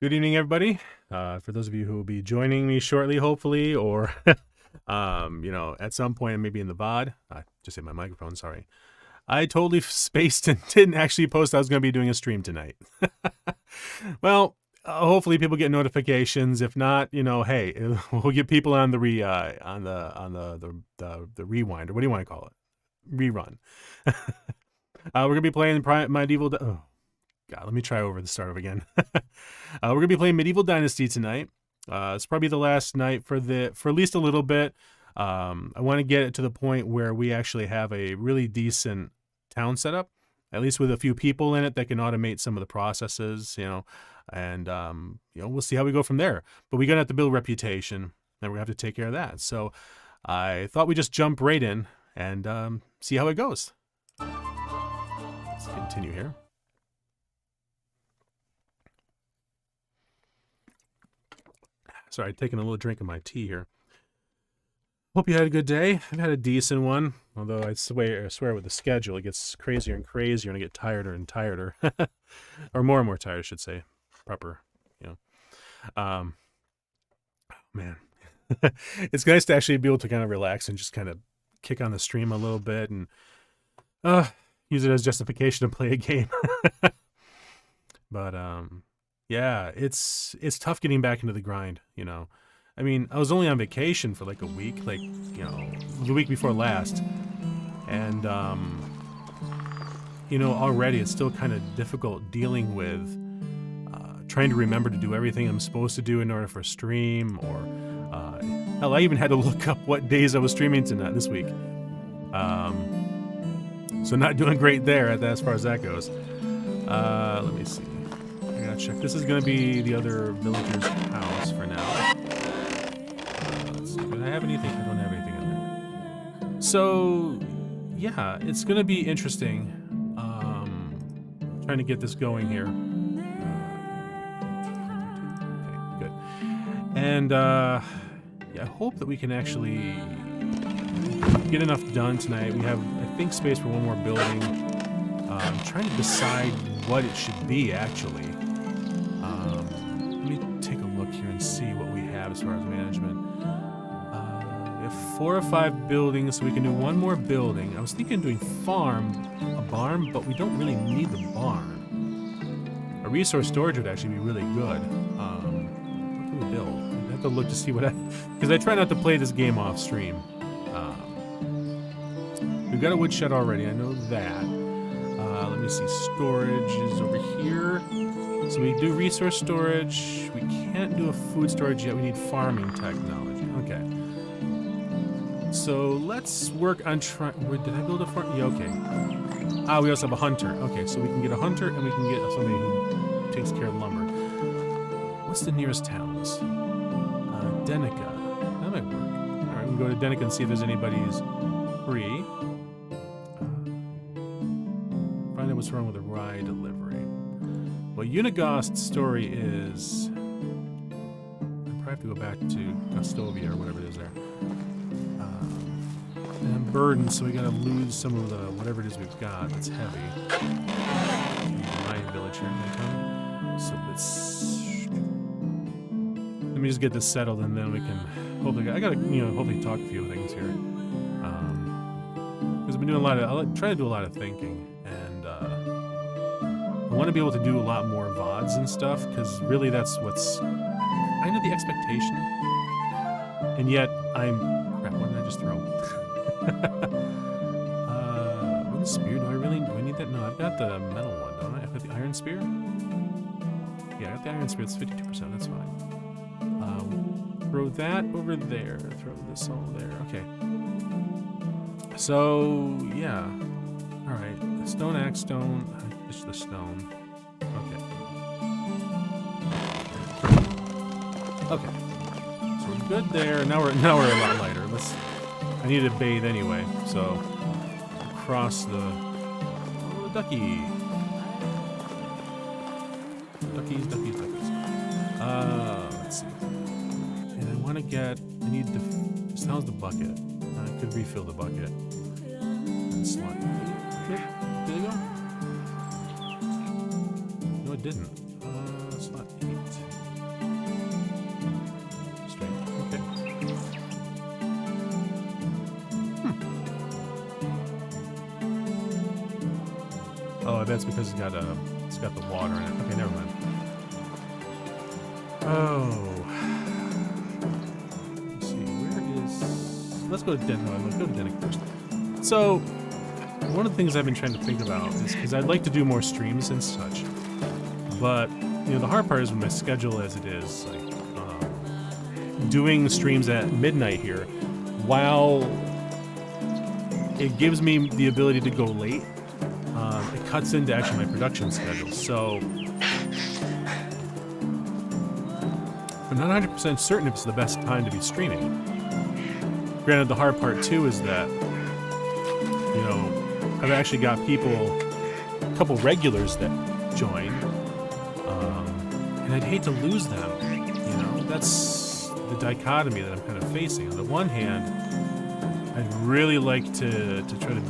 Good evening, everybody. For those of you who will be joining me shortly, hopefully, or at some point, maybe in the VOD. I just hit my microphone. Sorry, I totally spaced and didn't actually post I was going to be doing a stream tonight. Well, hopefully, people get notifications. If not, hey, we'll get people on the the rewind, or what do you want to call it? Rerun. We're gonna be playing medieval. Oh God, let me try over the start of again. We're gonna be playing Medieval Dynasty tonight. It's probably the last night for at least a little bit. I want to get it to the point where we actually have a really decent town setup, at least with a few people in it that can automate some of the processes, and we'll see how we go from there. But we're gonna have to build reputation, and we're gonna have to take care of that. So I thought we'd just jump right in and see how it goes. Let's continue here. Sorry, taking a little drink of my tea here. Hope you had a good day. I've had a decent one, although I swear with the schedule, it gets crazier and crazier, and I get tireder and tireder, or more and more tired, I should say. Proper, man, it's nice to actually be able to kind of relax and just kind of kick on the stream a little bit and use it as justification to play a game. But yeah, it's tough getting back into the grind, I mean, I was only on vacation for like a week, the week before last. And, already it's still kind of difficult dealing with trying to remember to do everything I'm supposed to do in order for a stream, or hell, I even had to look up what days I was streaming tonight this week. So not doing great there as far as that goes. Let me see. I gotta check. This is gonna be the other villager's house for now. Let's see. Do I have anything? I don't have anything in there. So, yeah, it's gonna be interesting. Trying to get this going here. Okay, good. And yeah, I hope that we can actually get enough done tonight. We have, I think, space for one more building. I'm trying to decide what it should be, actually. Let me take a look here and see what we have as far as management. We have 4 or 5 buildings, so we can do one more building. I was thinking of doing a barn, but we don't really need the barn. A resource storage would actually be really good. What can we build? I have to look to see what because I try not to play this game off stream. We've got a woodshed already, I know that. Let me see, storage is over here. So we do resource storage. We can't do a food storage yet. We need farming technology. Okay. So let's work on trying. Did I build a farm? Yeah, okay. We also have a hunter. Okay, so we can get a hunter and we can get somebody who takes care of lumber. What's the nearest towns? Denica. That might work. All right, we can go to Denica and see if there's anybody who's free. Find out what's wrong with the rye delivery. Well, Unigost's story is... I probably have to go back to Gostovia or whatever it is there. And burden, so we gotta lose some of the whatever it is we've got that's heavy. My village here may come. So let me just get this settled, and then we can hopefully... I gotta, hopefully talk a few things here. Because I've been doing I try to do a lot of thinking. I want to be able to do a lot more VODs and stuff, because really that's what's kind of the expectation. And yet, crap, what did I just throw? Wooden spear, do I need that? No, I've got the metal one, don't I? I've got the iron spear? Yeah, I got the iron spear, it's 52%, that's fine. Throw that over there, throw this all there, okay. So, yeah. Alright, stone axe, stone... Just the stone. Okay. Okay. So we're good there. Now we're a lot lighter. I need to bathe anyway, so across the ducky. Duckies. Let's see. And I want to this how's the bucket? I could refill the bucket. And slot. Okay, there you go. Didn't. Slot 8. bet it's because it's got the water in it. Okay, never mind. Oh. Let's see, where is... Let's go to Denny first. So, one of the things I've been trying to think about is, because I'd like to do more streams and such, but, you know, the hard part is with my schedule as it is, like, doing streams at midnight here, while it gives me the ability to go late, it cuts into actually my production schedule. So I'm not 100% certain if it's the best time to be streaming. Granted, the hard part too is that, you know, I've actually got people, a couple regulars that join, and I'd hate to lose them. You know, that's the dichotomy that I'm kind of facing. On the one hand, I'd really like to try to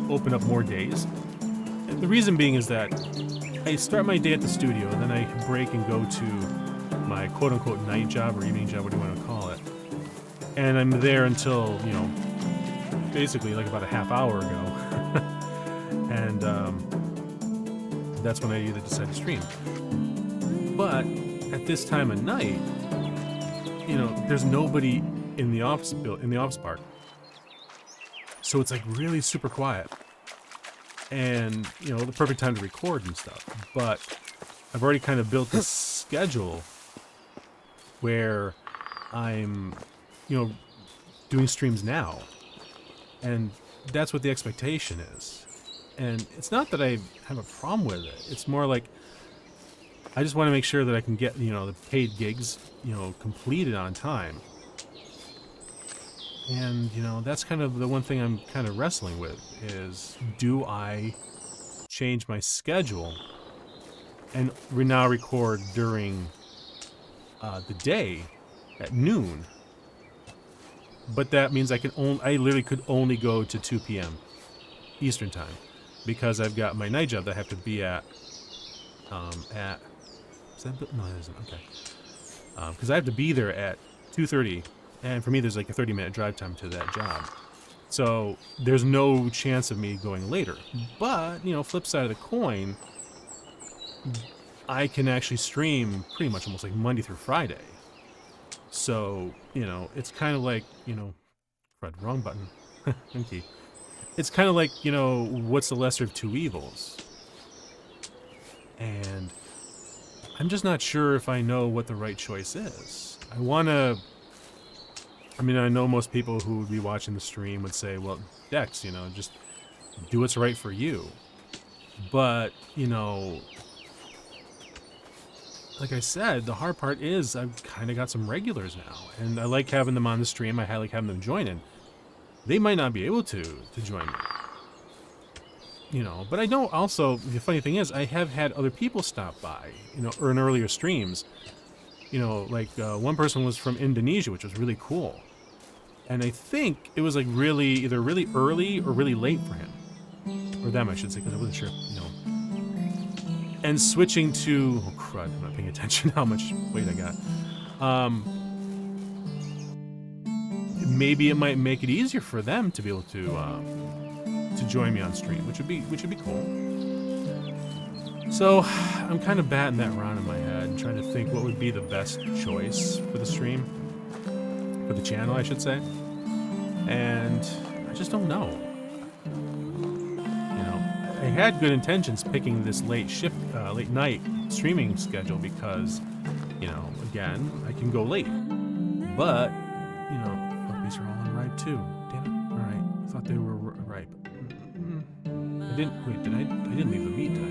open up more days. And the reason being is that I start my day at the studio, and then I break and go to my quote-unquote night job or evening job, what do you want to call it. And I'm there until, you know, basically like about a half hour ago. And that's when I either decide to stream. But at this time of night, you know, there's nobody in the office park. So it's like really super quiet. And, you know, the perfect time to record and stuff. But I've already kind of built this schedule where I'm, you know, doing streams now. And that's what the expectation is. And it's not that I have a problem with it. It's more like I just want to make sure that I can get, you know, the paid gigs, you know, completed on time. And, you know, that's kind of the one thing I'm kind of wrestling with is, do I change my schedule and now record during the day at noon? But that means I literally could only go to 2 p.m. Eastern time because I've got my night job that I have to be at, is that, no, it isn't, okay. Because I have to be there at 2:30. And for me, there's like a 30-minute drive time to that job. So there's no chance of me going later. But, you know, flip side of the coin, I can actually stream pretty much almost like Monday through Friday. So, you know, it's kind of like, you know, wrong button. Okay. It's kind of like, you know, what's the lesser of two evils? And I'm just not sure if I know what the right choice is. I mean, I know most people who would be watching the stream would say, well, Dex, you know, just do what's right for you. But, you know, like I said, the hard part is I've kind of got some regulars now. And I like having them on the stream. I like having them join in. They might not be able to join me. You know, but I know also, the funny thing is, I have had other people stop by, you know, or in earlier streams. You know, like one person was from Indonesia, which was really cool. And I think it was like either really early or really late for him. Or them, I should say, because I wasn't sure, you know. And switching to, oh crud, I'm not paying attention how much weight I got. Maybe it might make it easier for them to be able to join me on stream, which would be cool. So I'm kind of batting that around in my head and trying to think what would be the best choice for the stream, for the channel, I should say. And I just don't know. You know, I had good intentions picking this late night streaming schedule because, you know, again, I can go late. But, you know, oh, these are all unripe too. Damn it. All right. I thought they were ripe. I didn't leave the meat, did I?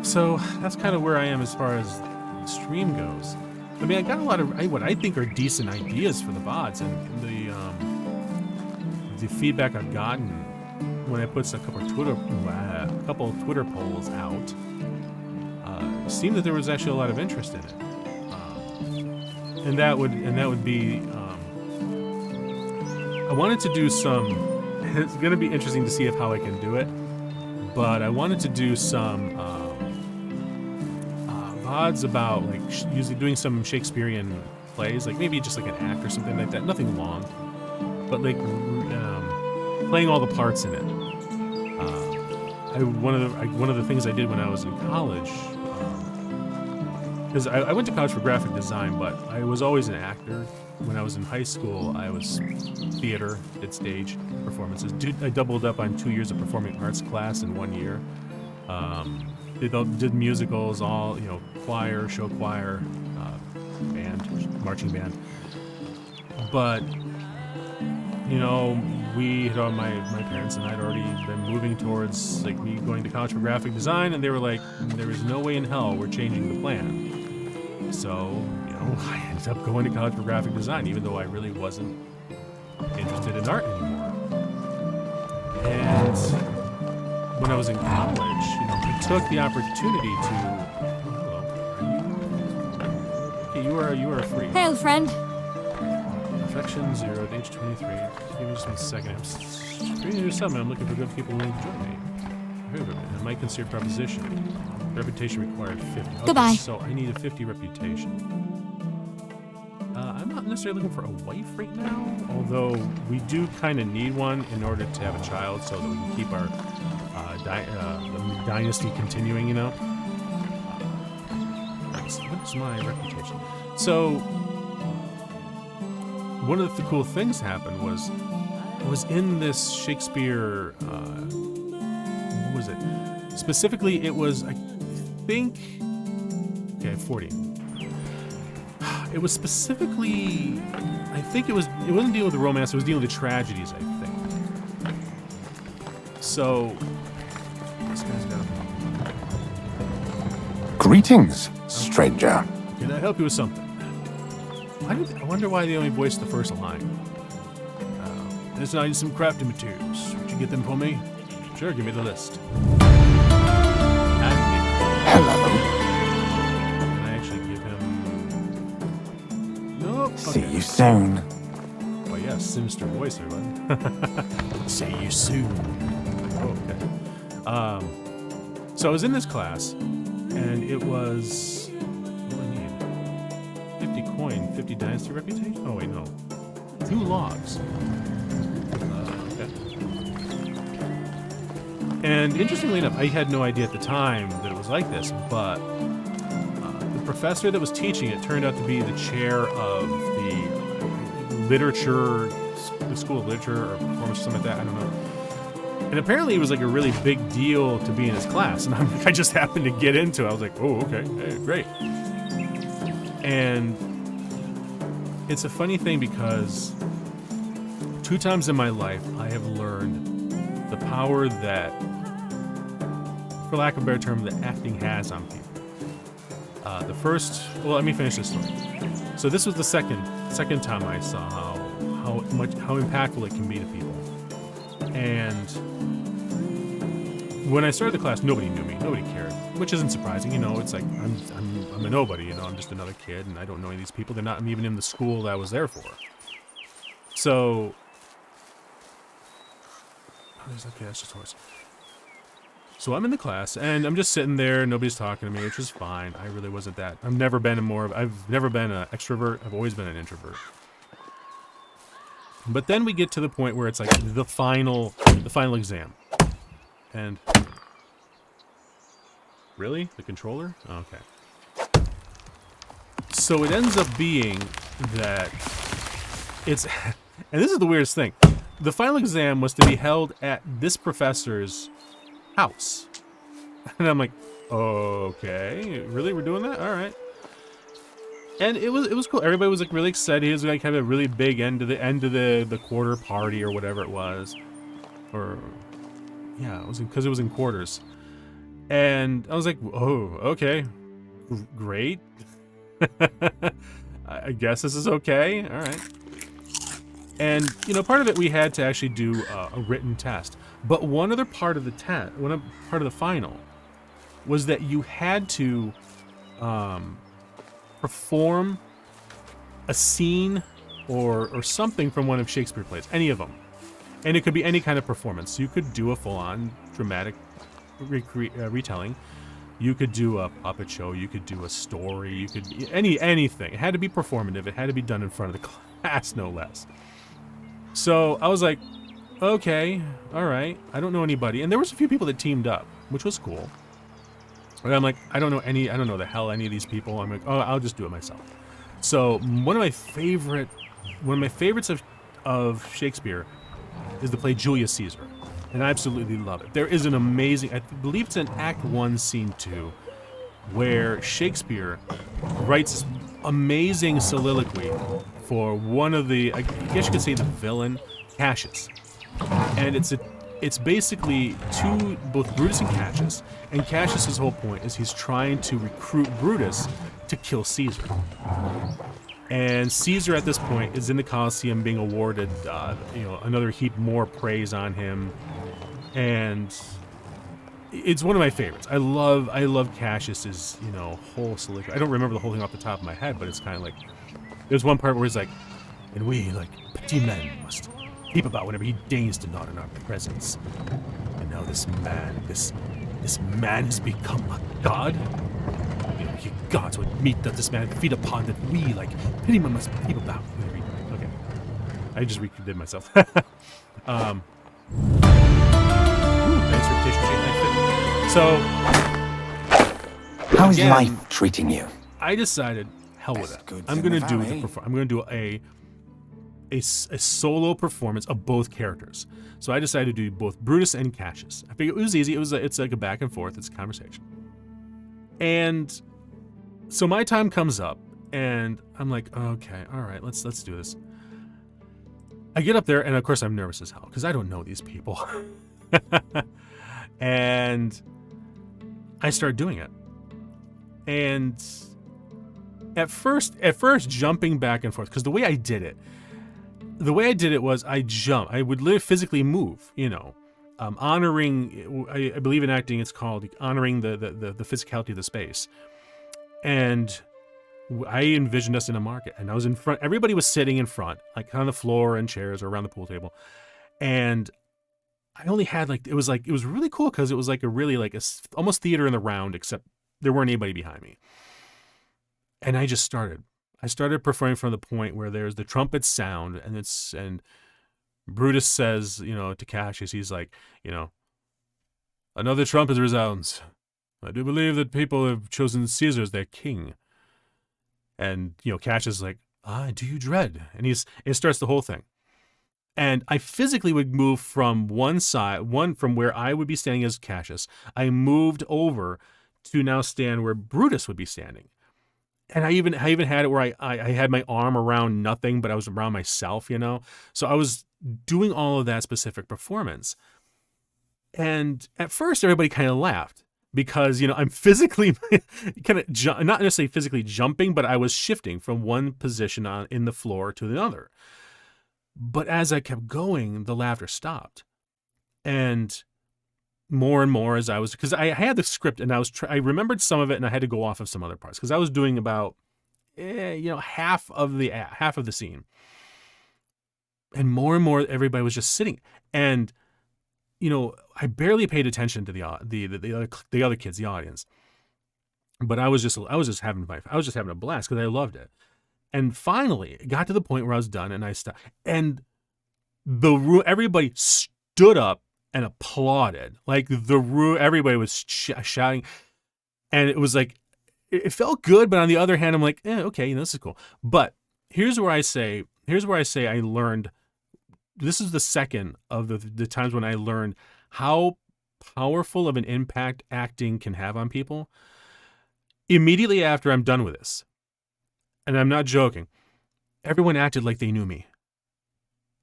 So that's kind of where I am as far as the stream goes. I mean, I got a lot of what I think are decent ideas for the VODs, and the feedback I've gotten when I put a couple of Twitter polls out, seemed that there was actually a lot of interest in it, and that would be. I wanted to do some. It's going to be interesting to see how I can do it, but I wanted to do some VODs about like usually doing some Shakespearean plays, like maybe just like an act or something like that. Nothing long, but like playing all the parts in it. One of the things I did when I was in college, because I went to college for graphic design, but I was always an actor. When I was in high school, I was theater, did stage performances. I doubled up on 2 years of performing arts class in 1 year. Did musicals, all, you know, choir, show choir, band, marching band. But, you know, my parents and I had already been moving towards like me going to college for graphic design, and they were like, there is no way in hell we're changing the plan. So, you know, I ended up going to college for graphic design, even though I really wasn't interested in art anymore. And when I was in college, you know, I took the opportunity to. Okay, you are a freak. Hey, old friend. Affection 0 at age 23. Give me just 1 second. I'm reading to do something. I'm looking for good people willing to join me. I might consider proposition. Reputation required 50. Okay, Goodbye. So I need a 50 reputation. I'm not necessarily looking for a wife right now, although we do kind of need one in order to have a child, so that we can keep our the dynasty continuing. You know. What is my reputation? So. One of the cool things happened was in this Shakespeare, what was it? Specifically, it was, I think, okay, 40. It was specifically, I think it wasn't dealing with the romance, it was dealing with the tragedies, I think. So, this guy's got a... Greetings, stranger. Can I help you with something? I wonder why they only voiced the first line. Listen, I need some crafting materials. Would you get them for me? Sure, give me the list. Hello. Can I actually give him... Nope. Okay. See you soon. Well, yeah, sinister voice, everyone. See you soon. Oh, okay. So I was in this class, and it was... 50 dynasty reputation? Oh wait, no. 2 logs. Okay. And interestingly enough, I had no idea at the time that it was like this, but the professor that was teaching it turned out to be the chair of the literature, the School of Literature or Performance or something like that, I don't know. And apparently it was like a really big deal to be in his class, and I just happened to get into it. I was like, oh, okay, hey, great. And it's a funny thing because 2 times in my life I have learned the power that, for lack of a better term, that acting has on people. The first, well, let me finish this story. So this was the second time I saw how impactful it can be to people. And when I started the class, nobody knew me, nobody cared, which isn't surprising. You know, it's like I'm a nobody. You know, I'm just another kid, and I don't know any of these people. They're not even in the school that I was there for. So, okay, that's just horse. So I'm in the class, and I'm just sitting there. Nobody's talking to me, which is fine. I really wasn't that. I've never been an extrovert. I've always been an introvert. But then we get to the point where it's like the final exam. And really? The controller? Okay. So it ends up being that it's, and this is the weirdest thing. The final exam was to be held at this professor's house. And I'm like, okay, really? We're doing that? All right. And it was cool. Everybody was like really excited. It was like kind of a really big end to the quarter party or whatever it was. Or yeah, it was because it was in quarters. And I was like, oh, okay. Great. I guess this is okay. All right. And, you know, part of it we had to actually do a written test. But one other part of the test, part of the final, was that you had to perform a scene or something from one of Shakespeare plays, any of them. And it could be any kind of performance. So you could do a full-on dramatic retelling. You could do a puppet show, you could do a story, you could anything. It had to be performative. It had to be done in front of the class, no less. So I was like, okay, all right. I don't know anybody, and there was a few people that teamed up, which was cool. And I'm like, I don't know the hell any of these people. I'm like, oh, I'll just do it myself. So one of my favorites of Shakespeare is the play Julius Caesar, and I absolutely love it. There is an amazing, I believe it's in Act 1, Scene 2, where Shakespeare writes this amazing soliloquy for one of the, I guess you could say the villain, Cassius. And it's basically both Brutus and Cassius. And Cassius's whole point is he's trying to recruit Brutus to kill Caesar. And Caesar at this point is in the Colosseum being awarded, another heap more praise on him. And it's one of my favorites. I love Cassius's, whole soliloquy. I don't remember the whole thing off the top of my head, but it's kind of like, there's one part where he's like, and we, like petty men, must keep about whenever he deigns to nod in our presence. And now this man has become a god. Ye gods would meet that this man feed upon, that we, like petty men, must keep about. Okay, I just redid myself. Nice reputation change. So, How is again, life treating you? I decided, hell with Best it. goods I'm in gonna the do valley. I'm gonna do a solo performance of both characters. So I decided to do both Brutus and Cassius. I figured it was easy. It's like a back and forth. It's a conversation. And so my time comes up, and I'm like, okay, all right, let's do this. I get up there, and of course I'm nervous as hell because I don't know these people. And I start doing it. And at first jumping back and forth, because the way I did it was I would literally physically move, honoring, I believe in acting it's called honoring the physicality of the space. And I envisioned us in a market, and I was in front, everybody was sitting in front, like on the floor and chairs or around the pool table. And I only had it was really cool because it was like a really almost theater in the round, except there weren't anybody behind me. And I started performing from the point where there's the trumpet sound, and Brutus says, to Cassius, he's like, another trumpet resounds. I do believe that people have chosen Caesar as their king. And, Cassius is like, do you dread? And it starts the whole thing. And I physically would move from from where I would be standing as Cassius. I moved over to now stand where Brutus would be standing. And I even had it where I had my arm around nothing, but I was around myself, So I was doing all of that specific performance. And at first, everybody kind of laughed because, I'm physically kind of, not necessarily physically jumping, but I was shifting from one position in the floor to the other. But as I kept going, the laughter stopped. And more as I was, because I had the script and I remembered some of it, and I had to go off of some other parts because I was doing about half of the scene. And more everybody was just sitting, and I barely paid attention to the other kids, the audience. But I was just having a blast because I loved it. And finally, it got to the point where I was done, and I stopped, and everybody stood up and applauded. Everybody was shouting, and it was like, it felt good. But on the other hand, I'm like, okay, this is cool. But here's where I say I learned. This is the second of the times when I learned how powerful of an impact acting can have on people. Immediately after I'm done with this, and I'm not joking, everyone acted like they knew me.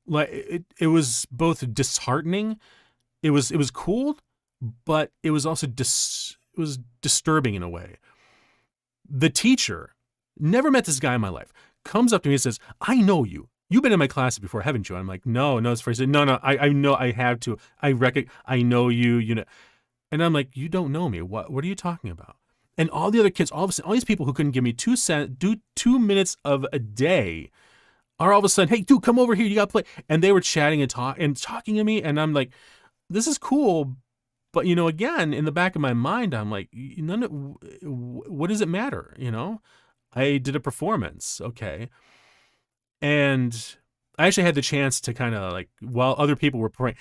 It was both disheartening. It was cool, but it was also disturbing in a way. The teacher, never met this guy in my life, comes up to me and says, "I know you. You've been in my classes before, haven't you?" I'm like, no, it's for. He said, no, I know, I have to. I know you, And I'm like, you don't know me. What are you talking about? And all the other kids, all of a sudden, all these people who couldn't give me 2 minutes of a day are all of a sudden, "Hey, dude, come over here. You got to play." And they were chatting and talking to me. And I'm like, this is cool, But, again, in the back of my mind, I'm like, what does it matter? I did a performance. Okay. And I actually had the chance to kind of like, while other people were praying,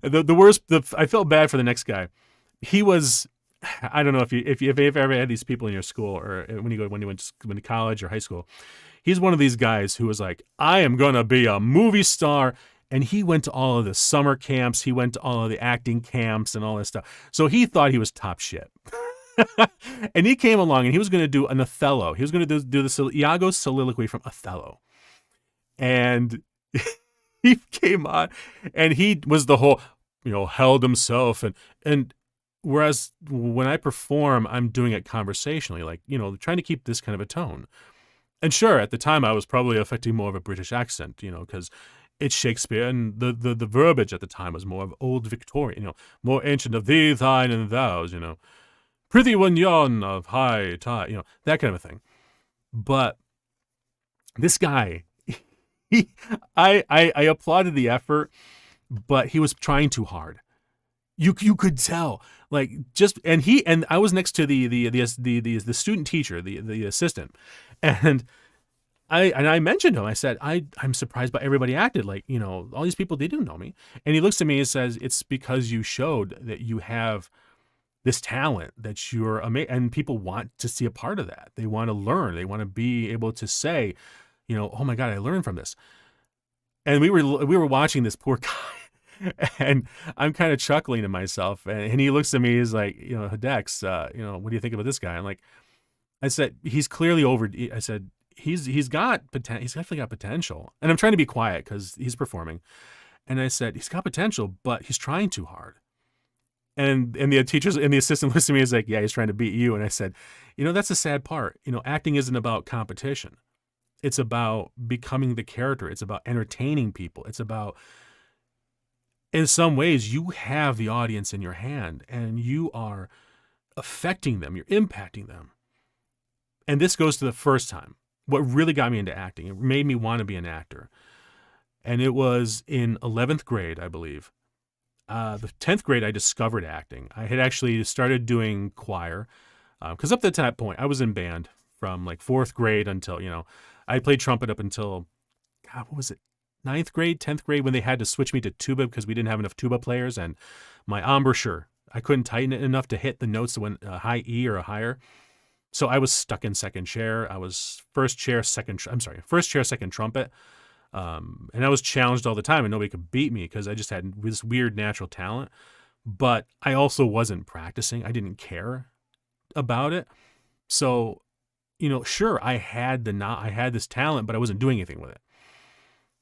the worst, I felt bad for the next guy. He was, I don't know if you've ever had these people in your school or when you went to college or high school. He's one of these guys who was like, I am going to be a movie star. And he went to all of the summer camps. He went to all of the acting camps and all this stuff. So he thought he was top shit. And he came along and he was going to do an Othello. He was going to do the Iago's soliloquy from Othello. And he came on and he was the whole, held himself. And whereas when I perform, I'm doing it conversationally, like, trying to keep this kind of a tone. And sure, at the time I was probably affecting more of a British accent, because it's Shakespeare, and the verbiage at the time was more of old Victorian, more ancient of thee, thine, and thous, prithee one yon of high tide, that kind of a thing. But this guy, I applauded the effort, but he was trying too hard. You could tell, like, and I was next to the student teacher, the assistant, and I mentioned him. I said, I'm surprised by everybody acted like, all these people, they didn't know me. And he looks at me and says, it's because you showed that you have this talent, that you're amazing, and people want to see a part of that. They want to learn. They want to be able to say, oh my God, I learned from this. And we were watching this poor guy, and I'm kind of chuckling to myself. And he looks at me, he's like, Dex, what do you think about this guy? I'm like, I said, he's clearly I said, he's got potential. He's definitely got potential. And I'm trying to be quiet because he's performing. And I said, he's got potential, but he's trying too hard. And the teachers and the assistant listened to me and was like, yeah, he's trying to beat you. And I said, that's the sad part. Acting isn't about competition. It's about becoming the character. It's about entertaining people. It's about, in some ways, you have the audience in your hand and you are affecting them. You're impacting them. And this goes to the first time. What really got me into acting, it made me want to be an actor. And it was in 11th grade, I believe. The 10th grade, I discovered acting. I had actually started doing choir because up to that point, I was in band from like 4th grade until, I played trumpet up until, God, what was it? 9th grade, 10th grade, when they had to switch me to tuba because we didn't have enough tuba players. And my embouchure, I couldn't tighten it enough to hit the notes that went a high E or a higher. So I was stuck in second chair. I was first chair, second trumpet. And I was challenged all the time and nobody could beat me because I just had this weird natural talent. But I also wasn't practicing. I didn't care about it. So, sure, I had this talent, but I wasn't doing anything with it.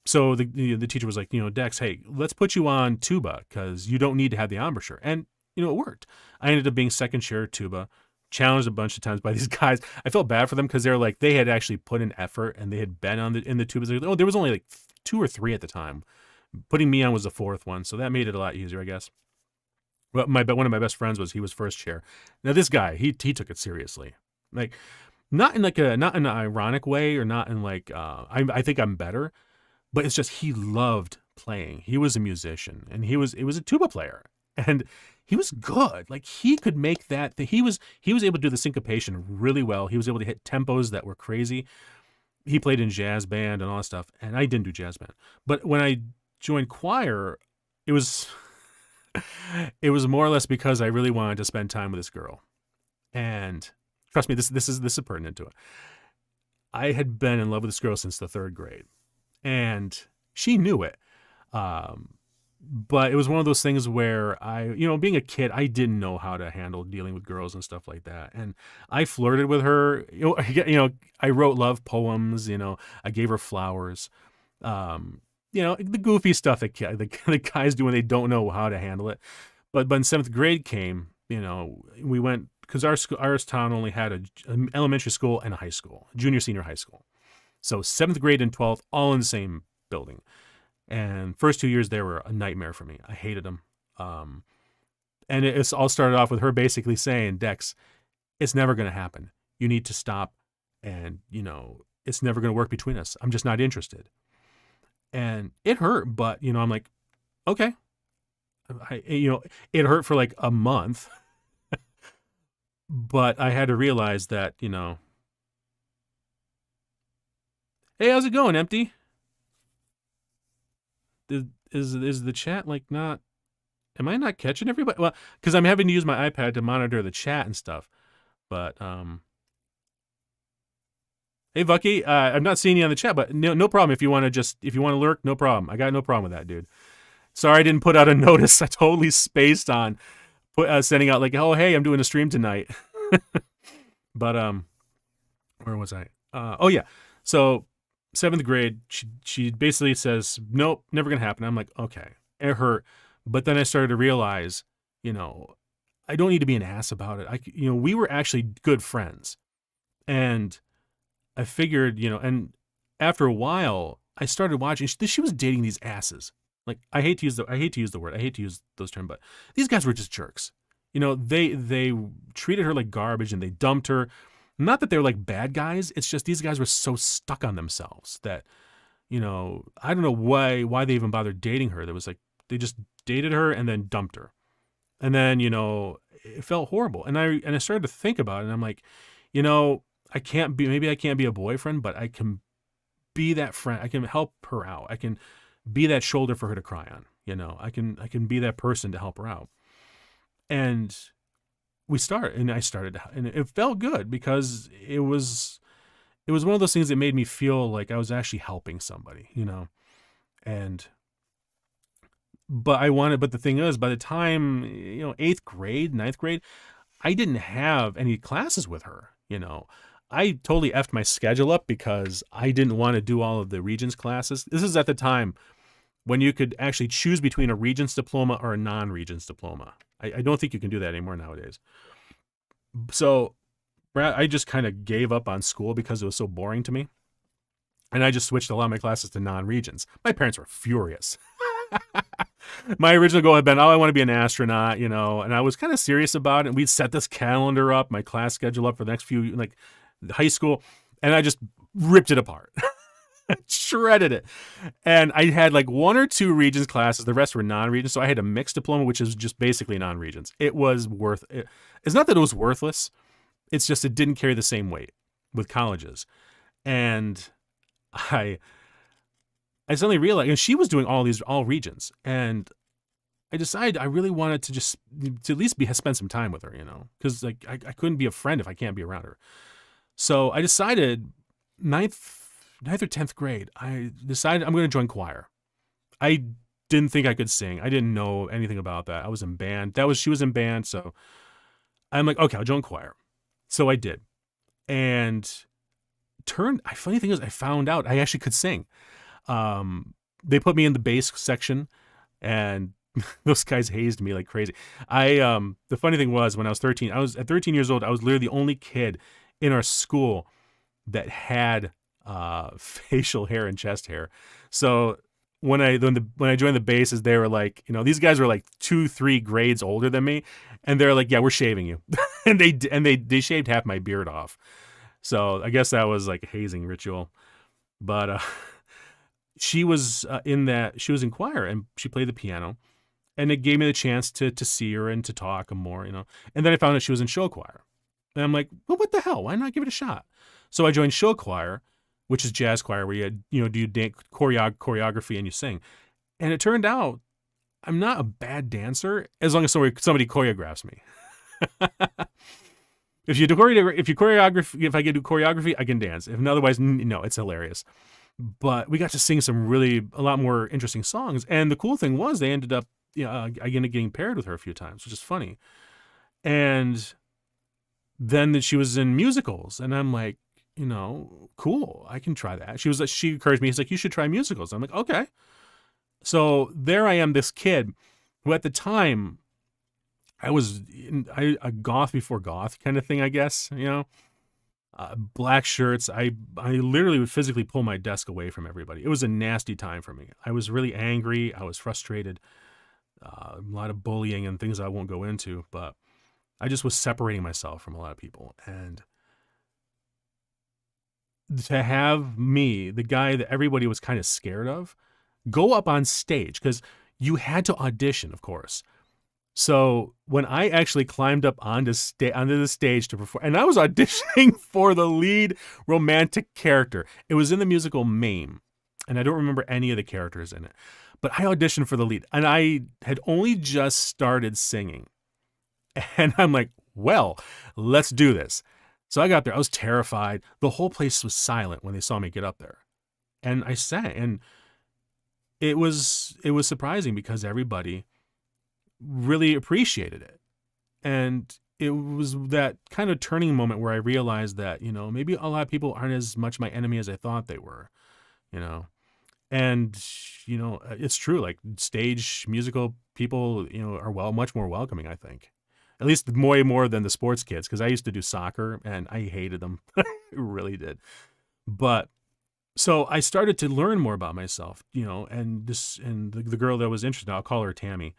So the teacher was like, Dex, hey, let's put you on tuba because you don't need to have the embouchure. And, it worked. I ended up being second chair tuba. Challenged a bunch of times by these guys. I felt bad for them because they had actually put in effort and they had been in the tubas. There was only like 2 or 3 at the time. Putting me on was the 4th one, so that made it a lot easier, I guess. But one of my best friends he was first chair. Now this guy, he took it seriously, like not in an ironic way or not in like I think I'm better, but it's just he loved playing. He was a musician and it was a tuba player and. He was good. Like he could make that. He was able to do the syncopation really well. He was able to hit tempos that were crazy. He played in jazz band and all that stuff. And I didn't do jazz band. But when I joined choir, it was more or less because I really wanted to spend time with this girl. And trust me, this is pertinent to it. I had been in love with this girl since the 3rd grade, and she knew it. But it was one of those things where being a kid, I didn't know how to handle dealing with girls and stuff like that. And I flirted with her. I wrote love poems. I gave her flowers. The goofy stuff that the guys do when they don't know how to handle it. But when 7th grade came, we went because our town only had an elementary school and a high school, junior, senior high school. So 7th grade and 12th, all in the same building. And first 2 years, they were a nightmare for me. I hated them. And it's all started off with her basically saying, Dex, it's never going to happen. You need to stop. And, it's never going to work between us. I'm just not interested. And it hurt. But, I'm like, okay, it hurt for like a month, but I had to realize that, hey, how's it going, Empty? Is the chat like not? Am I not catching everybody? Well, because I'm having to use my iPad to monitor the chat and stuff. But hey, Bucky, I'm not seeing you on the chat, but no problem. If you want to lurk, no problem. I got no problem with that, dude. Sorry, I didn't put out a notice. I totally spaced on sending out like, oh, hey, I'm doing a stream tonight. But where was I? Oh yeah. So 7th grade, she basically says, nope, never gonna happen. I'm like, okay, it hurt. But then I started to realize, I don't need to be an ass about it. We were actually good friends. And I figured, and after a while, I started watching, she was dating these asses. Like, I hate to use the word, I hate to use those terms, but these guys were just jerks. They treated her like garbage and they dumped her. Not that they were like bad guys. It's just these guys were so stuck on themselves that, I don't know why they even bothered dating her. There was like, they just dated her and then dumped her. And then, it felt horrible. And I started to think about it and I'm like, maybe I can't be a boyfriend, but I can be that friend. I can help her out. I can be that shoulder for her to cry on. I can be that person to help her out. And I started, and it felt good because it was one of those things that made me feel like I was actually helping somebody, but the thing is, by the time, 8th grade, 9th grade, I didn't have any classes with her, I totally effed my schedule up because I didn't want to do all of the Regents classes. This is at the time when you could actually choose between a Regents diploma or a non-Regents diploma. I don't think you can do that anymore nowadays. So I just kind of gave up on school because it was so boring to me. And I just switched a lot of my classes to non-Regents. My parents were furious. My original goal had been, I want to be an astronaut, and I was kind of serious about it. We'd set this calendar up, my class schedule up for the next few, like high school, and I just ripped it apart. Shredded it. And I had like 1 or 2 Regents classes. The rest were non-Regents. So I had a mixed diploma, which is just basically non-Regents. It was it's not that it was worthless. It's just it didn't carry the same weight with colleges. And I suddenly realized, she was doing all Regents. And I decided I really wanted to at least spend some time with her, because like I couldn't be a friend if I can't be around her. So I decided 9th or 10th grade, I decided I'm going to join choir. I didn't think I could sing. I didn't know anything about that. I was in band. She was in band. So I'm like, okay, I'll join choir. So I did. And funny thing is I found out I actually could sing. They put me in the bass section and those guys hazed me like crazy. The funny thing was when I was 13, at 13 years old, I was literally the only kid in our school that had facial hair and chest hair. So when I joined the bases, they were like, these guys were like 2-3 grades older than me, and they're like, yeah, we're shaving you, and they shaved half my beard off. So I guess that was like a hazing ritual. But she was in choir and she played the piano, and it gave me the chance to see her and to talk more, And then I found out she was in show choir, and I'm like, well, what the hell? Why not give it a shot? So I joined show choir, which is jazz choir, where you do choreography and you sing. And it turned out I'm not a bad dancer as long as somebody choreographs me. If I can do choreography, I can dance. If otherwise, no, it's hilarious. But we got to sing a lot more interesting songs. And the cool thing was they ended up, I ended up getting paired with her a few times, which is funny. And then she was in musicals, and I'm like, cool, I can try that. She encouraged me. She's like, you should try musicals. I'm like, okay. So there I am, this kid who at the time I was a goth before goth kind of thing, I guess, black shirts. I literally would physically pull my desk away from everybody. It was a nasty time for me. I was really angry. I was frustrated. A lot of bullying and things I won't go into, but I just was separating myself from a lot of people. And to have me, the guy that everybody was kind of scared of, go up on stage, because you had to audition, of course. So when I actually climbed up onto the stage to perform, and I was auditioning for the lead romantic character. It was in the musical Mame, and I don't remember any of the characters in it. But I auditioned for the lead, and I had only just started singing. And I'm like, well, let's do this. So I got there. I was terrified. The whole place was silent when they saw me get up there. And I sang, and it was surprising because everybody really appreciated it. And it was that kind of turning moment where I realized that, maybe a lot of people aren't as much my enemy as I thought they were, And, it's true, like stage musical people, are much more welcoming, I think. At least way more than the sports kids, because I used to do soccer and I hated them. I really did. But so I started to learn more about myself, and the girl that was interested, I'll call her Tammy.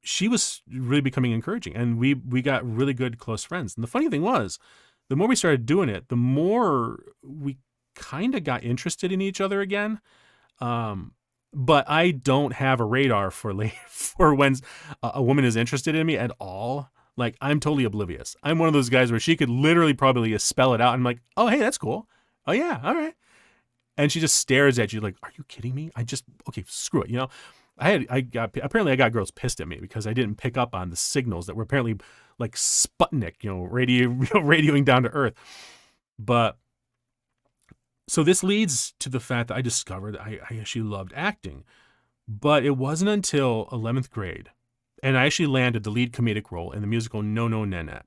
She was really becoming encouraging, and we got really good close friends. And the funny thing was, the more we started doing it, the more we kind of got interested in each other again. But I don't have a radar for when a woman is interested in me at all. Like, I'm totally oblivious. I'm one of those guys where she could literally probably spell it out. I'm like, oh, hey, that's cool. Oh yeah, all right. And she just stares at you like, are you kidding me? Okay, screw it. Apparently I got girls pissed at me because I didn't pick up on the signals that were apparently like Sputnik, radioing down to Earth. But so this leads to the fact that I discovered I actually loved acting, but it wasn't until 11th grade, and I actually landed the lead comedic role in the musical No No Nanette.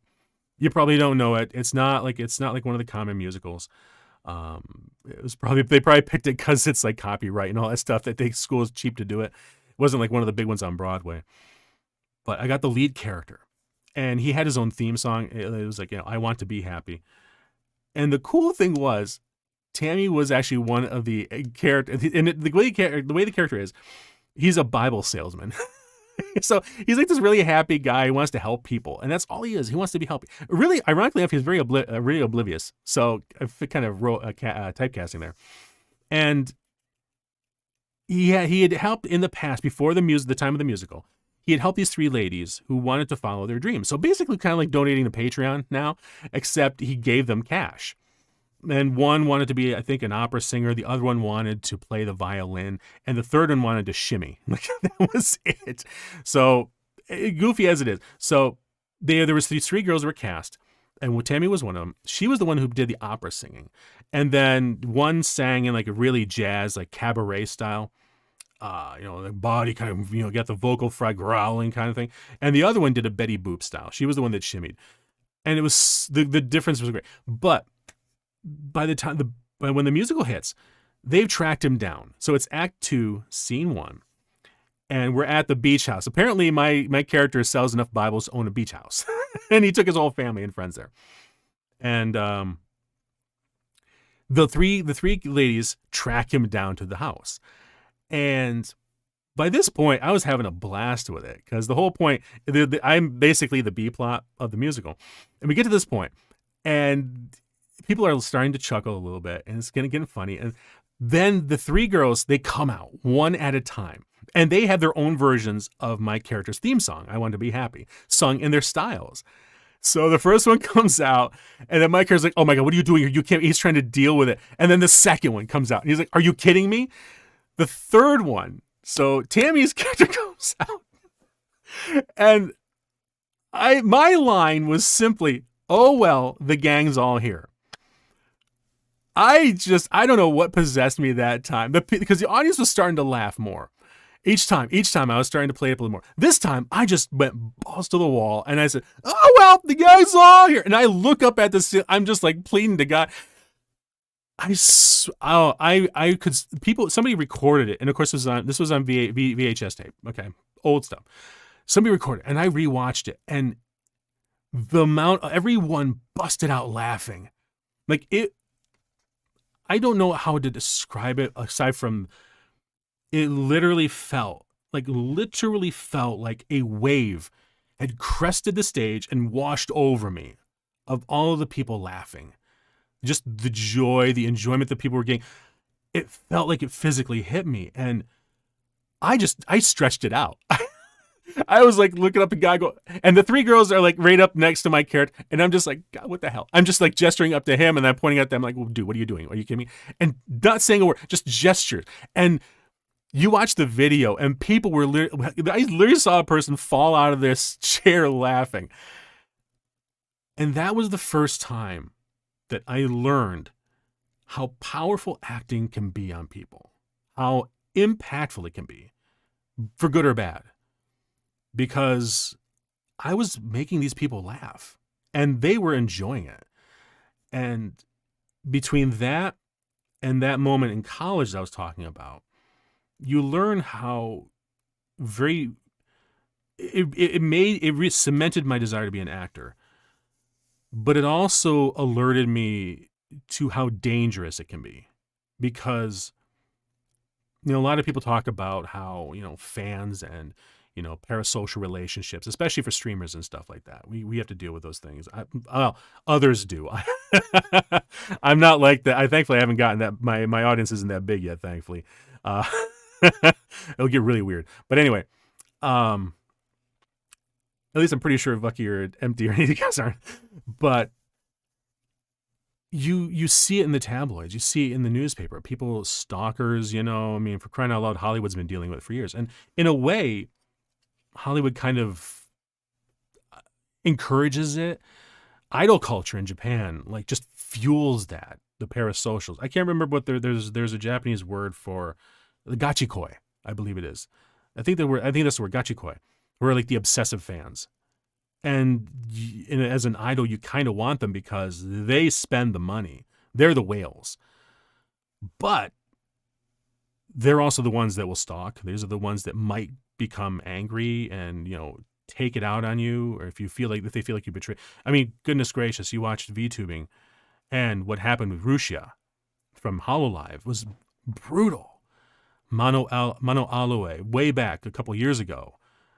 You probably don't know it. It's not like one of the common musicals. They probably picked it because it's like copyright and all that stuff that school is cheap to do it. It wasn't like one of the big ones on Broadway. But I got the lead character, and he had his own theme song. It was like, I Want to Be Happy. And the cool thing was, Tammy was actually one of the characters, and the way the character is, he's a Bible salesman. So he's like this really happy guy who wants to help people, and that's all he is. He wants to be helping. Really, ironically enough, he's really oblivious. So I kind of wrote typecasting there, and he had helped in the past before the time of the musical. He had helped these 3 ladies who wanted to follow their dreams. So basically, kind of like donating to Patreon now, except he gave them cash. And one wanted to be, I think, an opera singer. The other one wanted to play the violin. And the third one wanted to shimmy. Like, that was it. So, goofy as it is. So, there was these 3 girls that were cast. And Tammy was one of them. She was the one who did the opera singing. And then one sang in like a really jazz, like cabaret style. The body kind of, got the vocal fry growling kind of thing. And the other one did a Betty Boop style. She was the one that shimmied. And it was, the difference was great. But by the time when the musical hits, they've tracked him down. So it's Act 2, Scene 1, and we're at the beach house. Apparently, my character sells enough Bibles to own a beach house, and he took his whole family and friends there. And the three ladies track him down to the house, and by this point, I was having a blast with it because the whole point, I'm basically the B plot of the musical, and we get to this point, and people are starting to chuckle a little bit, and it's getting funny. And then the 3 girls, they come out one at a time, and they have their own versions of my character's theme song, I Want to Be Happy, sung in their styles. So the first one comes out, and then my character's like, oh my God, what are you doing here? You can't, he's trying to deal with it. And then the second one comes out, and he's like, are you kidding me? The third one, so Tammy's character comes out, and my line was simply, oh well, the gang's all here. I don't know what possessed me that time, because the audience was starting to laugh more. Each time I was starting to play it a little more. This time I just went balls to the wall and I said, oh, well, the guy's all here. And I look up at the ceiling. I'm just like pleading to God. Somebody recorded it. And of course this was on VHS tape. Okay. Old stuff. Somebody recorded it and I rewatched it, and everyone busted out laughing. Like it, I don't know how to describe it aside from it literally felt like a wave had crested the stage and washed over me of all of the people laughing. Just the joy, the enjoyment that people were getting. It felt like it physically hit me. And I stretched it out. I was like looking up at guy go, and the three girls are like right up next to my character, and I'm just like, God, what the hell? I'm just like gesturing up to him, and I'm pointing at them like, well, dude, what are you doing? Are you kidding me? And not saying a word, just gestures. And you watch the video, and people were I literally saw a person fall out of this chair laughing. And that was the first time that I learned how powerful acting can be on people, how impactful it can be, for good or bad. Because I was making these people laugh, and they were enjoying it. And between that and that moment in college that I was talking about, you learn how it cemented my desire to be an actor, but it also alerted me to how dangerous it can be. Because, a lot of people talk about how, fans and, parasocial relationships, especially for streamers and stuff like that. We have to deal with those things. Others do. I'm not like that. Thankfully, I haven't gotten that. My audience isn't that big yet, thankfully. It'll get really weird. But anyway, at least I'm pretty sure Bucky or Empty or any of you guys aren't. But you see it in the tabloids. You see it in the newspaper. People, stalkers, for crying out loud, Hollywood's been dealing with it for years. And in a way, Hollywood kind of encourages it. Idol culture in Japan, like, just fuels that. The parasocials. I can't remember what there's a Japanese word for the gachikoi, I believe it is. I think that's the word, gachikoi. We're like the obsessive fans. And as an idol, you kind of want them because they spend the money. They're the whales. But they're also the ones that will stalk. These are the ones that might become angry and, take it out on you, or if they feel like you betray. I mean, goodness gracious, you watched VTubing, and what happened with Rushia from HoloLive was brutal. Mano Aloe, way back a couple years ago,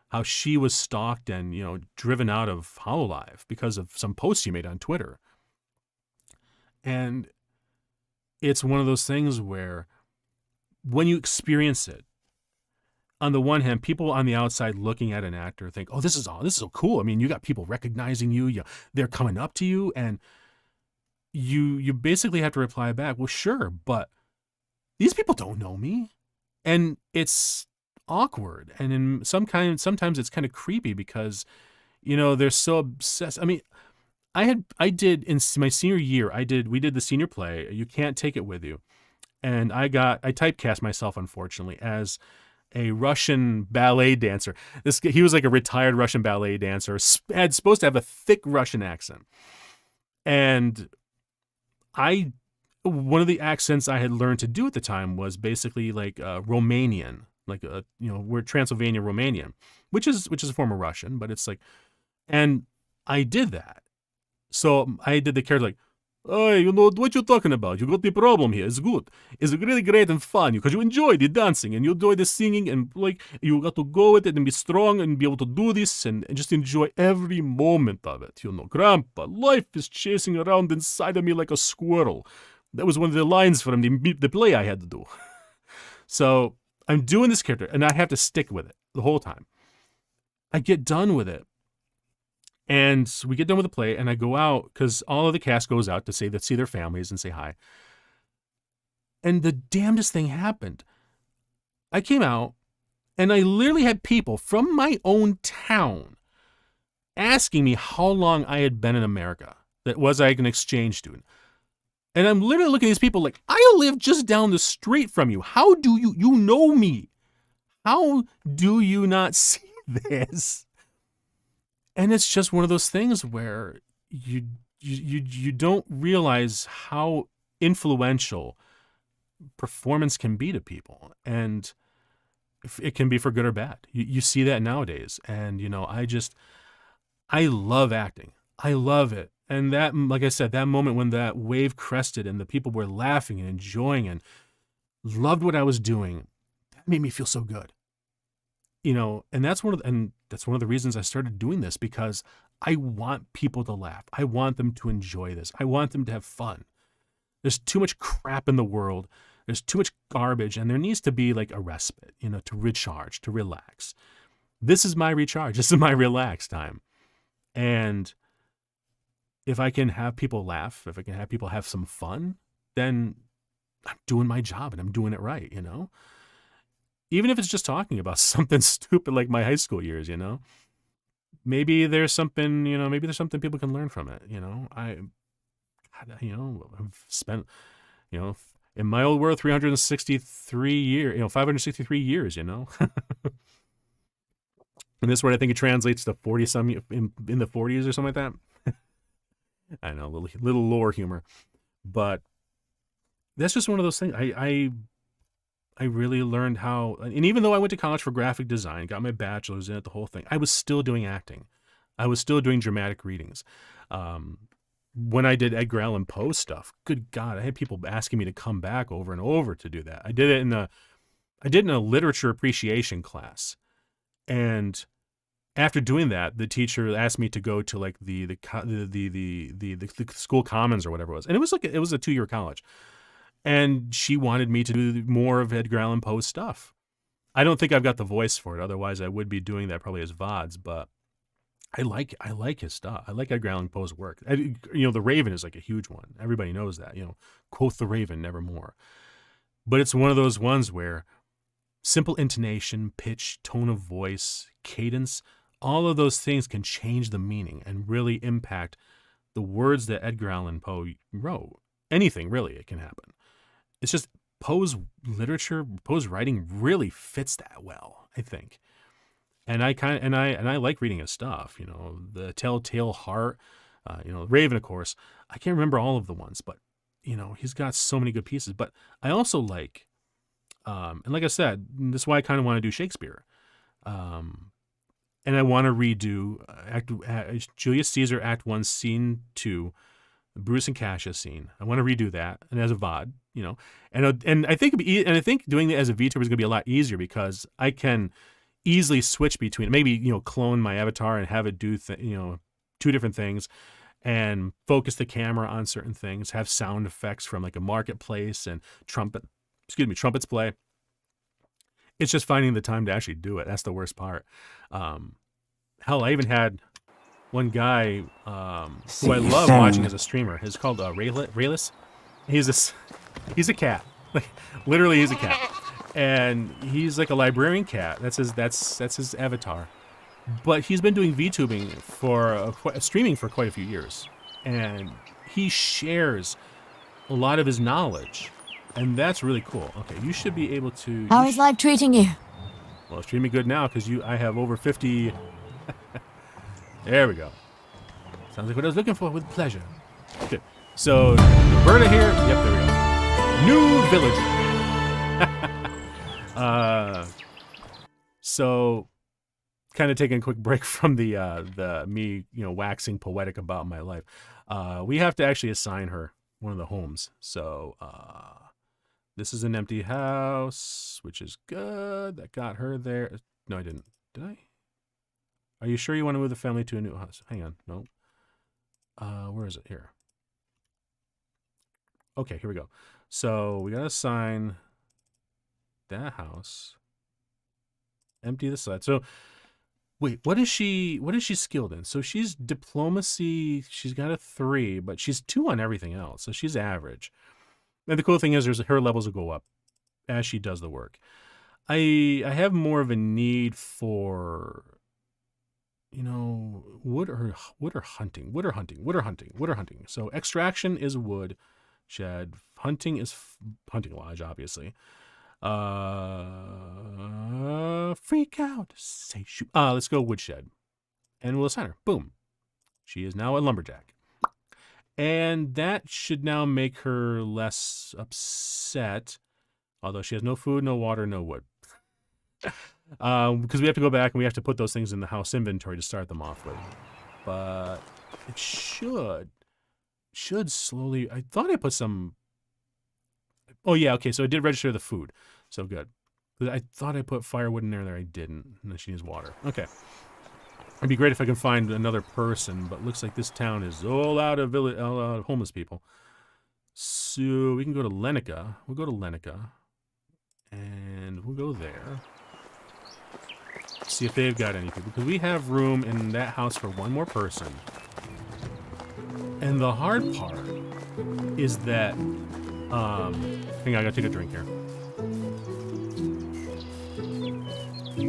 how she was stalked and, driven out of HoloLive because of some posts she made on Twitter. And it's one of those things where when you experience it, on the one hand, people on the outside looking at an actor think, oh, this is so cool. I mean, you got people recognizing you, they're coming up to you, and you basically have to reply back, well, sure, but these people don't know me. And it's awkward. And sometimes it's kind of creepy because, they're so obsessed. I mean, I did in my senior year, we did the senior play, You Can't Take It With You. And I typecast myself, unfortunately, as a Russian ballet dancer. He was like a retired Russian ballet dancer, supposed to have a thick Russian accent. And one of the accents I had learned to do at the time was basically like Romanian, like we're Transylvania Romanian, which is a form of Russian, but it's like, and I did that. So I did the character like, oh, what you're talking about? You got the problem here. It's good. It's really great and fun because you enjoy the dancing and you enjoy the singing, and like you got to go with it and be strong and be able to do this and just enjoy every moment of it. Grandpa, life is chasing around inside of me like a squirrel. That was one of the lines from the play I had to do. So I'm doing this character and I have to stick with it the whole time. I get done with it. And we get done with the play, and I go out because all of the cast goes out to see their families and say hi. And the damnedest thing happened. I came out, and I literally had people from my own town asking me how long I had been in America. That was I an exchange student. And I'm literally looking at these people like, I live just down the street from you. How do you know me? How do you not see this? And it's just one of those things where you don't realize how influential performance can be to people, and it can be for good or bad. You see that nowadays, and I love acting. I love it, and that, like I said, that moment when that wave crested and the people were laughing and enjoying and loved what I was doing, that made me feel so good. And that's one of the reasons I started doing this, because I want people to laugh. I want them to enjoy this. I want them to have fun. There's too much crap in the world There's too much garbage, and there needs to be like a respite, to recharge, to relax. This is my recharge. This is my relax time. And if I can have people laugh, if I can have people have some fun, then I'm doing my job and I'm doing it right, Even if it's just talking about something stupid like my high school years, Maybe there's something, maybe there's something people can learn from it, I've spent, in my old world, 363 years, 563 years, In this word, I think it translates to 40 some in the 40s or something like that. I know, little lore humor, but that's just one of those things. I really learned how, and even though I went to college for graphic design, got my bachelor's in it, the whole thing, I was still doing acting. I was still doing dramatic readings. When I did Edgar Allan Poe stuff, good God, I had people asking me to come back over and over to do that. I did it in a literature appreciation class, and after doing that, the teacher asked me to go to like the school commons or whatever it was, and it was a 2-year college, and she wanted me to do more of Edgar Allan Poe's stuff. I don't think I've got the voice for it. Otherwise, I would be doing that probably as VODs. But I like his stuff. I like Edgar Allan Poe's work. The Raven is like a huge one. Everybody knows that. Quoth the Raven, nevermore. But it's one of those ones where simple intonation, pitch, tone of voice, cadence, all of those things can change the meaning and really impact the words that Edgar Allan Poe wrote. Anything, really, it can happen. It's just Poe's literature, Poe's writing really fits that well, I think. And I like reading his stuff, the Telltale Heart, Raven, of course. I can't remember all of the ones, but, he's got so many good pieces. But I also like, and like I said, this is why I kind of want to do Shakespeare. And I want to redo Julius Caesar Act 1, Scene 2, the Brutus and Cassius scene. I want to redo that, and as a VOD, and I think doing it as a VTuber is going to be a lot easier because I can easily switch between, maybe clone my avatar and have it do two different things, and focus the camera on certain things, have sound effects from like a marketplace and trumpets play. It's just finding the time to actually do it. That's the worst part. Hell, I even had one guy who I love watching as a streamer. He's called Rayless. He's a cat. Like literally, he's a cat, and he's like a librarian cat. That's his avatar. But he's been doing VTubing for streaming for quite a few years, and he shares a lot of his knowledge. And that's really cool. Okay, you should be able to... How is life treating you? Well, it's treating me good now because I have over 50... There we go. Sounds like what I was looking for, with pleasure. Okay, so Roberta here. Yep, there we go. New villager. So kind of taking a quick break from the me, waxing poetic about my life. We have to actually assign her one of the homes. So... this is an empty house, which is good. That got her there. No, I didn't. Did I? Are you sure you want to move the family to a new house? Hang on. No. Where is it? Here. Okay, here we go. So we got to assign that house. Empty the side. So wait, what is she skilled in? So she's diplomacy. She's got a 3, but she's 2 on everything else. So she's average. And the cool thing is her levels will go up as she does the work. I have more of a need for, wood or hunting. So extraction is wood shed. Hunting is hunting lodge, obviously. Freak out. Say shoot. Let's go woodshed. And we'll assign her. Boom. She is now a lumberjack. And that should now make her less upset, although she has no food, no water, no wood. Because we have to go back and we have to put those things in the house inventory to start them off with. But it should slowly... I thought I put some... Oh, yeah, okay, so I did register the food. So good. I thought I put firewood in there. I didn't. And then she needs water. Okay. It'd be great if I can find another person, but looks like this town is all out of homeless people. So we can go to Lenica. We'll go to Lenica. And we'll go there. See if they've got anything. Because we have room in that house for one more person. And the hard part is that... hang on, I gotta take a drink here.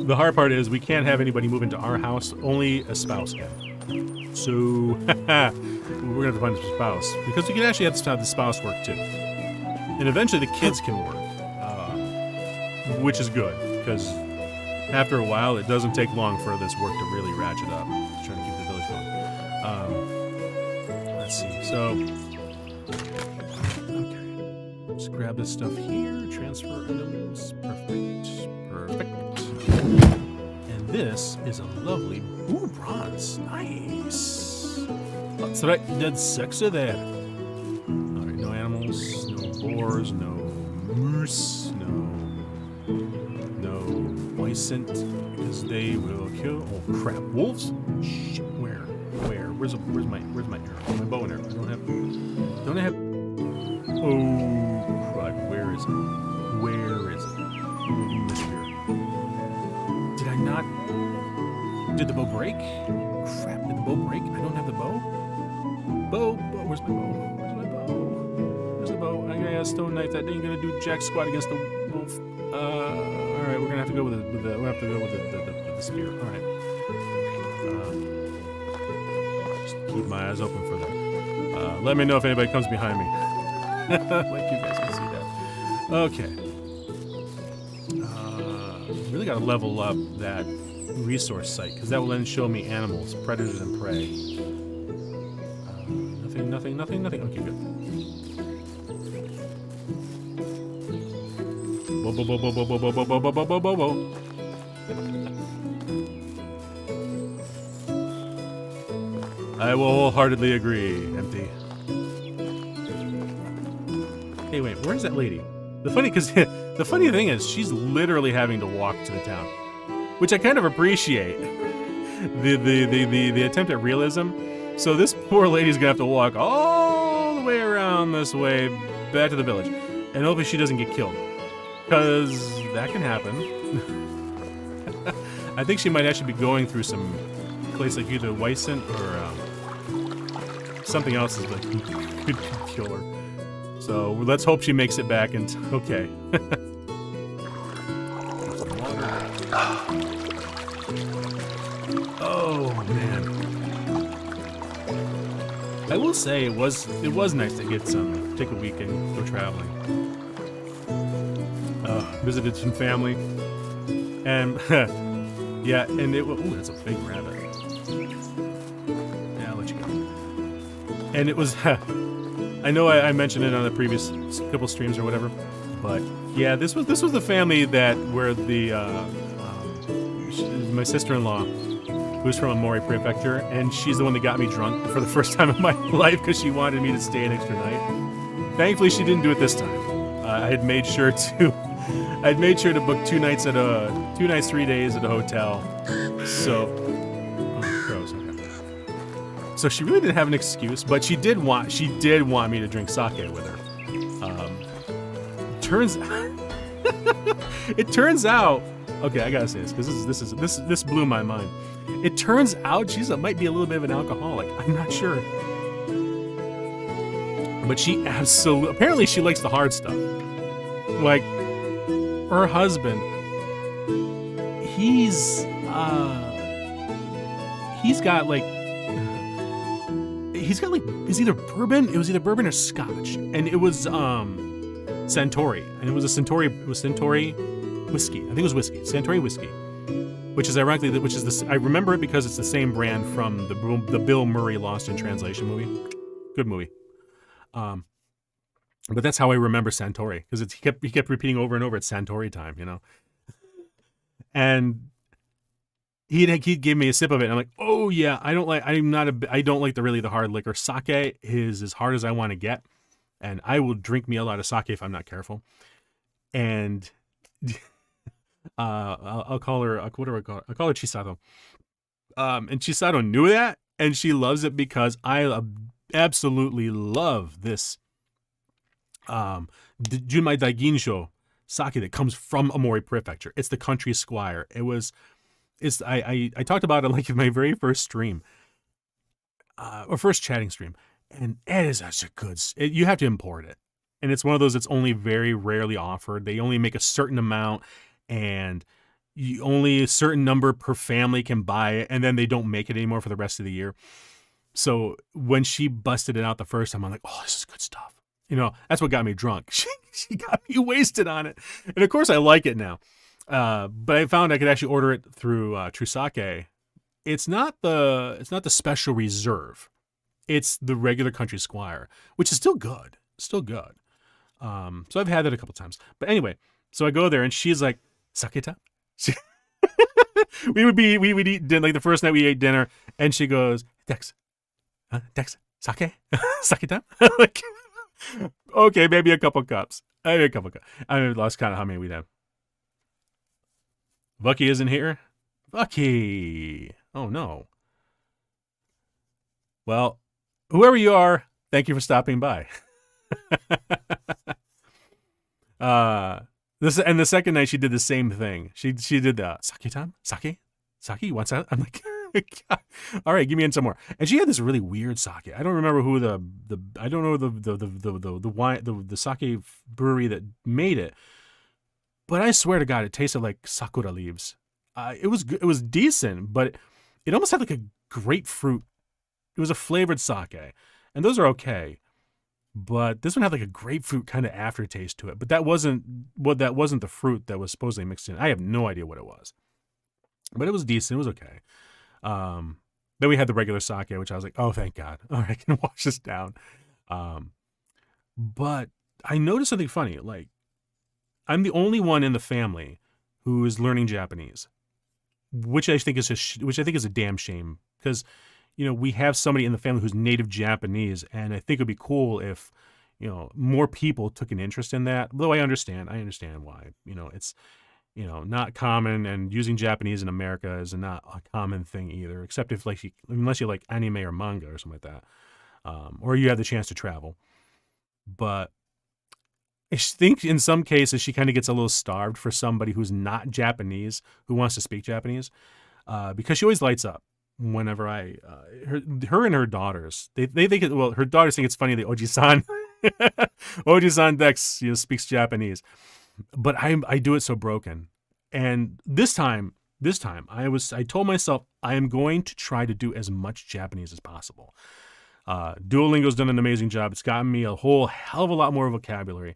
The hard part is we can't have anybody move into our house. Only a spouse can. So, we're gonna have to find a spouse. Because we can actually have the spouse work too. And eventually the kids can work. Which is good, because after a while it doesn't take long for this work to really ratchet up. Just trying to keep the village going. Let's see, so... Okay. Let's grab this stuff here. Transfer items. Perfect. And this is a lovely... Ooh, bronze. Nice. That's right, that's sexy there. Alright, no animals, no boars, no moose, no Bison, because they will kill. Oh crap! Wolves? Shit! Where? Where's my arrow? My bow and arrow. Don't I have? Oh crud! Where is it? Did I not? Did the bow break? Crap! Did the bow break? I don't have the bow. Bow. Where's my bow? Where's the bow? I got a stone knife. That ain't gonna do jack squat against the wolf. All right, we're gonna have to go with the spear. All right. Just keep my eyes open for that. Let me know if anybody comes behind me. Like you guys can see that. Okay. Really gotta level up that resource site because that will then show me animals, predators, and prey. Nothing. Okay, good. I will wholeheartedly agree, Empty. Hey, wait, where's that lady? The funny thing is, she's literally having to walk to the town, which I kind of appreciate. The attempt at realism. So this poor lady's gonna have to walk all the way around this way back to the village, and hopefully she doesn't get killed. Because that can happen. I think she might actually be going through some place like either Wyson or something else is like could kill her. So let's hope she makes it back and okay. Oh man. I will say it was nice to get take a week and go traveling. Visited some family, and yeah, and it was, ooh, that's a big rabbit. Yeah, I'll let you go. And it was, I know I mentioned it on the previous couple streams or whatever, but yeah, this was the family where my sister-in-law, who's from Amori Prefecture, and she's the one that got me drunk for the first time in my life because she wanted me to stay an extra night. Thankfully, she didn't do it this time. I'd made sure to book 2 nights 3 days at a hotel. So, gross. Okay. So she really didn't have an excuse, but she did want me to drink sake with her. It turns out. Okay, I gotta say this because this blew my mind. It turns out she might be a little bit of an alcoholic. I'm not sure, but she apparently she likes the hard stuff. Like her husband, he's got like it's either bourbon. It was either bourbon or scotch, and it was Centauri, and it was Centauri whiskey. I think it was whiskey, Centauri whiskey, which is ironically I remember it because it's the same brand from the Bill Murray Lost in Translation movie. Good movie. But that's how I remember Centauri, because he kept repeating over and over, it's Centauri time, you know. And he'd give me a sip of it, and I'm like, oh yeah, I don't like the hard liquor. Sake is as hard as I want to get, and I will drink me a lot of sake if I'm not careful. And I'll call her what do I call her? I'll call her Chisado. And Chisado knew that, and she loves it because I absolutely love this Junmai Daiginsho sake that comes from Amori Prefecture. It's the Country Squire. I talked about it like in my very first stream, or first chatting stream, and it is such a good. You have to import it, and it's one of those that's only very rarely offered. They only make a certain amount, and only a certain number per family can buy it, and then they don't make it anymore for the rest of the year. So when she busted it out the first time, I'm like, oh, this is good stuff. That's what got me drunk. She got me wasted on it, and of course I like it now. But I found I could actually order it through True Sake. It's not the special reserve. It's the regular Country Squire, which is still good. Still good. So I've had that a couple times. But anyway, so I go there and she's like, Saketa? we would eat dinner, like the first night we ate dinner, and she goes, Dex, sake? Sake time? Like, okay, maybe a couple cups. I lost count of how many we'd have. Bucky isn't here? Bucky! Oh no. Well, whoever you are, thank you for stopping by. The second night she did the same thing. She did the sake time? Sake? You want that? I'm like, all right, give me in some more. And she had this really weird sake. I don't remember who I don't know the wine, the sake brewery that made it. But I swear to God, it tasted like sakura leaves. It was decent, but it almost had like a grapefruit. It was a flavored sake, and those are okay. But this one had like a grapefruit kind of aftertaste to it. But that wasn't the fruit that was supposedly mixed in. I have no idea what it was, but it was decent. It was okay. Then we had the regular sake, which I was like, oh, thank God. All right, I can wash this down. But I noticed something funny. Like, I'm the only one in the family who is learning Japanese, which I think is a damn shame, because we have somebody in the family who's native Japanese, and I think it'd be cool if more people took an interest in that. Though I understand why. It's not common, and using Japanese in America is not a common thing either, except if unless you like anime or manga or something like that, or you have the chance to travel. But I think in some cases she kind of gets a little starved for somebody who's not Japanese who wants to speak Japanese, because she always lights up whenever her and her daughters, they think her daughters think it's funny that Oji-san Oji-san Dex speaks Japanese, but I do it so broken. And this time I told myself I am going to try to do as much Japanese as possible. Duolingo's done an amazing job. It's gotten me a whole hell of a lot more vocabulary.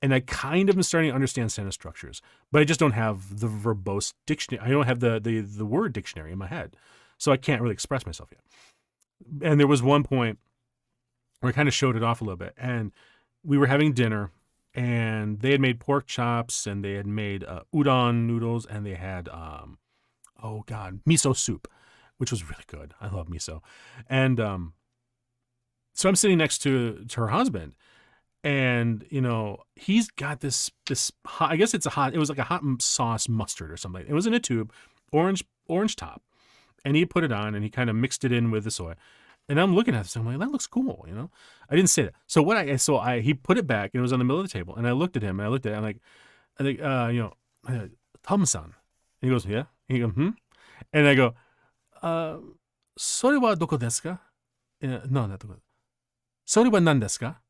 And I kind of am starting to understand sentence structures, but I just don't have the verbose dictionary. I don't have the word dictionary in my head, so I can't really express myself yet. And there was one point where I kind of showed it off a little bit, and we were having dinner, and they had made pork chops, and they had made udon noodles, and they had miso soup, which was really good. I love miso. And so I'm sitting next to her husband, and he's got this hot, I guess it was like a hot sauce mustard or something. It was in a tube, orange top, and he put it on and he kind of mixed it in with the soy. And I'm looking at this, I'm like, that looks cool, I didn't say that. So he put it back, and it was on the middle of the table, and I looked at him, and I'm like, Tom-san. And he goes, yeah. And he goes, hmm. And I go, それはどこですか? No, not どこ. それは何ですか?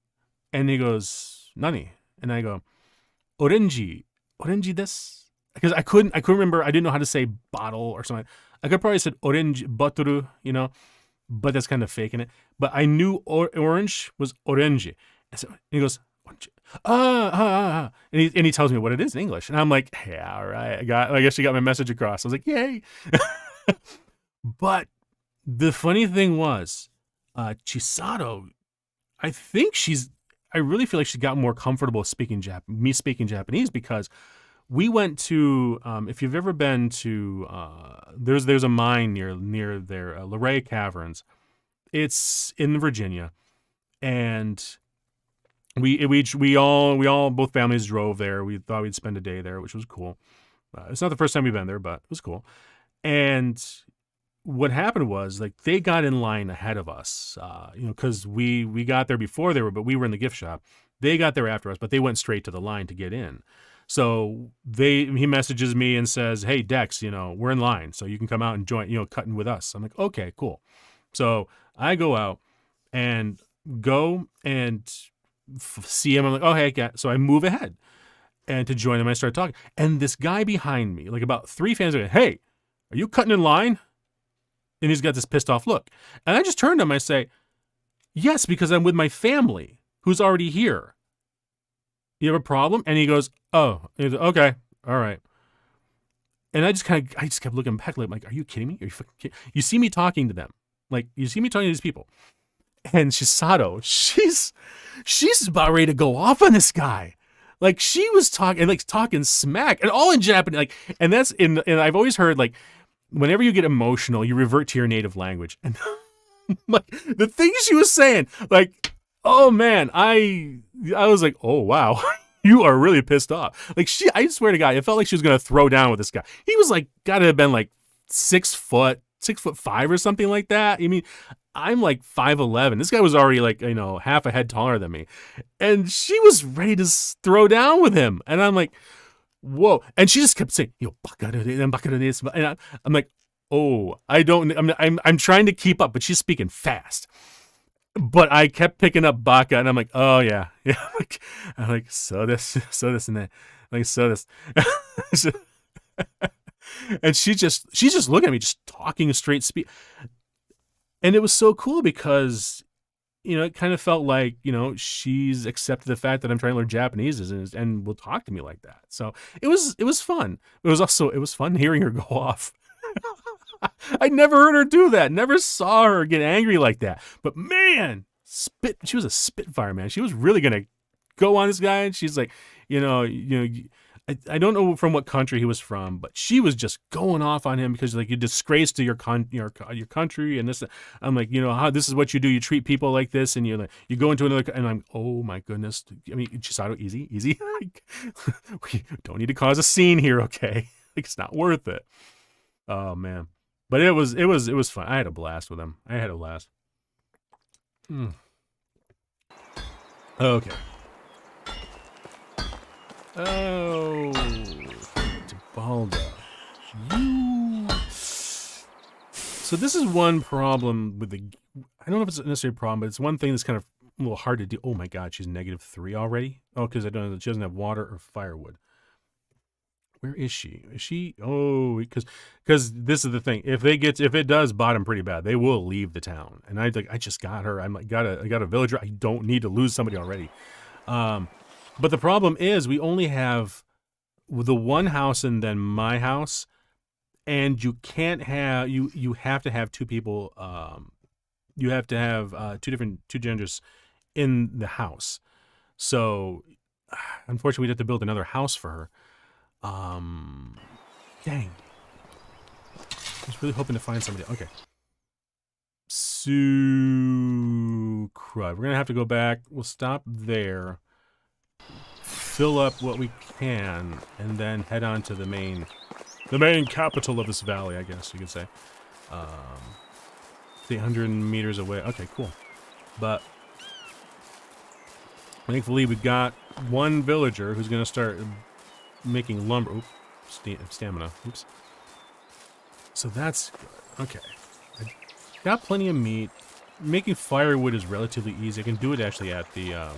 And he goes, Nani? And I go, Orange desu? Because I couldn't remember, I didn't know how to say bottle or something. I could probably said orange bottle, but that's kind of faking it. But I knew orange was orange. And so he goes, orange. And he tells me what it is in English. And I'm like, yeah, all right. I guess you got my message across. I was like, yay. But the funny thing was, Chisado, I really feel like she got more comfortable speaking Japanese, because we went to, if you've ever been to, there's a mine near there, Luray Caverns. It's in Virginia, and we all both families drove there. We thought we'd spend a day there, which was cool. It's not the first time we've been there, but it was cool. And what happened was, like, they got in line ahead of us, because we got there before they were, but we were in the gift shop, They got there after us, but they went straight to the line to get in. So he messages me and says, "Hey Dex, we're in line, so you can come out and join, cutting with us." I'm like, "Okay, cool." So I go out and see him. I'm like, "Oh, hey, cat." So I move ahead and to join him. I start talking, and this guy behind me, like about 3 fans, are like, "Hey, are you cutting in line?" And he's got this pissed off look, and I just turned to him. I say, "Yes, because I'm with my family who's already here. You have a problem?" And he goes, "Oh, okay, all right." And I just kept looking back, like, "Are you kidding me? Are you fucking kidding?" You see me talking to them, like you see me talking to these people, and Chisado, she's about ready to go off on this guy. Like she was talking smack, and all in Japanese. Like, and that's and I've always heard, like, whenever you get emotional, you revert to your native language, and like the things she was saying, like, oh man, I was like, oh wow, you are really pissed off. Like I swear to God, it felt like she was gonna throw down with this guy. He was like, gotta have been like 6'5" or something like that. I mean, I'm like 5'11". This guy was already like, half a head taller than me, and she was ready to throw down with him. And I'm like, whoa! And she just kept saying, and I'm like, oh, I don't. I'm trying to keep up, but she's speaking fast. But I kept picking up Baka, and I'm like, oh yeah. I'm like, so this, and that, like so this, and she's just looking at me, just talking straight speed, and it was so cool because, it kind of felt like, she's accepted the fact that I'm trying to learn Japanese and will talk to me like that. So it was fun. It was fun hearing her go off. I never heard her do that. Never saw her get angry like that. But man, she was a spitfire, man. She was really going to go on this guy. And she's like, I don't know from what country he was from, but she was just going off on him because, like, you disgrace to your country and this. I'm like, how this is what you do. You treat people like this, and you go into another. And I'm, oh my goodness. I mean, Chisado, easy. Like, we don't need to cause a scene here, okay? Like, it's not worth it. Oh man. But it was fun. I had a blast with him. Okay. Oh, Tibalda. So this is one problem with I don't know if it's necessarily a problem, but it's one thing that's kind of a little hard to do. Oh my God, she's -3 already? Oh, because she doesn't have water or firewood. Where is she? Oh, because this is the thing. If it does bottom pretty bad, they will leave the town. And I just got her. I'm like, I got a villager. I don't need to lose somebody already. But the problem is we only have the one house and then my house, and you can't have you have to have two people. You have to have two genders in the house. So unfortunately, we'd have to build another house for her. Dang. I was really hoping to find somebody. Okay. Crud. We're gonna have to go back. We'll stop there. Fill up what we can, and then head on to the main capital of this valley, I guess you could say. 800 meters away. Okay, cool. But thankfully, we've got one villager who's gonna start making lumber. Oops, stamina. Oops. So that's good. Okay. I got plenty of meat. Making firewood is relatively easy. I can do it actually at the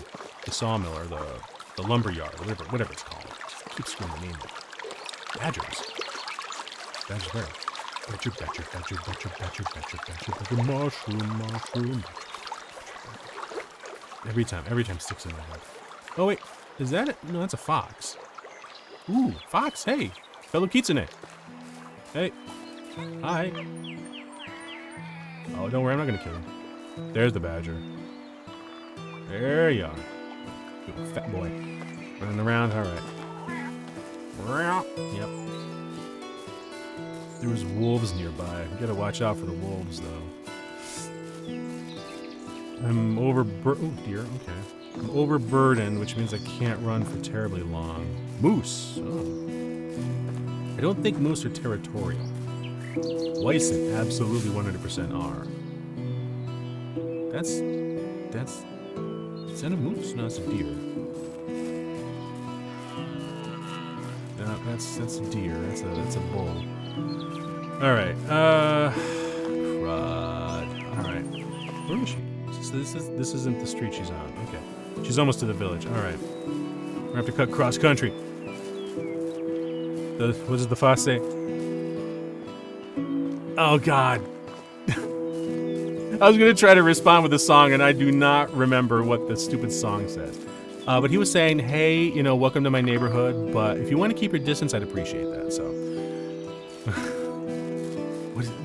sawmill or the lumber yard, whatever it's called. Just keep screwing the name. Badgers. Badgers where? Badger. Mushroom. Every time sticks in my head. Oh wait, is that it? No, that's a fox. Ooh, fox, hey. Fellow Kitsune. Hey. Hi. Oh, don't worry, I'm not gonna kill him. There's the badger. There you are. Good fat boy. Running around, alright. Yep. There was wolves nearby. We gotta watch out for the wolves, though. I'm oh dear, okay. I'm overburdened, which means I can't run for terribly long. Moose. Oh. I don't think moose are territorial. Bison absolutely 100% are. That's Is that a moose? No, it's a deer. No, that's a deer. That's a bull. All right. Crud. All right. Where is she? This isn't the street she's on. Okay. She's almost to the village. All right. We're gonna have to cut cross country. What does the fox say? Oh God. I was gonna try to respond with a song, and I do not remember what the stupid song says. But he was saying, "Hey, you know, welcome to my neighborhood. But if you want to keep your distance, I'd appreciate that." So, what is it?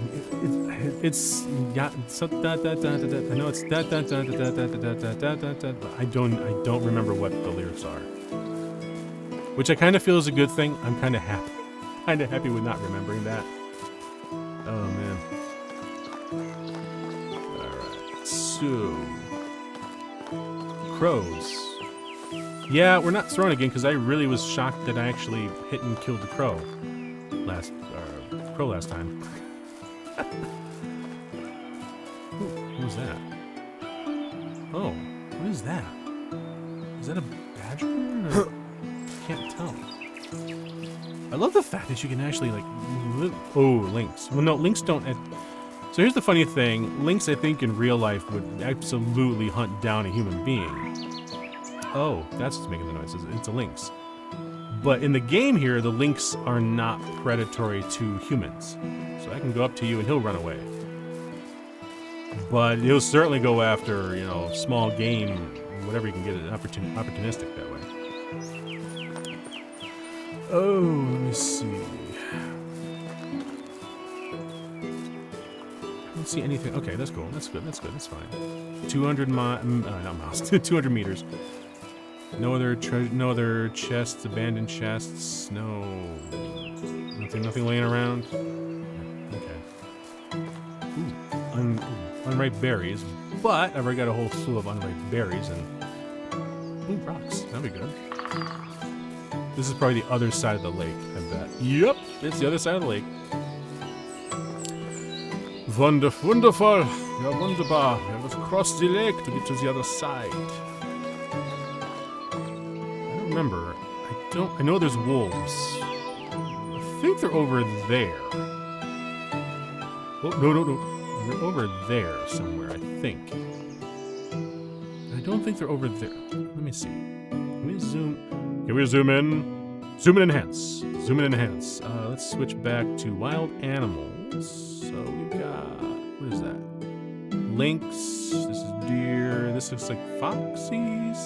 It's yeah. So I know it's da da da da da da da da da da. I don't remember what the lyrics are, which I kind of feel is a good thing. I'm kind of happy with not remembering that. Oh man. So, crows. Yeah, we're not throwing again because I really was shocked that I actually hit and killed the crow last time. Ooh, what was that? Oh, what is that? Is that a badger? Can't tell. I love the fact that you can actually like. Oh, lynx. Well, no, lynx don't. So here's the funny thing. Lynx, I think, in real life would absolutely hunt down a human being. Oh, that's what's making the noises. It's a lynx. But in the game here, the lynx are not predatory to humans. So I can go up to you and he'll run away. But he'll certainly go after, you know, small game, whatever you can get, opportunistic that way. Oh, let me see. See anything? Okay, that's cool. That's good. That's fine. 200 not miles. 200 meters. No other chests, abandoned chests. No, nothing laying around. Okay. Ooh, unripe berries. But I've already got a whole slew of unripe berries and rocks. That'd be good. This is probably the other side of the lake. I bet. Yep, it's the other side of the lake. Wonderful. Ja, wunderbar. We have crossed the lake to get to the other side. I don't remember. I know there's wolves. I think they're over there. Oh, no. They're over there somewhere, I think. I don't think they're over there. Let me see. Let me zoom. Can we zoom in? Zoom and enhance. Let's switch back to wild animals. So we've got, what is that? Lynx, this is deer, this looks like foxies.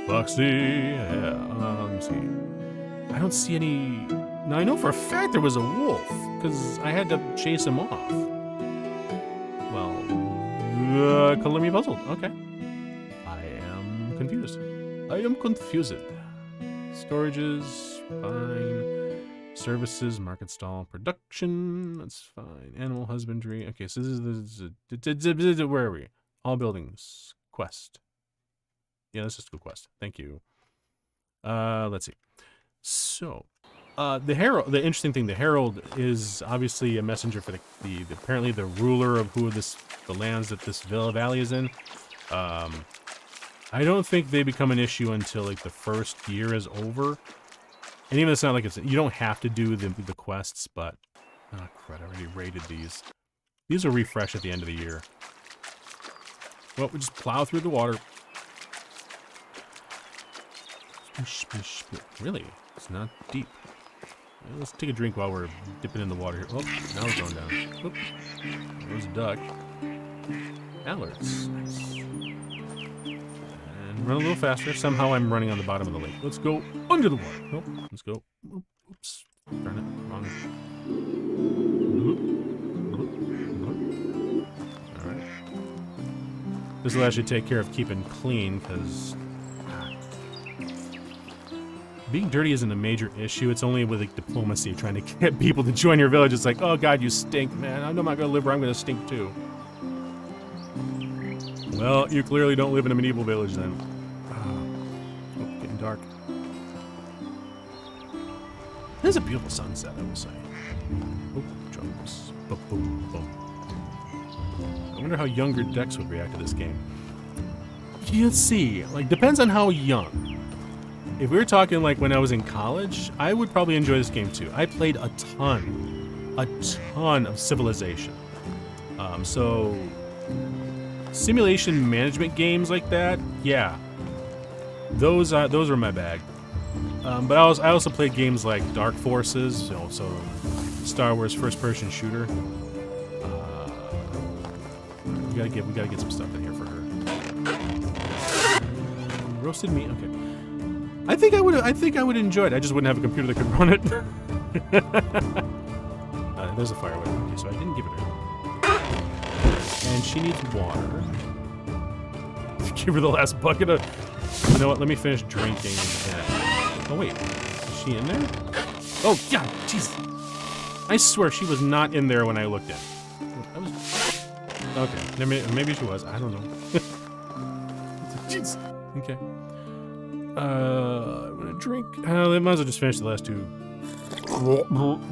Foxy, yeah, let me see. I don't see any, now I know for a fact there was a wolf, because I had to chase him off. Well, color me puzzled, okay. I am confused. Storages, fine. Services, market stall, production, that's fine. Animal husbandry. Okay, so this is where are we? All buildings. Quest. Yeah, let's just go quest. Thank you. Let's see. So, the herald. The interesting thing, the herald is obviously a messenger for the apparently the ruler of the lands that this valley is in. I don't think they become an issue until like the first year is over. And even it's not like you don't have to do the quests, but oh crud, I already rated these. These will refresh at the end of the year. Well, we just plow through the water. Really? It's not deep. Well, let's take a drink while we're dipping in the water here. Oh, now we're going down. Oop. There's a duck. Mallards. Nice. Run a little faster. Somehow I'm running on the bottom of the lake. Let's go under the water. Nope. Let's go. Oops. Turn it. Wrong. Alright. This will actually take care of keeping clean, because being dirty isn't a major issue. It's only with like diplomacy, trying to get people to join your village. It's like, oh god, you stink, man. I'm not going to live where I'm going to stink too. Well, you clearly don't live in a medieval village then. Oh, getting dark. This is a beautiful sunset, I will say. Oh, drums. Boom, boom, boom. I wonder how younger decks would react to this game. let's see. Like, depends on how young. If we were talking like when I was in college, I would probably enjoy this game too. I played a ton of Civilization. So simulation management games like that, yeah, those were my bag. But I also played games like Dark Forces, you know, so Star Wars first-person shooter. We gotta get some stuff in here for her. Roasted meat, okay. I think I would enjoy it. I just wouldn't have a computer that could run it. There's a firewood. Okay, so I didn't give it her. And she needs water. Give her the last bucket of. You know what? Let me finish drinking. Oh wait, is she in there? Oh yeah, jeez. I swear she was not in there when I looked in. I was. Okay, maybe she was. I don't know. Jeez. Okay. I'm gonna drink. I might as well just finish the last two.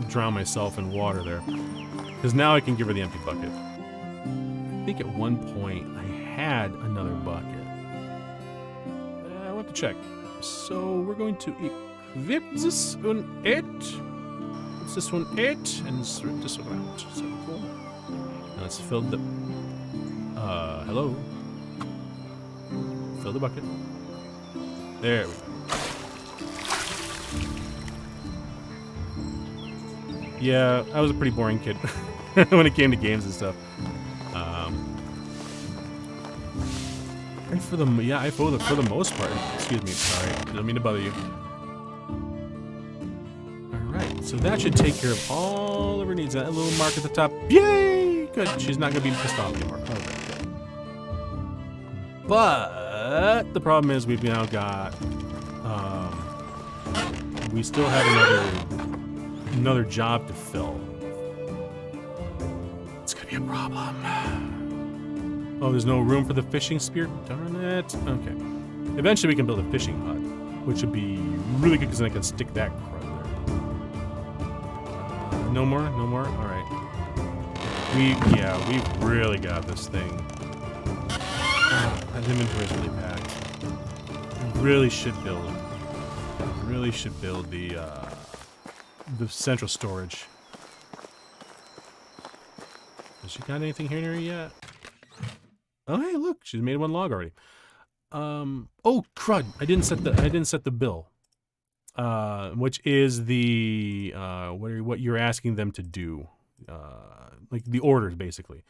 Drown myself in water there. Because now I can give her the empty bucket. I think at one point I had another bucket. I'll have to check. So we're going to equip this one 8. What's this one 8? And sort this one out. So cool. Now let's fill the. Hello. Fill the bucket. There we go. Yeah, I was a pretty boring kid when it came to games and stuff. And for the most part. Excuse me, sorry, I don't mean to bother you. All right, so that should take care of all of her needs. That little mark at the top. Yay! Good. She's not gonna be pissed off anymore. All right, good. But the problem is we've now got. We still have another job to fill. It's gonna be a problem. Oh, there's no room for the fishing spear? Darn it. Okay. Eventually we can build a fishing hut, which would be really good because then I can stick that crud there. No more? No more? Alright. We've really got this thing. That inventory is really packed. We really should build it. Really should build the central storage. Has she got anything here near yet? Oh hey, look, she's made one log already. Oh crud! I didn't set the bill. Which is the what you're asking them to do, like the orders basically.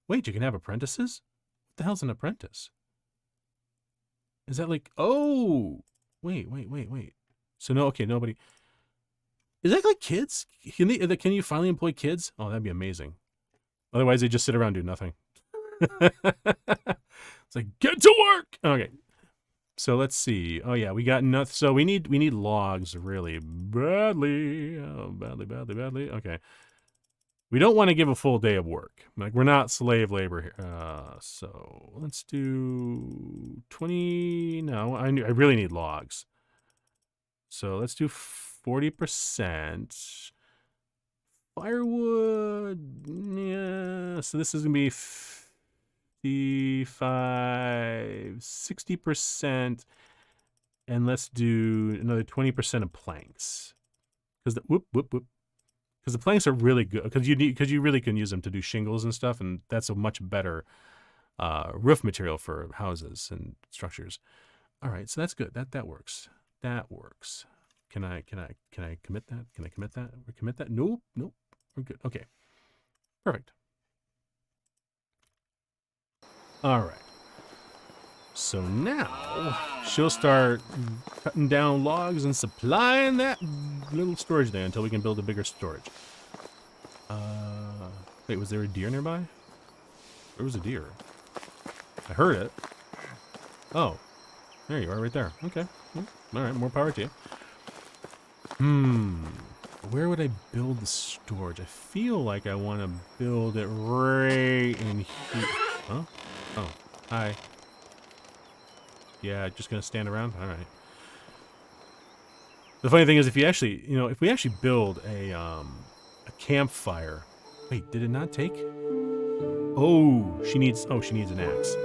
Wait, you can have apprentices? What the hell's an apprentice? Is that like, oh, wait. So no, okay, nobody. Is that like kids? Can you finally employ kids? Oh, that'd be amazing. Otherwise, they just sit around and do nothing. It's like, get to work. Okay. So let's see. Oh yeah, we got nothing. So we need logs really badly. Oh, badly. Okay. We don't want to give a full day of work. Like, we're not slave labor here. So let's do 20. No, I really need logs. So let's do 40%. Firewood. Yeah. So this is going to be 55, 60%. And let's do another 20% of planks. Because the because the planks are really good, because you really can use them to do shingles and stuff, and that's a much better roof material for houses and structures. All right, so that's good. That works. That works. Can I commit that? Can I commit that? Or commit that? Nope. We're good. Okay. Perfect. All right. So now she'll start cutting down logs and supplying that little storage there until we can build a bigger storage. Wait, was there a deer nearby? There was a deer. I heard it. Oh, there you are, right there. Okay. All right, more power to you. Where would I build the storage? I feel like I want to build it right in here. Huh? Oh, hi. Yeah, just gonna stand around? All right. The funny thing is, if we actually build a campfire. Wait, did it not take? Oh, she needs an axe.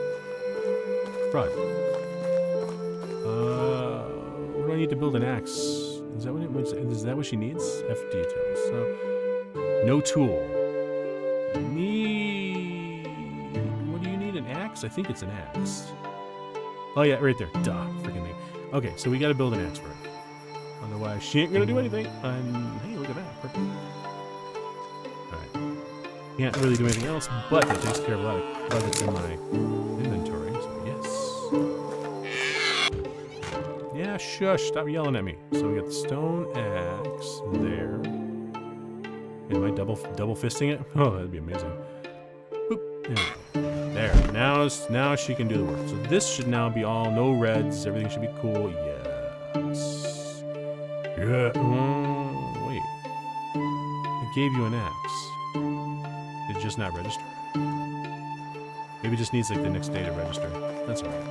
Crud. What do I need to build an axe? Is that what she needs? F details. So, no tool. What do you need? An axe? I think it's an axe. Oh yeah, right there. Duh, freaking thing. Okay, so we got to build an axe for her. Otherwise, she ain't gonna do anything. Hey, look at that. Perfect. All right. Can't really do anything else, but that takes care of a lot of that's in my inventory. So yes. Yeah, shush. Stop yelling at me. So we got the stone axe there. Am I double fisting it? Oh, that'd be amazing. Boop. There. Now she can do the work. So this should now be all no reds. Everything should be cool. Yes. Yeah. Wait. I gave you an axe. Did it just not register? Maybe it just needs like the next day to register. That's alright.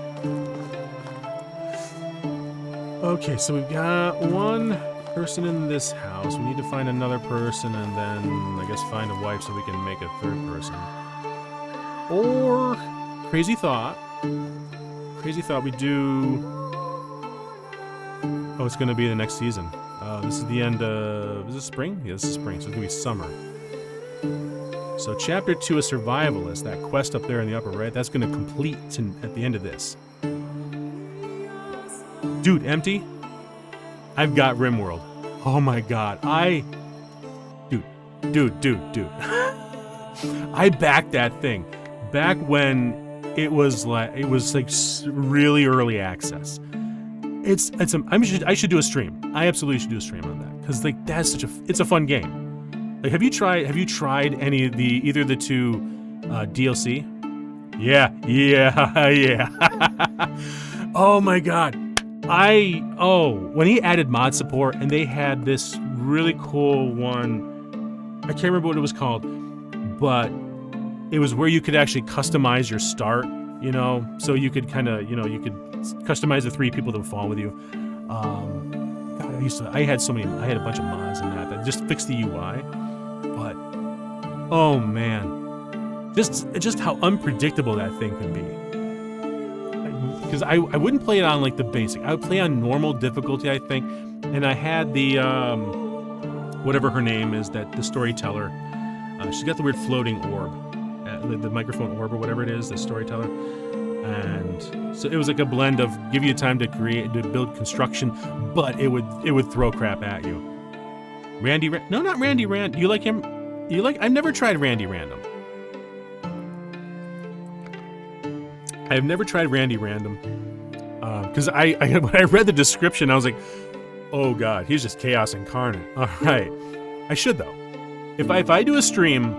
Okay, so we've got one person in this house. We need to find another person and then I guess find a wife so we can make a third person. Or crazy thought we do. Oh, it's gonna be the next season. This is the end of, is it spring? Yeah, this is spring, so it's gonna be summer. So chapter 2 is Survivalist, that quest up there in the upper right, that's gonna complete at the end of this. Dude, empty? I've got RimWorld. Oh my god, Dude. I backed that thing back when it was like really early access. I should do a stream. I absolutely should do a stream on that because like that's it's a fun game. Like have you tried any of either of the two DLC? Yeah. Oh my god. When he added mod support and they had this really cool one, I can't remember what it was called, but it was where you could actually customize your start, you know, so you could kind of, you know, you could customize the 3 people that would fall with you. I had a bunch of mods in that just fixed the UI, but oh man, just how unpredictable that thing could be. Because I wouldn't play it on like the basic. I would play on normal difficulty, I think. And I had the whatever her name is, the storyteller. She's got the weird floating orb, the microphone orb or whatever it is, the storyteller. And so it was like a blend of give you time to build construction, but it would throw crap at you. No, not Randy Rand. You like him? I've never tried Randy Random. I've never tried Randy Random because when I read the description, I was like, "Oh God, he's just chaos incarnate." All right, I should though. If I do a stream,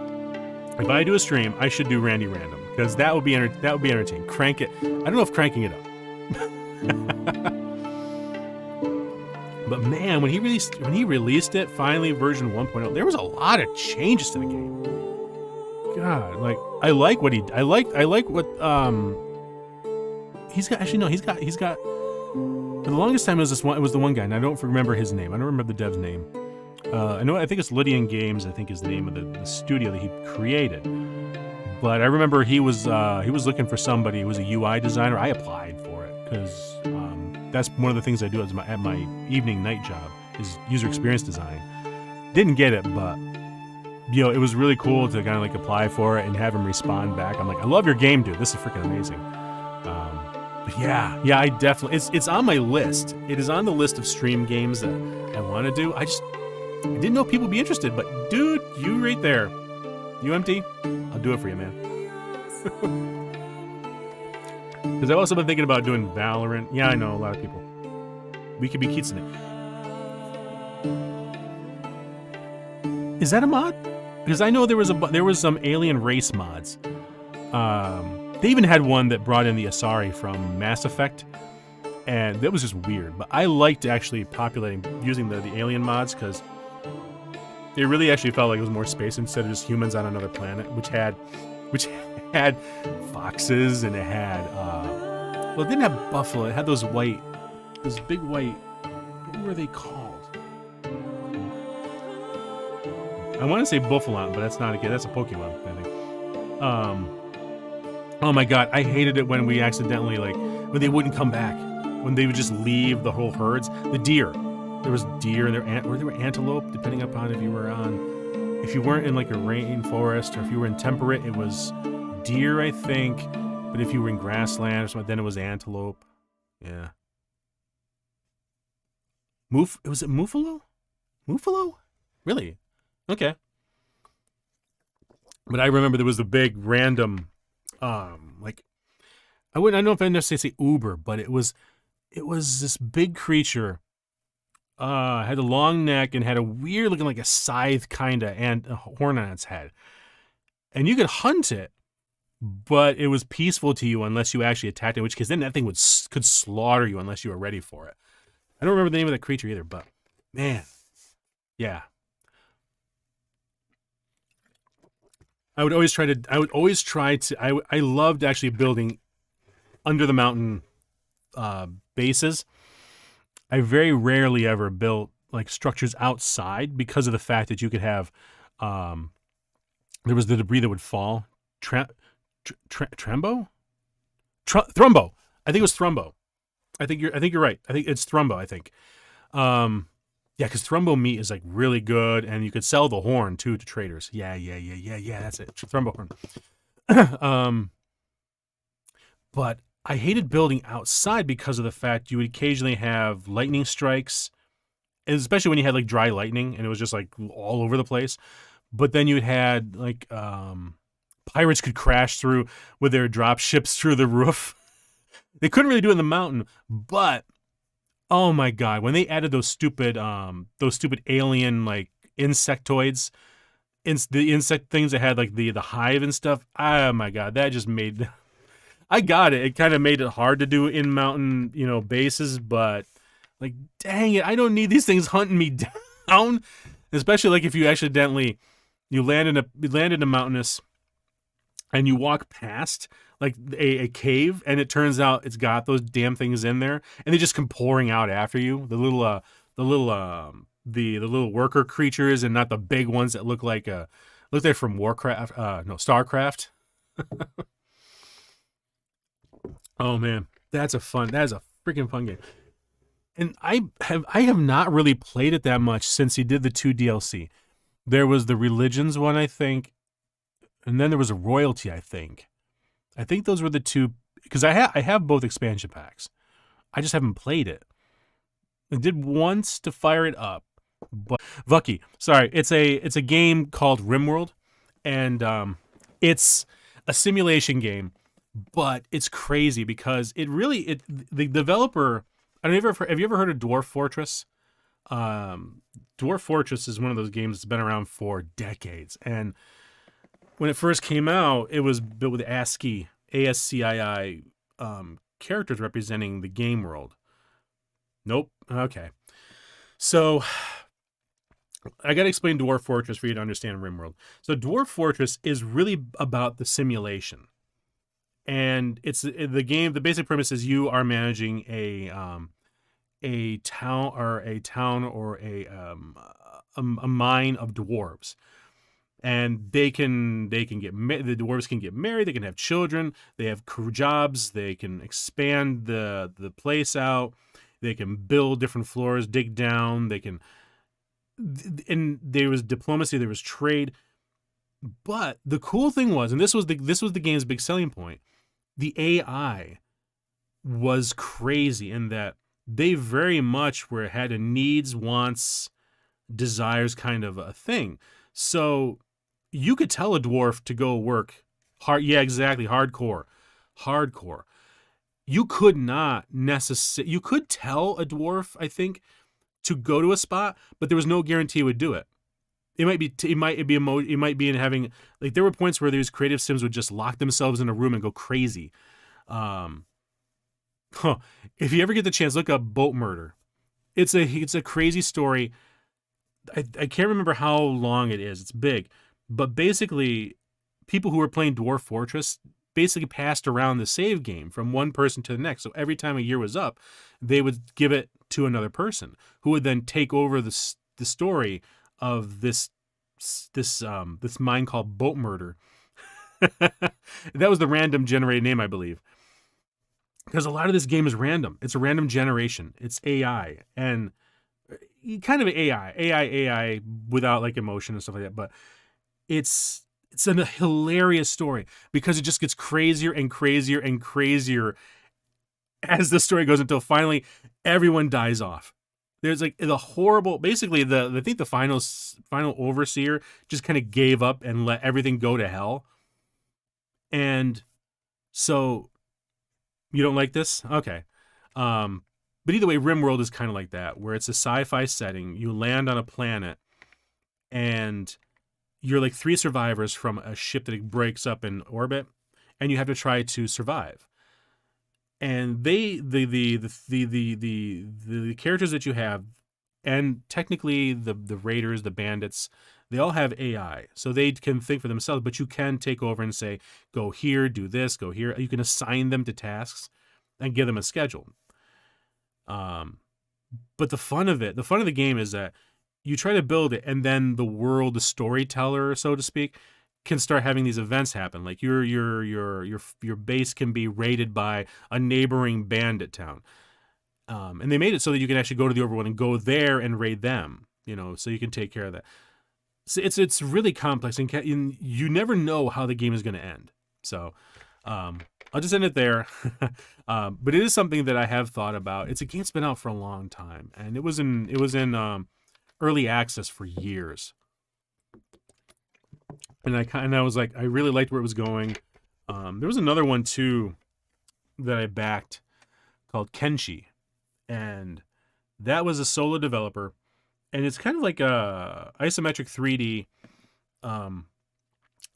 I should do Randy Random because that would be entertaining. Crank it. I don't know if cranking it up. But man, when he released it finally, version 1.0, there was a lot of changes to the game. God, like I like what he's got. Actually, no, he's got. For the longest time, it was the one guy, and I don't remember his name. I don't remember the dev's name. I think it's Lydian Games. I think is the name of the studio that he created. But I remember he was looking for somebody who was a UI designer. I applied for it because that's one of the things I do at my evening night job is user experience design. Didn't get it, but you know, it was really cool to kind of like apply for it and have him respond back. I'm like, I love your game, dude. This is freaking amazing. But yeah, I definitely, it's on my list. It is on the list of stream games that I want to do. I didn't know people would be interested, but dude, you right there. You empty? I'll do it for you, man. Because I've also been thinking about doing Valorant. Yeah, I know, a lot of people. We could be Kitsune. Is that a mod? Because I know there was some alien race mods. They even had one that brought in the Asari from Mass Effect, and that was just weird. But I liked actually using the alien mods because it really actually felt like it was more space instead of just humans on another planet, which had foxes and it had well, it didn't have buffalo. It had those big white. What were they called? I want to say Buffalon, but that's not a kid. That's a Pokemon, I think. Um, oh my god, I hated it when we accidentally, like, when they wouldn't come back, when they would just leave the whole herds. The deer, there was deer and there were antelope, depending upon if you weren't in like a rainforest or if you were in temperate, it was deer, I think. But if you were in grassland or something, then it was antelope. Yeah. Was it Muffalo? Muffalo? Really? Okay. But I remember there was the big random, like, I don't know if I necessarily say Uber, but it was this big creature, had a long neck and had a weird looking, like a scythe kinda, and a horn on its head. And you could hunt it, but it was peaceful to you unless you actually attacked it, in which case then that thing could slaughter you unless you were ready for it. I don't remember the name of that creature either, but man, yeah. I loved actually building under the mountain bases. I very rarely ever built like structures outside because of the fact that you could have, there was the debris that would fall. Thrumbo? I think it was Thrumbo. I think you're right. I think it's Thrumbo, I think. Yeah, because Thrumbo meat is like really good, and you could sell the horn too to traders. Yeah. That's it, Thrumbo horn. But I hated building outside because of the fact you would occasionally have lightning strikes, especially when you had like dry lightning and it was just like all over the place. But then you had like pirates could crash through with their drop ships through the roof. They couldn't really do it in the mountain, but oh my god, when they added those stupid alien like insectoids, the insect things that had like the hive and stuff, oh my god, that just made I got it. It kind of made it hard to do in mountain, bases, but like dang it, I don't need these things hunting me down. Especially like if you accidentally land in a mountainous and you walk past like a cave and it turns out it's got those damn things in there and they just come pouring out after you. The little worker creatures and not the big ones that look like from Warcraft, StarCraft. Oh man, that is a freaking fun game. And I have not really played it that much since he did the 2 DLC. There was the Religions one, I think, and then there was a Royalty, I think. I think those were the two, because I have both expansion packs. I just haven't played it. I did once to fire it up, but Bucky, sorry, it's a game called RimWorld, and it's a simulation game, but it's crazy because the developer. Have you ever heard of Dwarf Fortress? Dwarf Fortress is one of those games that's been around for decades, and when it first came out, it was built with ASCII characters representing the game world. Nope. Okay. So I got to explain Dwarf Fortress for you to understand RimWorld. So Dwarf Fortress is really about the simulation. And it's the game. The basic premise is you are managing a town or a mine of dwarves. And the dwarves can get married, they can have children, they have jobs, they can expand the place out, they can build different floors, dig down, and there was diplomacy, there was trade. But the cool thing was, and this was the game's big selling point, the AI was crazy in that they very much had a needs, wants, desires kind of a thing. So you could tell a dwarf to go work hard. Yeah, exactly. Hardcore. You could not necessarily. You could tell a dwarf, I think, to go to a spot, but there was no guarantee it would do it. It might be in having, like, there were points where these creative sims would just lock themselves in a room and go crazy. If you ever get the chance, look up Boat Murder. It's a crazy story. I can't remember how long it is. It's big. But basically, people who were playing Dwarf Fortress basically passed around the save game from one person to the next. So every time a year was up, they would give it to another person who would then take over the story of this mine called Boat Murder. That was the random generated name, I believe. Because a lot of this game is random. It's a random generation. It's AI and kind of AI without like emotion and stuff like that. But it's a hilarious story because it just gets crazier and crazier and crazier as the story goes until finally everyone dies off. There's like the horrible, basically I think the final overseer just kind of gave up and let everything go to hell. And so you don't like this? Okay. But either way, RimWorld is kind of like that, where it's a sci-fi setting. You land on a planet and you're like 3 survivors from a ship that breaks up in orbit, and you have to try to survive. And the characters that you have, and technically the raiders, the bandits, they all have AI, so they can think for themselves. But you can take over and say, "Go here, do this, go here." You can assign them to tasks and give them a schedule. But the fun of the game is that you try to build it, and then the world, the storyteller, so to speak, can start having these events happen. Like your base can be raided by a neighboring bandit town, and they made it so that you can actually go to the overworld and go there and raid them. So you can take care of that. So it's really complex, and you never know how the game is going to end. So I'll just end it there. But it is something that I have thought about. It's a game that's been out for a long time, and it was in early access for years. And I was like, I really liked where it was going. There was another one too that I backed called Kenshi, and that was a solo developer, and it's kind of like a isometric 3D.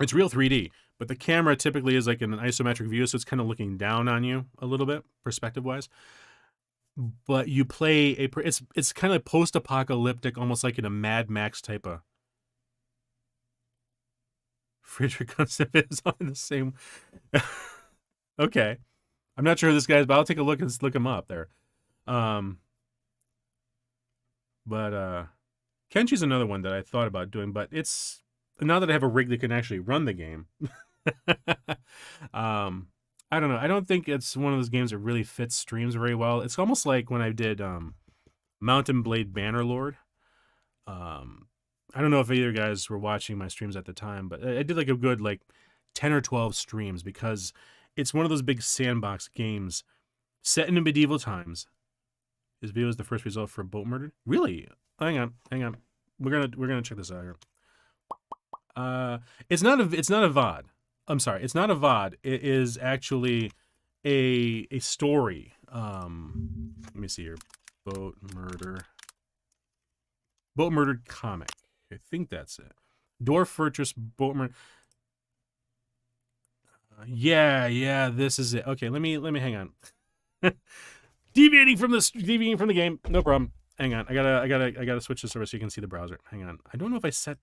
It's real 3D, but the camera typically is like in an isometric view, so it's kind of looking down on you a little bit, perspective-wise. But you play it's kind of post-apocalyptic, almost like in a Mad Max type of. Friedrich is on the same. Okay, I'm not sure who this guy is, but I'll take a look and look him up there. But Kenshi's another one that I thought about doing, but it's now that I have a rig that can actually run the game. I don't know. I don't think it's one of those games that really fits streams very well. It's almost like when I did Mountain Blade Bannerlord. I don't know if either guys were watching my streams at the time, but I did like a good 10 or 12 streams because it's one of those big sandbox games set in medieval times. His video is the first result for Boat Murder. Really? Hang on. We're gonna check this out here. It's not a VOD. I'm sorry, it's not a VOD. It is actually a story. Let me see here. Boat Murder comic. I think that's it. Dwarf Fortress Boat Murder. Yeah, this is it. Okay, let me hang on. Deviating from the game. No problem. Hang on. I gotta switch the server so you can see the browser. Hang on. I don't know if I set.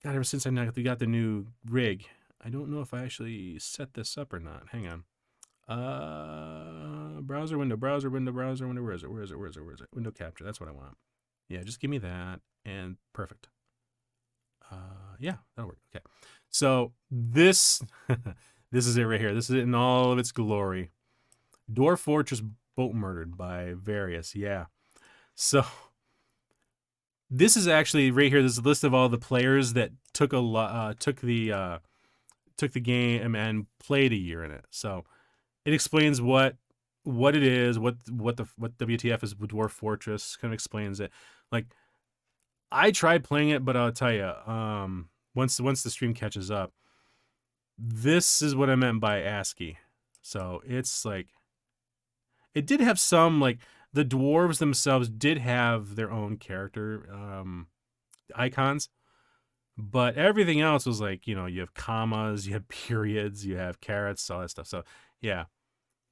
God, ever since I got the new rig, I don't know if I actually set this up or not. Hang on. Browser window. Where is it? Window capture. That's what I want. Yeah, just give me that and perfect. Yeah, that'll work. Okay. So this this is it right here. This is it in all of its glory. Dwarf Fortress Boat Murdered by Various. Yeah. So this is actually right here. There's a list of all the players that took the game and played a year in it. So it explains what it is, what WTF is with Dwarf Fortress. Kind of explains it. Like, I tried playing it, but I'll tell you, once the stream catches up, this is what I meant by ASCII. So it's like, it did have some, the dwarves themselves did have their own character icons, but everything else was you have commas, you have periods, you have carrots, all that stuff. So yeah,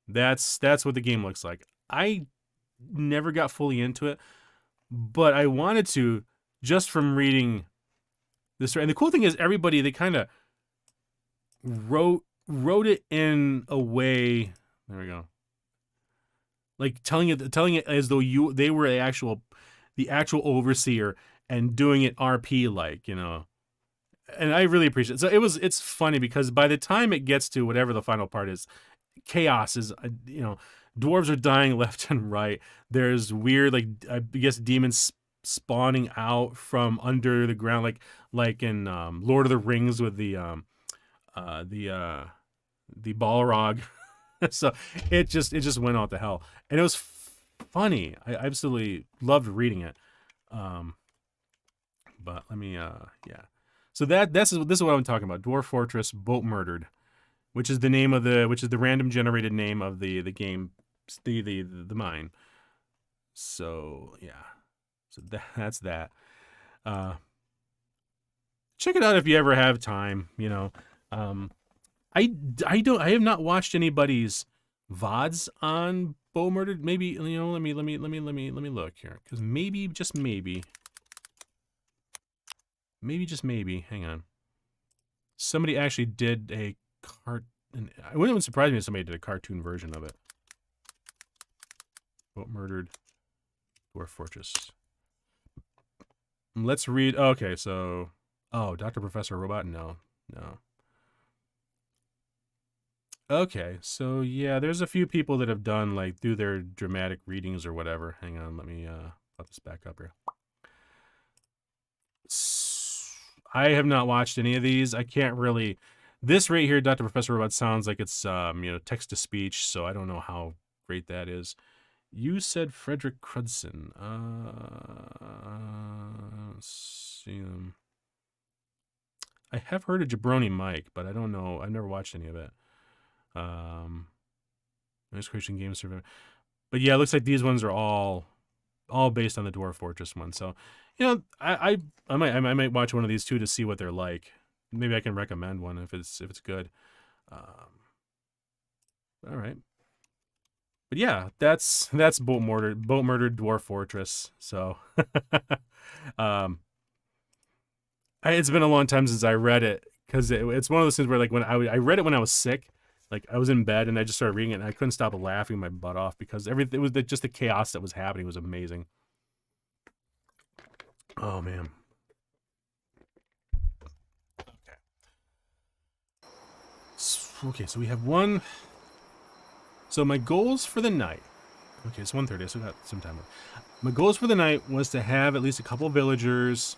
that's what the game looks like. I never got fully into it, but I wanted to, just from reading this. And the cool thing is, everybody, they kind of wrote it in a way. There we go. Like telling it as though they were the actual overseer and doing it RP and I really appreciate it. So it's funny because by the time it gets to whatever the final part is, chaos is, dwarves are dying left and right. There's weird, like, I guess demons spawning out from under the ground, like in Lord of the Rings with the Balrog. So it just went out to hell, and it was funny. I absolutely loved reading it. But let me yeah. So this is what I'm talking about. Dwarf Fortress Boat Murdered, which is the random generated name of the game, the mine. So yeah. So that's that. Check it out if you ever have time, I have not watched anybody's VODs on Bow Murdered. Maybe, let me look here, because maybe, just maybe, hang on, somebody actually did a it wouldn't surprise me if somebody did a cartoon version of it. Bow Murdered Dwarf Fortress. Let's read. Okay, so, Dr. Professor Robot. No. Okay, so yeah, there's a few people that have done, like, do their dramatic readings or whatever. Hang on, let me put this back up here. I have not watched any of these. I can't really. This right here, Dr. Professor Robot, sounds like it's text to speech, so I don't know how great that is. You said Frederick Crudson. Let's see them. I have heard of Jabroni Mike, but I don't know. I've never watched any of it. Nice creation game survey. But yeah, it looks like these ones are all based on the Dwarf Fortress one. So, I might watch one of these too to see what they're like. Maybe I can recommend one if it's good. All right. But yeah, that's Boat Murdered Dwarf Fortress. So, it's been a long time since I read it, because it's one of those things where, like, when I read it when I was sick, like, I was in bed and I just started reading it and I couldn't stop laughing my butt off, because everything, it was just the chaos that was happening was amazing. Oh man. Okay, so we have one. So my goals for the night. Okay, it's 1:30, so we got some time. My goals for the night was to have at least a couple of villagers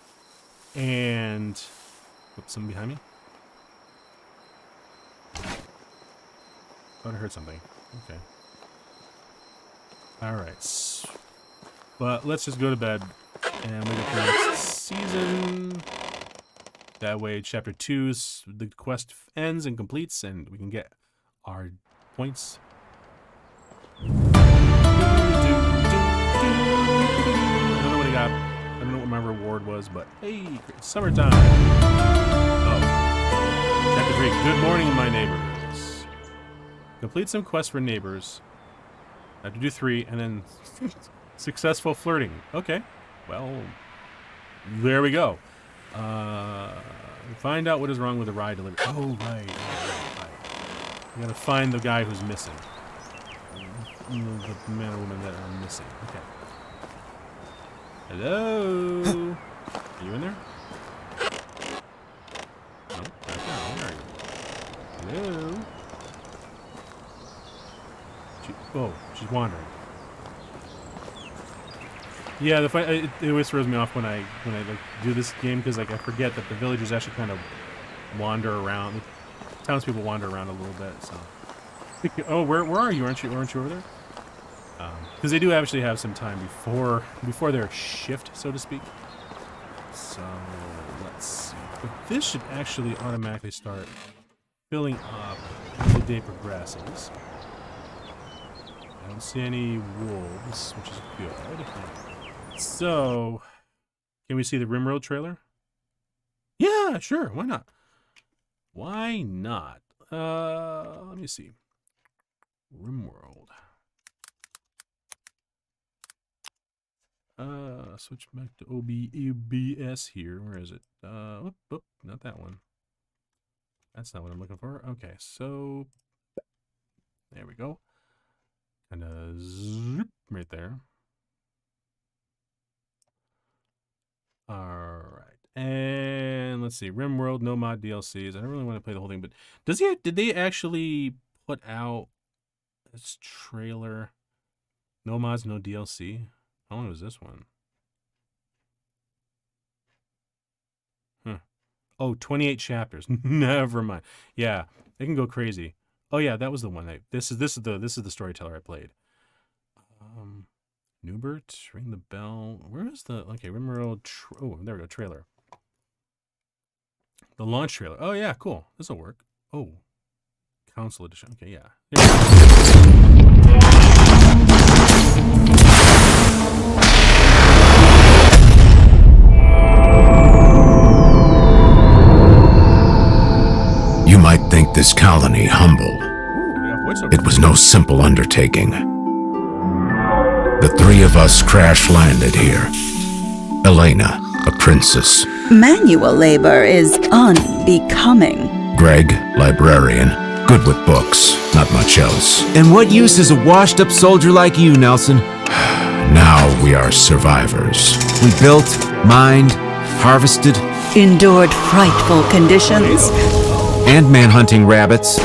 and... Oops, someone behind me? Thought I heard something. Okay. Alright. But let's just go to bed and wait for the next season. That way, Chapter 2, the quest ends and completes, and we can get our points. I don't know what I got. I don't know what my reward was, but hey, summertime. Oh. Chapter 3, good morning, my neighbors. Complete some quests for neighbors. I have to do 3, and then successful flirting. Okay, well, there we go. Find out what is wrong with the ride delivery. Oh, right. You gotta find the guy who's missing. The man or woman that are missing. Okay. Hello? Are you in there? No, not now. Where are you? Hello? She's wandering. Yeah, it always throws me off when I like do this game, because, like, I forget that the villagers actually kind of wander around. The townspeople wander around a little bit. So, oh, where are you? Aren't you over there? Because they do actually have some time before their shift, so to speak. So let's see. But this should actually automatically start filling up as the day progresses. I don't see any wolves, which is good. So, can we see the Rimworld trailer? Yeah, sure. Why not? Why not? Let me see. Rimworld. Switch back to OBS here. Where is it? Not that one. That's not what I'm looking for. Okay, so there we go. Kind of zip right there. All right. And let's see, RimWorld, no mod DLCs. I don't really want to play the whole thing, but did they actually put out this trailer? No mods, no DLC. How long was this one? Huh. Oh, 28 chapters. Never mind. Yeah, they can go crazy. Oh yeah, that was the one. This is the storyteller I played. Newbert, ring the bell. Where is the RimWorld? Oh, there we go. Trailer. The launch trailer. Oh yeah, cool. This will work. Oh, console edition. Okay, yeah. You might think this colony humble. It was no simple undertaking. The three of us crash-landed here. Elena, a princess. Manual labor is unbecoming. Greg, librarian, good with books, not much else. And what use is a washed-up soldier like you, Nelson? Now we are survivors. We built, mined, harvested, Endured frightful conditions. and manhunting rabbits.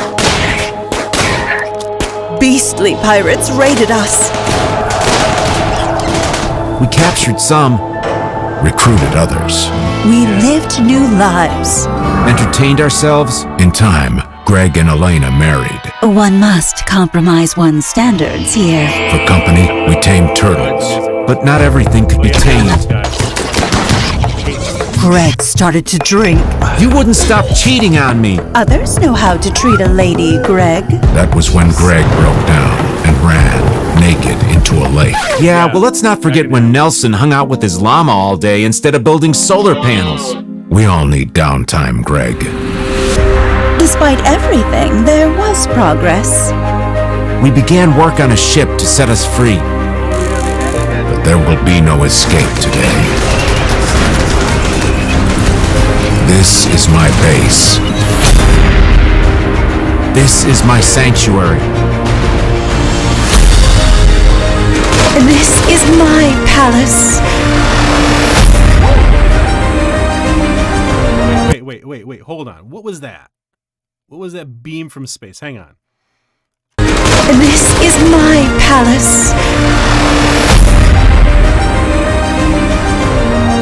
Beastly pirates raided us. We captured some, Recruited others. We lived new lives. entertained ourselves. In time, Greg and Elena married. One must compromise one's standards here. For company, we tamed turtles. But not everything could be tamed. Greg started to drink. You wouldn't stop cheating on me. Others know how to treat a lady, Greg. That was when Greg broke down and ran naked into a lake. Yeah, well, let's not forget when Nelson hung out with his llama all day instead of building solar panels. We all need downtime, Greg. Despite everything, there was progress. We began work on a ship to set us free. But there will be no escape today. This is my base. This is my sanctuary. This is my palace. Wait. Hold on. What was that? What was that beam from space? Hang on. This is my palace.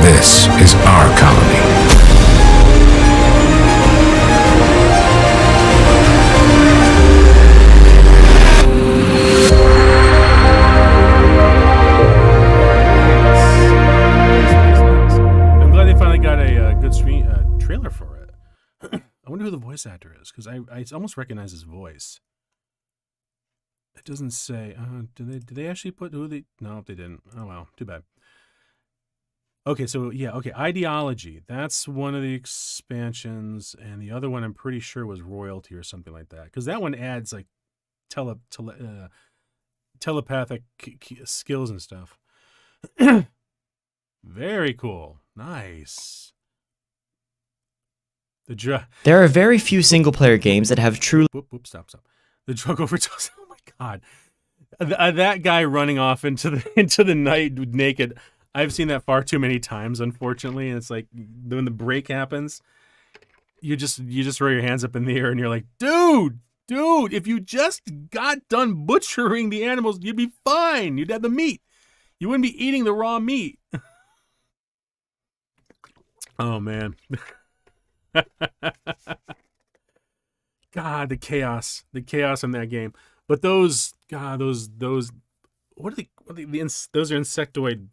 This is our colony. I'm glad they finally got a good trailer for it. I wonder who the voice actor is, because I almost recognize his voice. It doesn't say. Did they actually put who they? No, they didn't. Oh well, too bad. Okay, so yeah, okay, Ideology. That's one of the expansions, and the other one I'm pretty sure was Royalty or something like that, because that one adds like telepathic skills and stuff. Very cool. Nice. There are very few single-player games that have true Stop. The drug overdose. Oh my god. That guy running off into the night naked. I've seen that far too many times, unfortunately. And it's like when the break happens, you just throw your hands up in the air and you're like, dude, if you just got done butchering the animals, you'd be fine. You'd have the meat. You wouldn't be eating the raw meat. Oh man. God, the chaos in that game. But those what are those are insectoid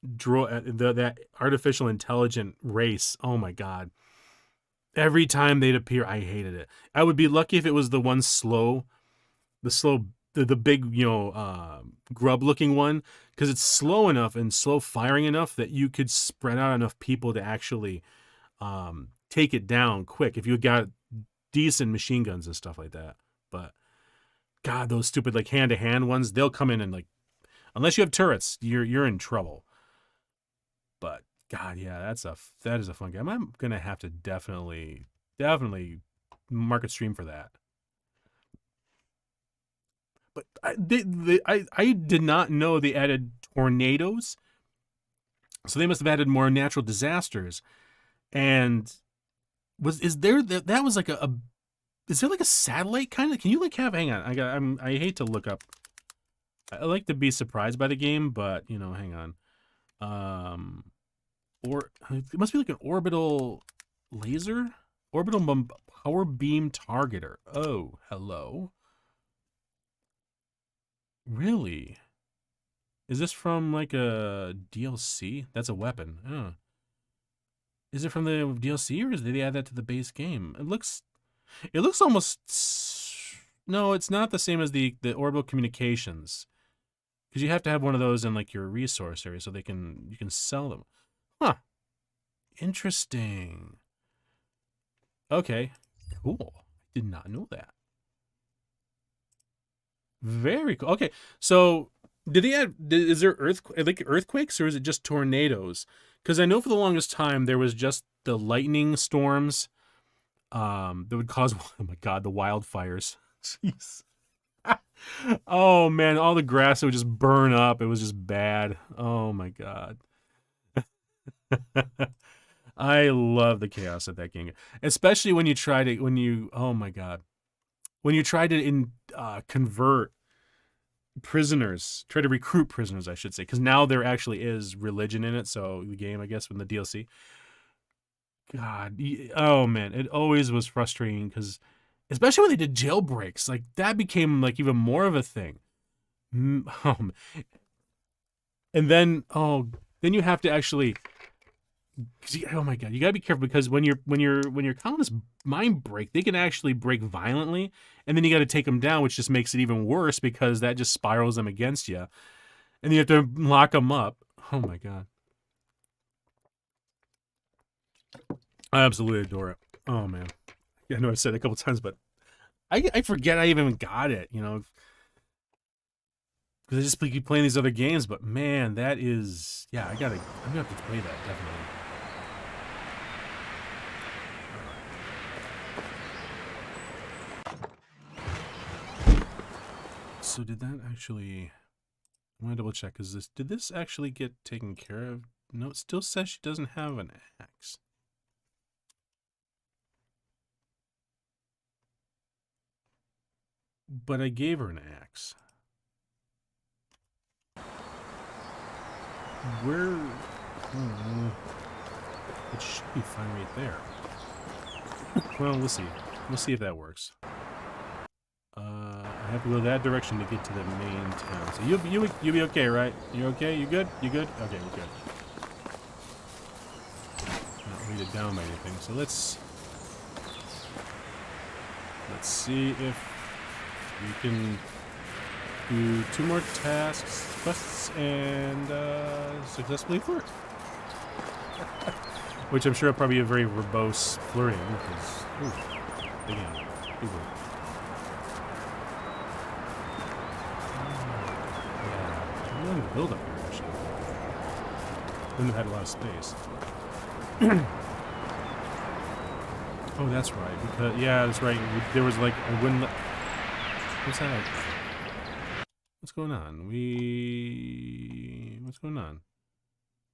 that artificial intelligent race. Oh my god. Every time they'd appear, I hated it. I would be lucky if it was the one the big, grub looking one, because it's slow enough and slow firing enough that you could spread out enough people to actually take it down quick if you got decent machine guns and stuff like that. But god, those stupid like hand-to-hand ones, they'll come in and like, unless you have turrets, you're in trouble. But god, yeah, that is a fun game. I'm gonna have to definitely mark a stream for that. But I did not know they added tornadoes, so they must have added more natural disasters. And is there that was like a is there like a satellite kind of? Can you like have? Hang on, I hate to look up. I like to be surprised by the game, but you know, hang on. Or it must be like an orbital laser, power beam targeter. Oh, hello. Really? Is this from like a DLC? That's a weapon. Oh. Is it from the DLC or did they add that to the base game? It looks almost. No, it's not the same as the orbital communications. Because you have to have one of those in like your resource area so you can sell them. Huh. Interesting. Okay. Cool. Did not know that. Very cool. Okay. So did they add, is there earthquakes or is it just tornadoes? Because I know for the longest time there was just the lightning storms that would cause, oh my God, the wildfires. Jeez. Oh man, all the grass would just burn up. It was just bad. Oh my God. I love the chaos of that game, especially when you try to oh my God, when you try to convert prisoners, try to recruit prisoners, I should say, because now there actually is religion in it. So the game, I guess, from the DLC. God, oh man, it always was frustrating because. Especially when they did jailbreaks, like that became like even more of a thing. And then you have to actually. Oh my God, you gotta be careful because when your colonists mind break, they can actually break violently, and then you got to take them down, which just makes it even worse because that just spirals them against you, and you have to lock them up. Oh my God, I absolutely adore it. Oh man. Yeah, I know I've said it a couple times, but I forget I even got it, you know, because I just keep playing these other games. But man, that is, yeah, I'm gonna have to play that definitely. So did that actually? I want to double check. Did this actually get taken care of? No, it still says she doesn't have an axe. But I gave her an axe. Where? It should be fine right there. Well, we'll see. We'll see if that works. I have to go that direction to get to the main town. So you'll be okay, right? You okay? You good? You good? Okay, we're good. Not weighted down by anything. So let's see if we can do 2 more quests, and successfully flirt. Which I'm sure will probably be a very verbose flirting, because, again, big word. Yeah, I'm willing to build up here, actually. Wouldn't have had a lot of space. Oh, that's right, because, yeah, that's right, there was like, I wouldn't let... What's that? What's going on? What's going on?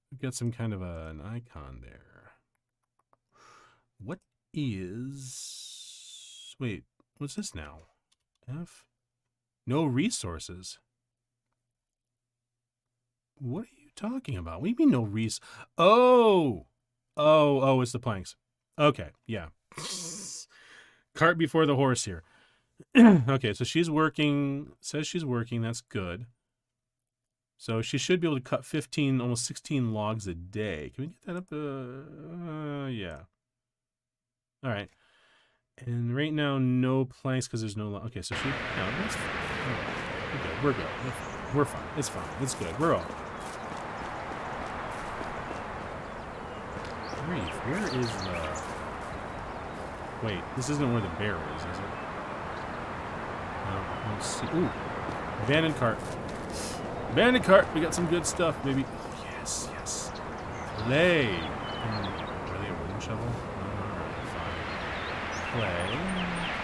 We've got some kind of an icon there. What is... Wait, what's this now? F? No resources. What are you talking about? What do you mean no Oh, it's the planks. Okay, yeah. Cart before the horse here. Okay, so she's working, says she's working, that's good. So she should be able to cut 15, almost 16 logs a day. Can we get that up? Yeah. All right. And right now, no planks because there's no... Okay, so she... No, that's fine. All right. We're good. We're fine. It's fine. It's good. We're all... Where is the... Wait, this isn't where the bear is it? Let's see. Ooh. Abandoned cart. Abandoned cart. We got some good stuff, baby. Oh, yes, yes. Play. Really, a wooden shovel? Alright, fine.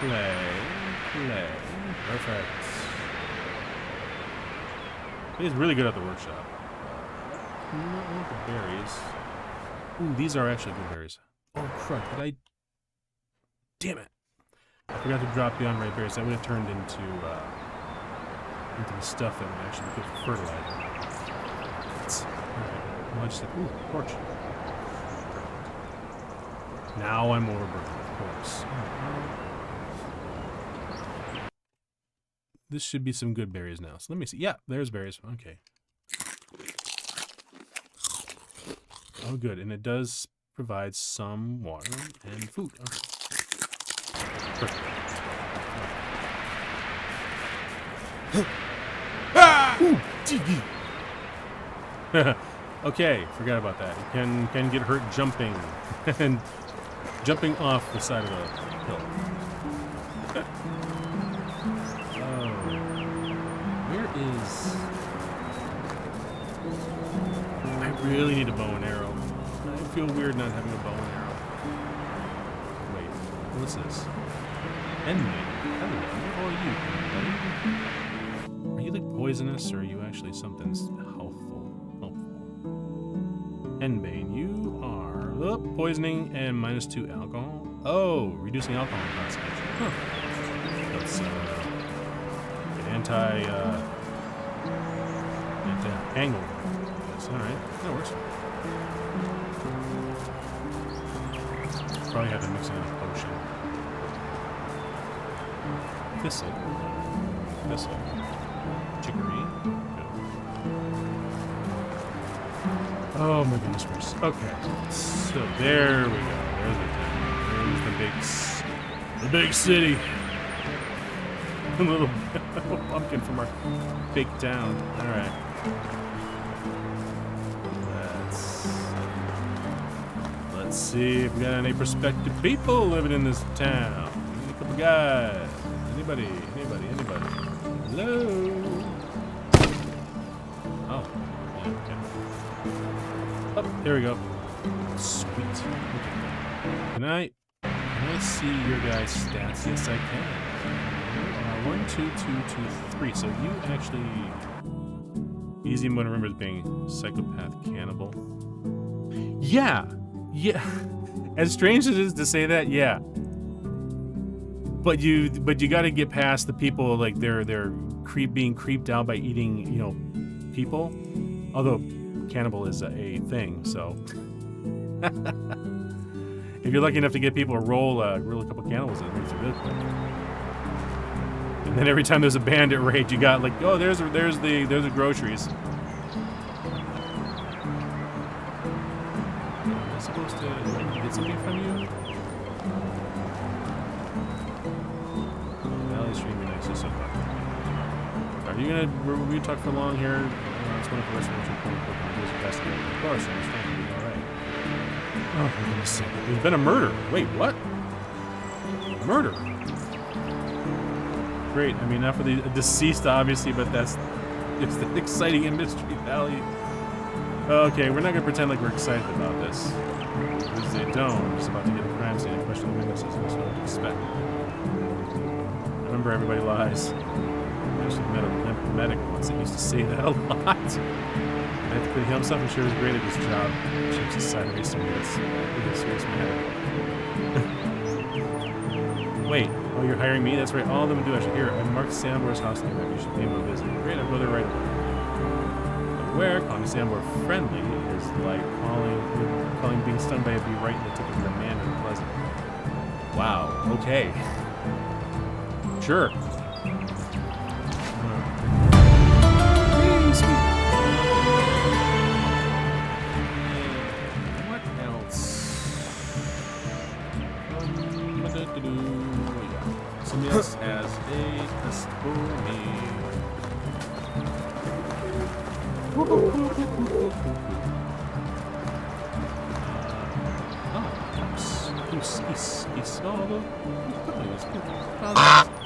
Play. Perfect. He's really good at the workshop. Not want the berries. Ooh, these are actually good berries. crud. Did I... Damn it. I forgot to drop the unripe berries. That would have turned into the stuff that would actually be good for fertilizer. Alright. Well, I just said, ooh, torch. Perfect. Now I'm overburdened, of course. This should be some good berries now. So let me see. Yeah, there's berries. Okay. Oh, good. And it does provide some water and food. Okay. Perfect. Okay, forgot about that. You can get hurt jumping and jumping off the side of the hill. Oh, where is? I really need a bow and arrow. I feel weird not having a bow and arrow. Wait, what's this? Enemy. Hello, how are you? Are you like poisonous, or are you actually something helpful? Henbane, you are poisoning and -2 alcohol. Oh, reducing alcohol concentration. Huh. That's anti-angle. Yes, all right, that works. Probably have to mix it in a potion. Thistle. Chicory. Good. Oh my goodness gracious. Okay. So there we go. There's the town. There's the big city. A little pumpkin from our big town. Alright. Let's see if we got any prospective people living in this town. A couple guys. Anybody? Hello? Oh, yeah, okay. Oh, there we go. Sweet. Okay. Can I see your guys' stats? Yes, I can. 1, 2, 2, 2, 3. So you actually... Easy one to remember as being psychopath cannibal. Yeah. As strange as it is to say that, yeah. But you got to get past the people, like they're being creeped out by eating, people. Although cannibal is a thing, so if you're lucky enough to get people to roll a couple cannibals, it moves real quick. And then every time there's a bandit raid, you got like, oh, there's the groceries. Am I supposed to get something from you? So are you gonna talk for long here? It's one of the rest of what you're going to do is investigate. Of course, I understand. You'll be all right. Oh, for goodness sake. There's been a murder. Wait, what? Murder? Great. I mean, not for the deceased, obviously, but it's the exciting in Mystery Valley. Okay, we're not gonna pretend like we're excited about this. Because they don't. We're just about to get a crime scene and question the witnesses. There's no what to expect. Remember, everybody lies. There's a medic once that used to say that a lot. Practically himself, I'm sure was great at his job. Checks his sideways to me. That's a serious matter. Wait, oh, you're hiring me? That's right. All of them do actually. Here, I marked Sambor's house name. You should pay him a visit. Great, I'll go there right away. But where calling Sambor friendly is like calling being stung by a bee right in the tip of your man unpleasant. Wow. Okay. Sure. What else? Somebody else has a quest for me.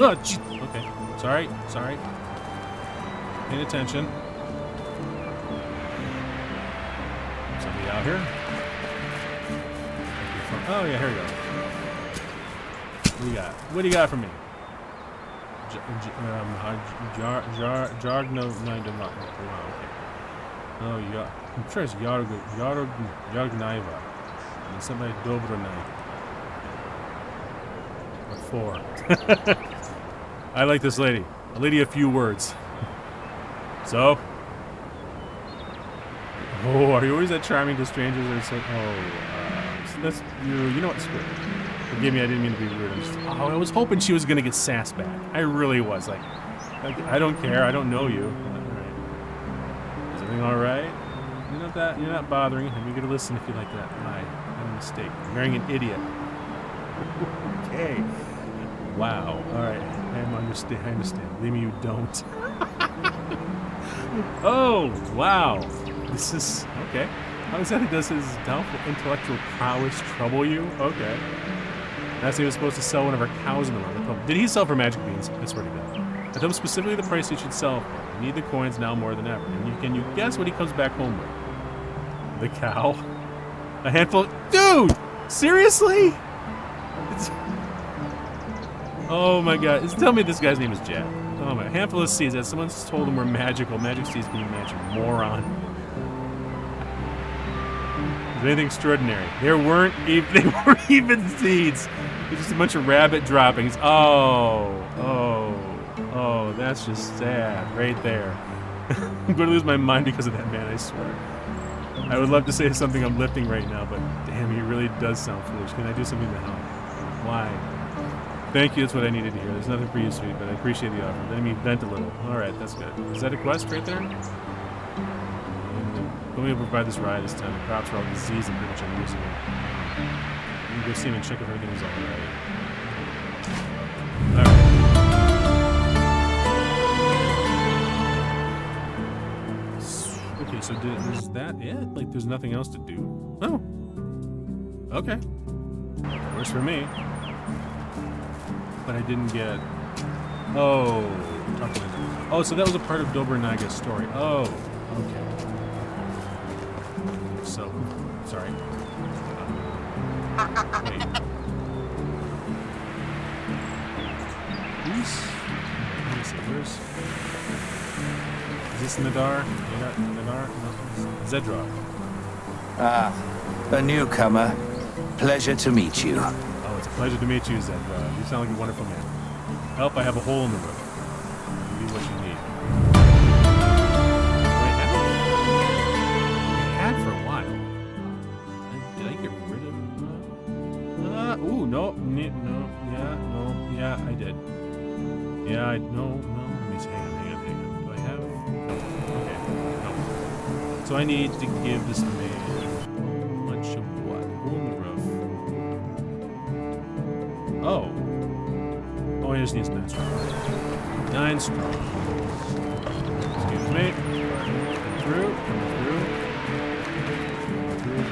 Oh, okay. Sorry. Paying attention. Somebody out here? Oh, yeah, here we go. What do you got? What do you got for me? No, okay. Oh, yeah. I'm sure it's Yargnaiva. And somebody Dobronai. before. I like this lady. A lady of few words. So? Oh, are you always that charming to strangers? Or so, that's you. You know what? Screw it. Forgive me, I didn't mean to be rude. I was hoping she was gonna get sassed back. I really was. Like, I don't care. I don't know you. All right. Is everything all right? You're not bothering. And you're gonna listen if you like that. I made a mistake. You're marrying an idiot. Okay. Wow. All right. I understand. Believe me, you don't. Oh, wow. This is okay. How exactly does his doubtful intellectual prowess trouble you? Okay. That's he was supposed to sell one of our cows in the market. Did he sell for magic beans? I swear to God. I told him specifically the price he should sell for. I need the coins now more than ever. And can you guess what he comes back home with? The cow? A handful? Dude! Seriously? Oh my God. Tell me this guy's name is Jack. Oh my. A handful of seeds. That someone's told him we're magical. Magic seeds, can you imagine? Moron. Anything extraordinary. They weren't even seeds. It's just a bunch of rabbit droppings. Oh, that's just sad right there. I'm going to lose my mind because of that man, I swear. I would love to say something I'm lifting right now, but damn, he really does sound foolish. Can I do something to help? Why? Thank you, that's what I needed to hear. There's nothing for you, sweetie, but I appreciate the offer. Letting me vent a little. Alright, that's good. Is that a quest right there? Let me provide this ride this time. The crops are all diseased and pretty much unusable. You can go see him and check if everything is alright. Alright. Okay, so is that it? Like, there's nothing else to do? Oh. Okay. Works for me. But I didn't get... Oh. Oh, so that was a part of Dobernaga's story. Oh. Okay. So, sorry. Wait. Let me see, where's... Is this Nadar? Nadar? No. Zedra. Ah, a newcomer. Pleasure to meet you. Oh, it's a pleasure to meet you, Zedra. You sound like a wonderful man. Help, I have a hole in the roof. Give you what you need. Yeah, I did. Yeah, no. Let me see. Hang on. Do I have? No. Okay. No. So I need to give this man much of what? Hole in the roof. Oh, he just needs 9 strong. 9 strong. Excuse me. Come through.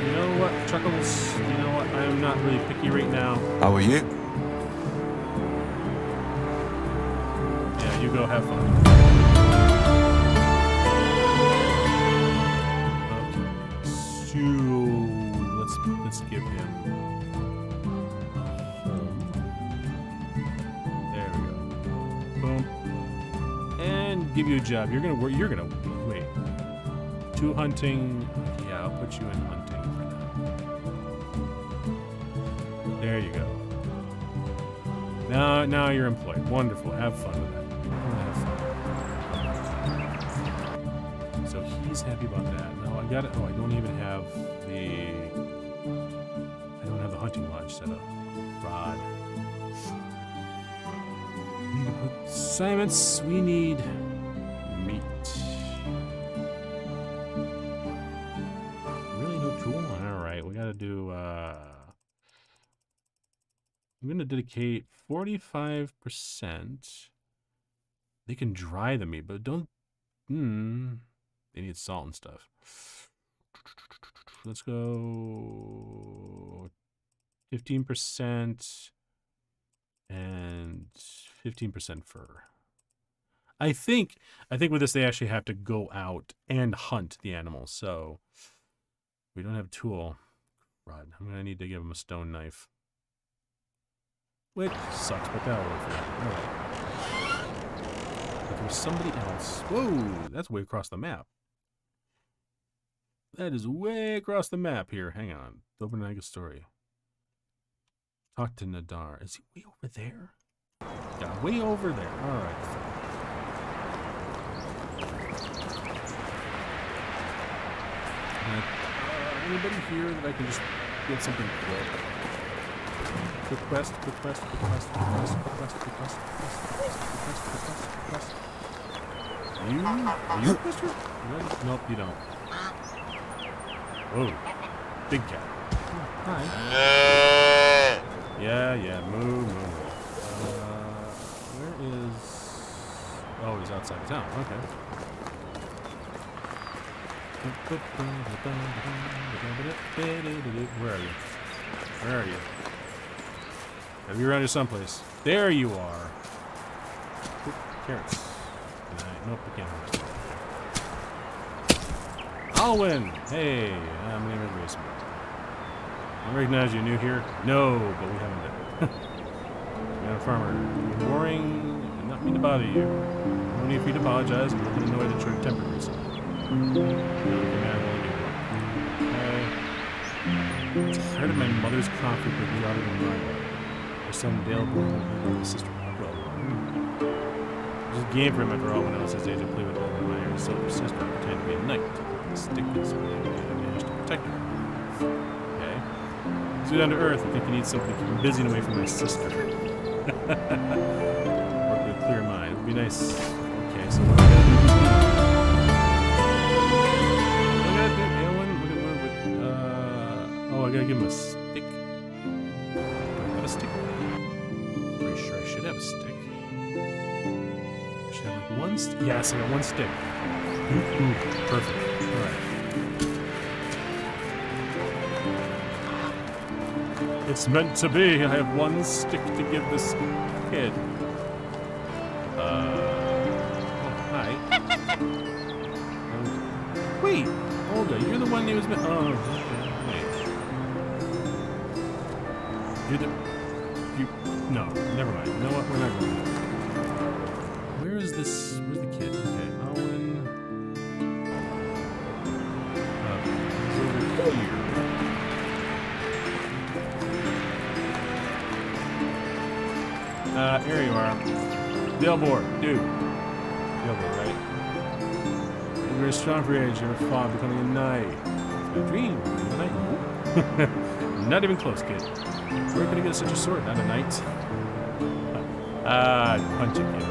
You know what, Chuckles? You know what? I am not really picky right now. How are you? You go have fun. Okay. So let's give him a home. There we go. Boom. And give you a job. You're gonna wait. 2 hunting. Yeah, I'll put you in hunting for now. There you go. Now you're employed. Wonderful. Have fun with that. So he's happy about that. No, I got it. Oh, I don't have the hunting lodge set up. Rod. We need to put assignments. We need meat. Really no tool? Alright, we gotta do I'm gonna dedicate 45%. They can dry the meat, but don't they need salt and stuff. Let's go 15% and 15% fur. I think with this they actually have to go out and hunt the animals. So we don't have a tool. Rod, I'm gonna need to give him a stone knife. Which sucks, but that'll work for now. All right. But there's somebody else. Whoa, that's way across the map. That is way across the map here. Hang on. Dobernaga's story. Talk to Nadar. Is he way over there? Yeah, way over there. All right. Anybody here that I can just get something quick? Quick quest, quick quest, quick quest, quick quest, quick quest, quick quest, quick quest, quick quest, quick quest. Are you a quester? Nope, you don't. Whoa. Big cat. Hi. Yeah, move. Where is... Oh, he's outside of town. Okay. Where are you? Where are you? Gotta be around here someplace. There you are. Oop, carrots. Nope, I can't harvest. Alwyn! Hey, my name is Race. I recognize you new here? No, but we haven't been. You're a farmer. You're boring. I not mean to bother you. No need for you to apologize. I'm a little annoyed at your temper recently. It's tired of my mother's conflict with the other than mine. Her son Dale born with his sister. Well, it was a game for him after all when I was his age to play with my sister pretending to be a knight. The stick is so they managed to protect her. Okay. So down to earth, I think he needs something to keep him busy and away from my sister. Work with a clear mind. It would be nice. Okay, so what do I gotta do? Oh, I gotta give him a stick. I got a stick. Pretty sure I should have a stick. I should have like one stick. Yes, I got one stick. Ooh, perfect. Alright. It's meant to be. I have one stick to give this kid. Oh, hi. Wait, Olga, you're the one who was... Oh, no, never mind. You know what? We're not going to. Where is this? Where's the kid? Okay, Owen. He's over here. Here you are. Delbor, dude. Delbor, right? You're very strong for your age. You're fond of becoming a knight. It's my dream. Becoming a knight. Not even close, kid. Where could I get such a sword? Not a knight. Punch it, kid.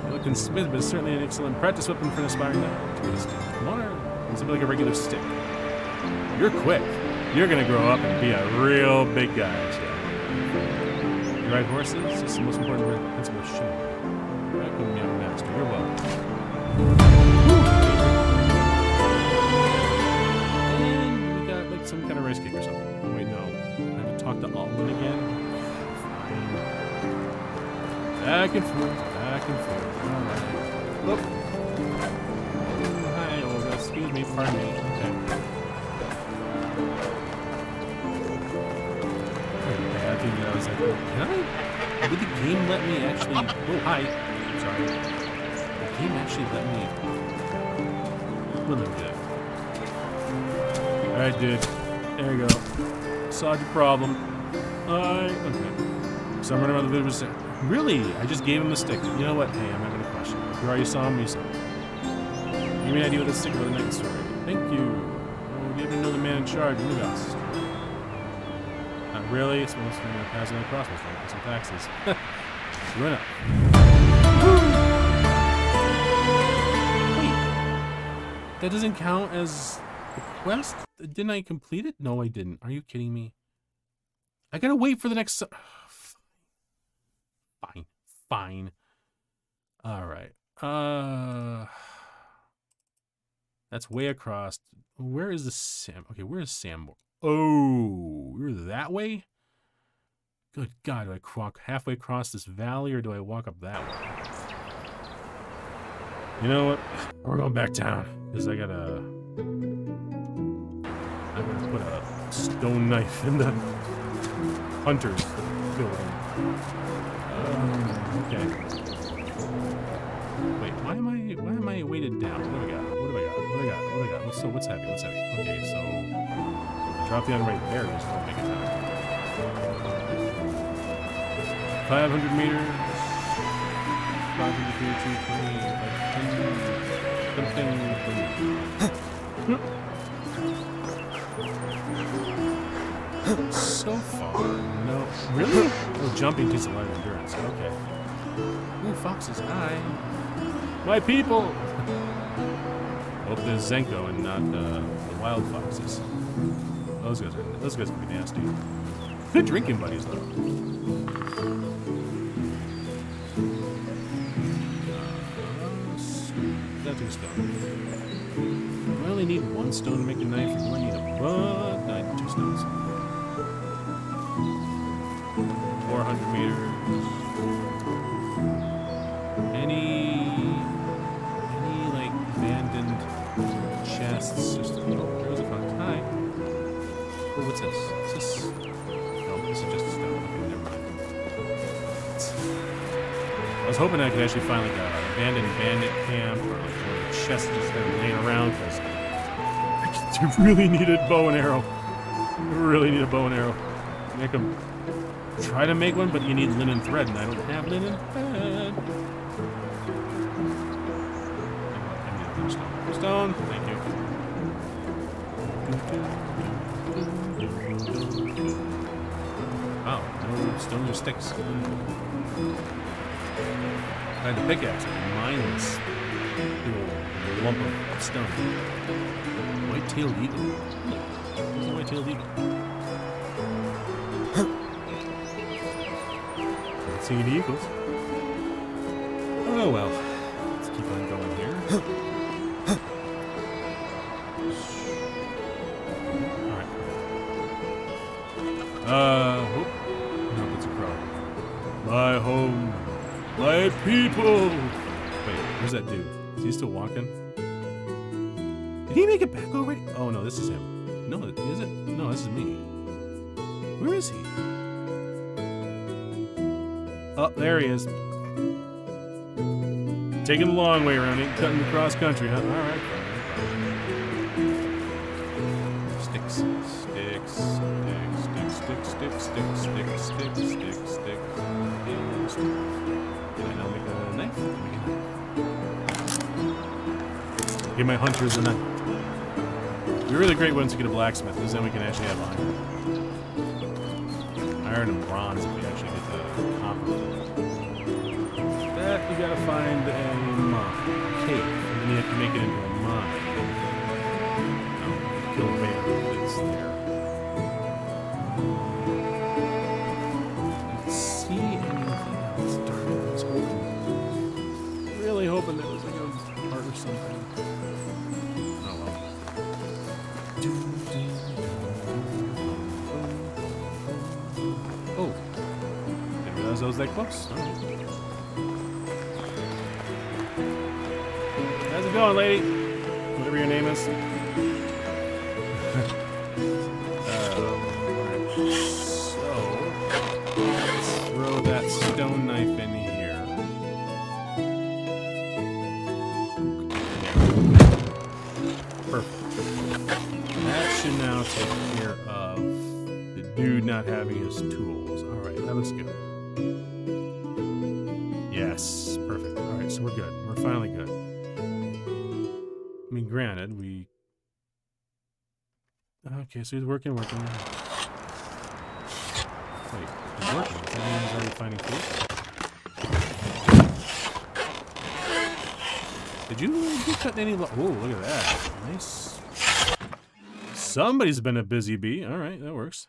You're looking smith, but it's certainly an excellent practice weapon for an aspiring knight. To get a stick. Come on, it's like a regular stick. You're quick. You're gonna grow up and be a real big guy. You ride horses? It's the most important principle of shooting. Right, couldn't be a master. You're welcome. And we got like some kind of rice cake or something. Oh wait, no. I have to talk to Alwyn again. Fine. Back and forth. Alright. Whoop. Hi, Olga. Excuse me, pardon me. Okay. I think I was like, can I? Would the game let me actually... Oh, hi. Sorry. The game actually let me... Well, let me do it. Alright, dude. There you go. Solved your problem. Okay. So I'm running around the village saying, really? I just gave him the stick. You know what? Hey, I'm not going to question it. If you already saw him, you saw him. Give me an idea what the stick about the night story. Thank you. Oh, you have to know the man in charge. Look at us. Not really. It's supposed to be passing across my phone for some taxes. Run up. Wait. That doesn't count as a quest? Didn't I complete it? No, I didn't. Are you kidding me? I gotta wait for the next... Fine. Alright. That's way across. Where is the Sam? Okay, where is Sam? Oh, we're that way? Good God, do I walk halfway across this valley or do I walk up that way? You know what? We're going back down because I'm gonna put a stone knife in the hunter's building. Okay. Wait, why am I weighted down? What do we got? What's heavy? Okay, so drop down right there. Just don't make it down. 500 meters. 500 feet, 220, so far, no. Really? Oh, jumping takes a lot of endurance. Okay. Ooh, foxes, hi. My people! Hope there's Zenko and not the wild foxes. Those guys can be nasty. Good drinking buddies, though. That took a stone. I only need one stone to make a knife. I need a butt. No, I need 2 stones. 400 meters. Any like abandoned chests? Just there was a fox. Hi. Oh, what's this? Is this? No, this is just a stone. Okay, never mind. I was hoping I could actually find like an abandoned bandit camp or like a chest just kind of laying around because I really need a bow and arrow. I really need a bow and arrow. Make them try to make one, but you need linen thread, and I don't have linen thread. I need another stone. Stone, thank you. Wow, no stones or sticks. I had the pickaxe, a mindless little lump of stone. White-tailed eagle. Where's the white-tailed eagle? Not seeing any eagles. Oh well. Let's keep on going here. Alright. Oh, no, that's a crow. My home. My people! Wait, where's that dude? Is he still walking? Did he make it back already? Oh no, this is him. No, is it? No, this is me. Where is he? Oh, there he is. Taking the long way around, ain't cutting across country, huh? Alright. Sticks, sticks, sticks, sticks, sticks, sticks, sticks, sticks, sticks, sticks, sticks. Can I now make a knife? Give my hunters a knife. It'd be really great once we get a blacksmith, because then we can actually have iron and bronze if we actually get the copper. That you gotta find a cave, and then you have to make it into a mine. No, kill a man that's there. Hoping there was like a heart or something. Oh well. Oh. Didn't realize I was that close. Alright. How's it going, lady? Whatever your name is. Alright. So, let's throw that stone knife in here. Now take care of the dude not having his tools. Alright, that looks good. Yes, perfect. Alright, so we're good. We're finally good. I mean, granted, we... Okay, so he's working. Wait, he's working. Does that mean he's already finding food? Did you cut any... Oh, look at that. Nice. Somebody's been a busy bee. All right, that works.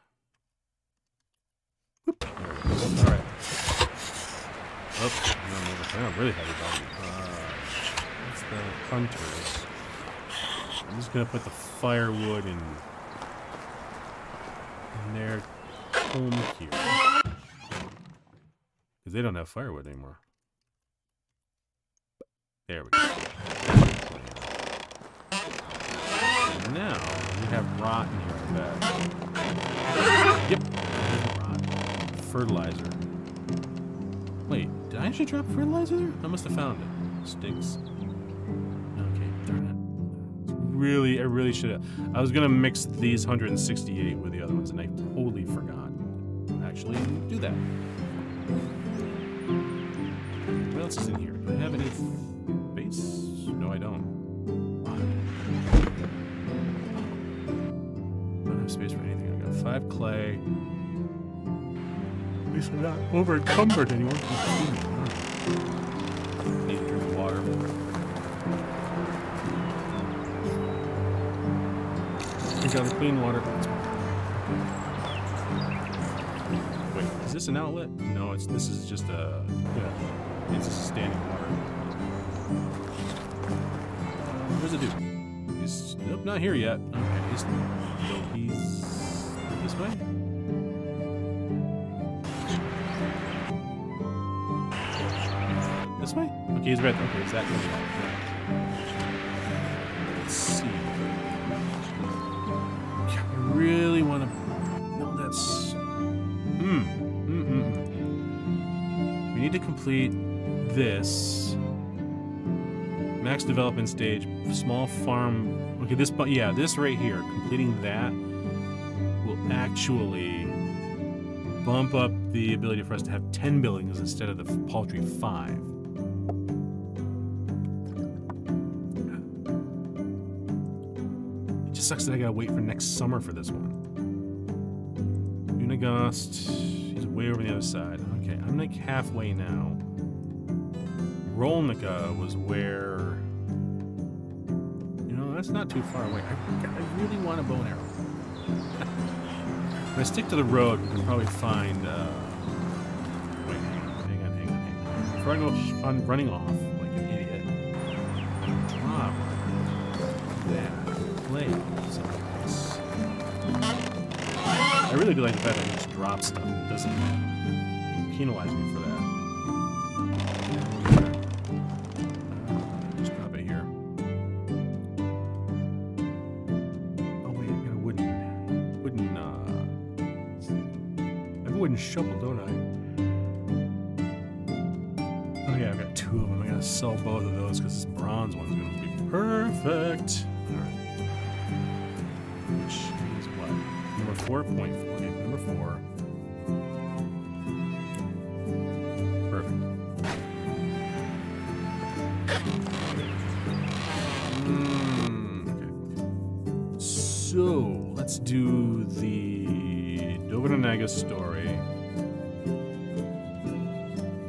Whoop. All right. Oh, I'm really heavy body. That's the hunters. I'm just gonna put the firewood in their home here because they don't have firewood anymore. There we go. And now we have rot in here, I bet. Yep. Rot. Fertilizer. Wait, did I actually drop fertilizer there? I must have found it. Sticks. Okay, darn it. I really should have. I was gonna mix these 168 with the other ones, and I totally forgot. actually do that. What else is in here? Do I have any base? No, I don't. I don't have space for anything. I got 5 clay. At least I'm not over encumbered anymore. Need to drink water. We got the clean water. Wait, is this an outlet? No, this is just a it's just standing water. Where's the dude? He's nope, not here yet. Okay, he's this way. This way? Okay, he's right. Okay, is that way? Let's see. I really want to. No, that's. We need to complete this. Max development stage, small farm. Okay, this, but yeah, this right here, completing that will actually bump up the ability for us to have 10 buildings instead of the paltry 5. It just sucks that I gotta wait for next summer for this one. Unigast, he's way over on the other side. Okay, I'm like halfway now. Rolnica was where, you know, that's not too far away. I really want a bow and arrow. If I stick to the road, we can probably find, wait, hang on. Before I go on running off like an idiot, drop that play someplace. I really do like the fact that I can just drop stuff. It doesn't penalize me for that. Just drop it here. Oh wait, I got a wooden. I have a wooden shovel, don't I? Oh yeah, I've got 2 of them. I gotta sell both of those because this bronze one's gonna be perfect. All right. Which is what? Number 4.4. Okay, number 4. Perfect. Okay. So let's do the Dogononaga story.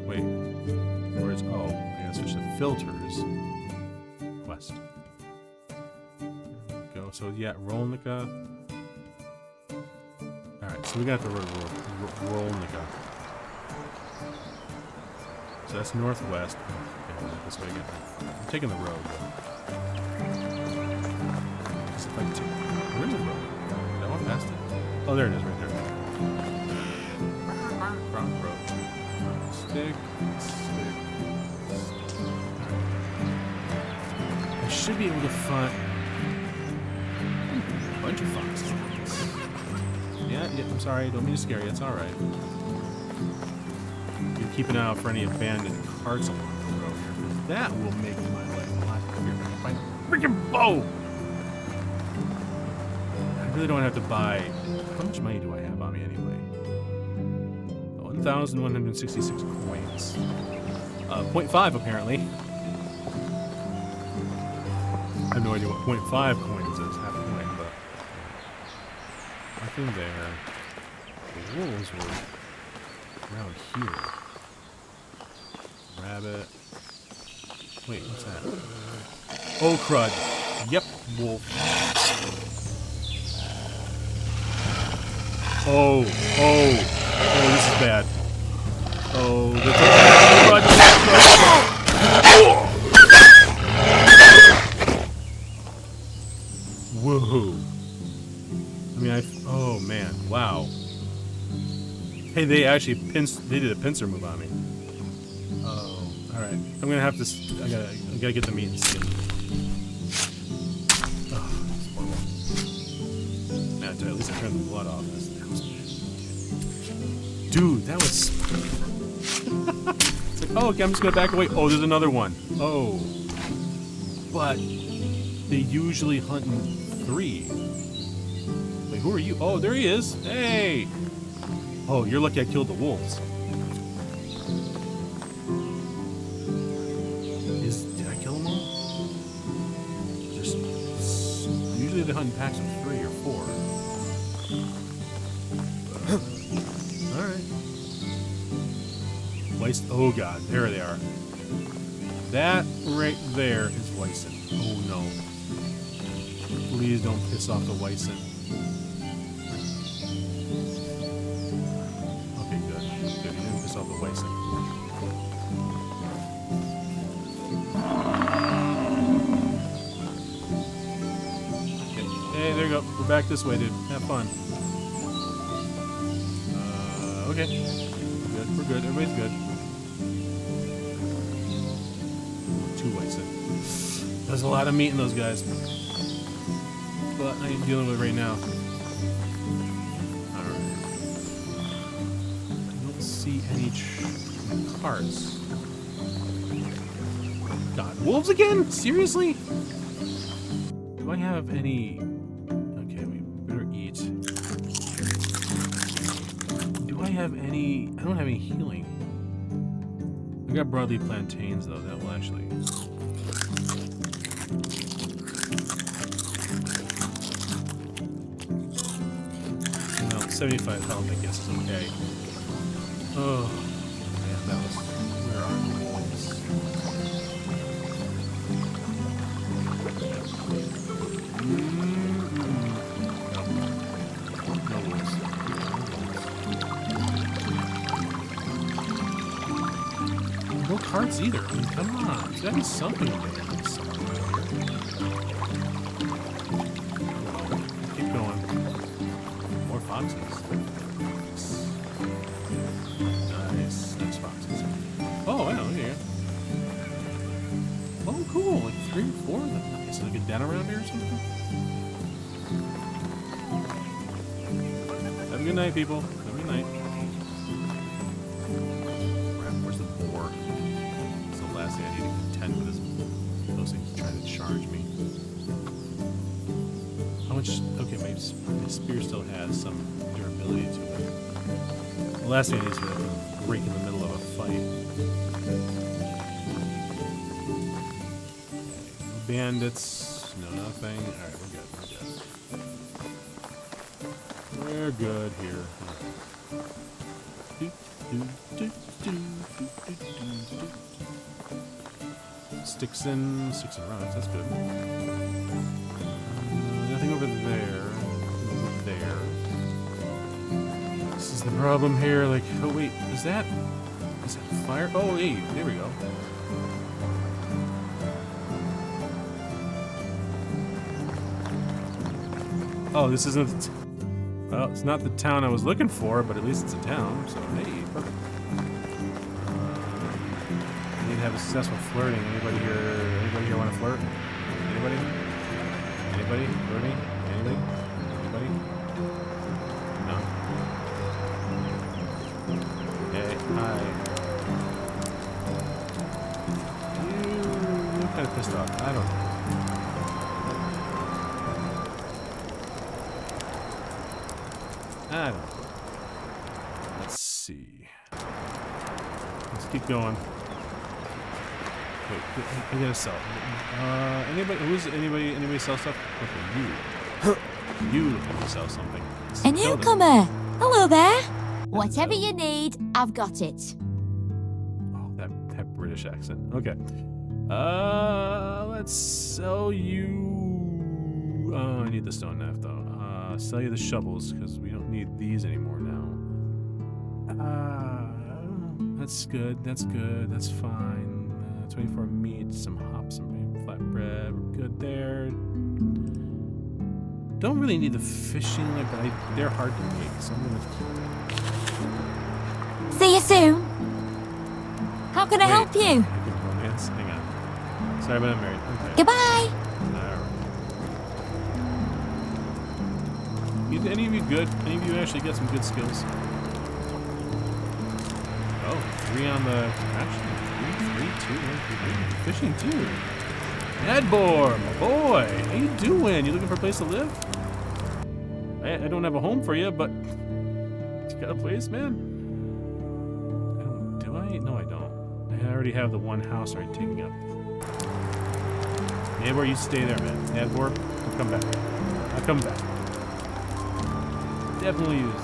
Wait, where's? Oh, I gotta switch the filters. Quest. There we go. So yeah, Rolnica. Alright, so we got the Rolnica. So that's northwest. Okay, this way again. I'm taking the road, though. Where's the road? Did I walk past it? Oh, there it is, right there. Wrong road. Stick. Alright. I should be able to find a bunch of foxes. Yeah, I'm sorry, don't mean to scare you, it's alright. You keep an eye out for any abandoned carts along the road here, because that will make my life a lot easier if I can find a freaking bow! I really don't have to buy. How much money do I have on me anyway? 1,166 coins. 0.5 apparently. I have no idea what 0.5 coins is, half a coin, but nothing there. The wolves were around here. Rabbit. Wait, what's that? Oh, crud. Yep, wolf. Oh, this is bad. Oh, the crud. Woohoo. I mean, oh man, wow. Hey, they actually did a pincer move on me. Oh, alright. I'm gonna have to, I gotta get the meat and skin. Oh, that's horrible. Nah, at least I turned the blood off. That was bad. Dude, that was... It's like, oh, okay, I'm just gonna back away. Oh, there's another one. Oh. But they usually hunt in 3. Wait, who are you? Oh, there he is. Hey! Oh, you're lucky I killed the wolves. Did I kill them all? Just usually they hunt in packs of 3 or 4. All right. Waste. Oh god, there they are. That right there is Wyson. Oh no. Please don't piss off the Wyson. Okay, good. Good, he didn't piss off the Wyson. Okay. Hey, there you go. We're back this way, dude. Have fun. Okay. Good. We're good. Everybody's good. 2 Wyson. There's a lot of meat in those guys. But I ain't dealing with it right now. Alright. I don't see any carts. God, wolves again? Seriously? Do I have any... Okay, we better eat. Do I have any... I don't have any healing. I got broadleaf plantains, though. That will actually... Well, 75 health, I guess, is okay. Oh, man, that was... Where are the wolves? No wolves. No cards either. I mean, come on. There's gotta be something in there. Keep going. More foxes. Nice. Nice foxes. Oh, I know. Here. Oh, cool. Like 3 or 4 of them. Is it like a den around here or something? Have a good night, people. Have a good night. Where's the boar? It's the last thing I need to contend with is those things trying to charge me. How much? Okay, my spear still has some durability to it. The last thing I need is to break in the middle of a fight. No bandits. No nothing. Alright, we're good. We're good here. Sticks and rocks, that's good. Nothing over there. Over there. This is the problem here. Like, oh wait, is that fire? Oh, hey, there we go. Oh, this isn't. Well, it's not the town I was looking for, but at least it's a town. So hey, perfect. I need to have a successful flirting. Anybody here want to flirt? Anybody? Anybody? Flirting? Anybody? Anybody? No. Hey, hi. I'm kind of pissed off. I don't know. I don't know. Let's see. Let's keep going. Wait, I gotta sell. Anybody sell stuff? Okay, you looking to sell something. A newcomer! Hello there! Whatever you need, I've got it. Oh, that British accent. Okay. Let's sell you... Oh, I need the stone knife, though. Sell you the shovels, because we don't need these anymore now. That's good. That's fine. 24 meat, some hops, some flatbread. We're good there. Don't really need the fishing, but they're hard to make, so I'm gonna... See you soon. How can I help you? Romance? Hang on. Sorry, but I'm married. Okay. Goodbye. Any of you good? Any of you actually got some good skills? Oh, 3 on the... Actually, 3, 2, 1, 3, fishing too. Edbor, my boy, how you doing? You looking for a place to live? I don't have a home for you, but got a place, man? Do I? No, I don't. I already have the one house already taken up. Neighbor, you stay there, man. Neighbor, I'll come back. I'll come back. Definitely use it.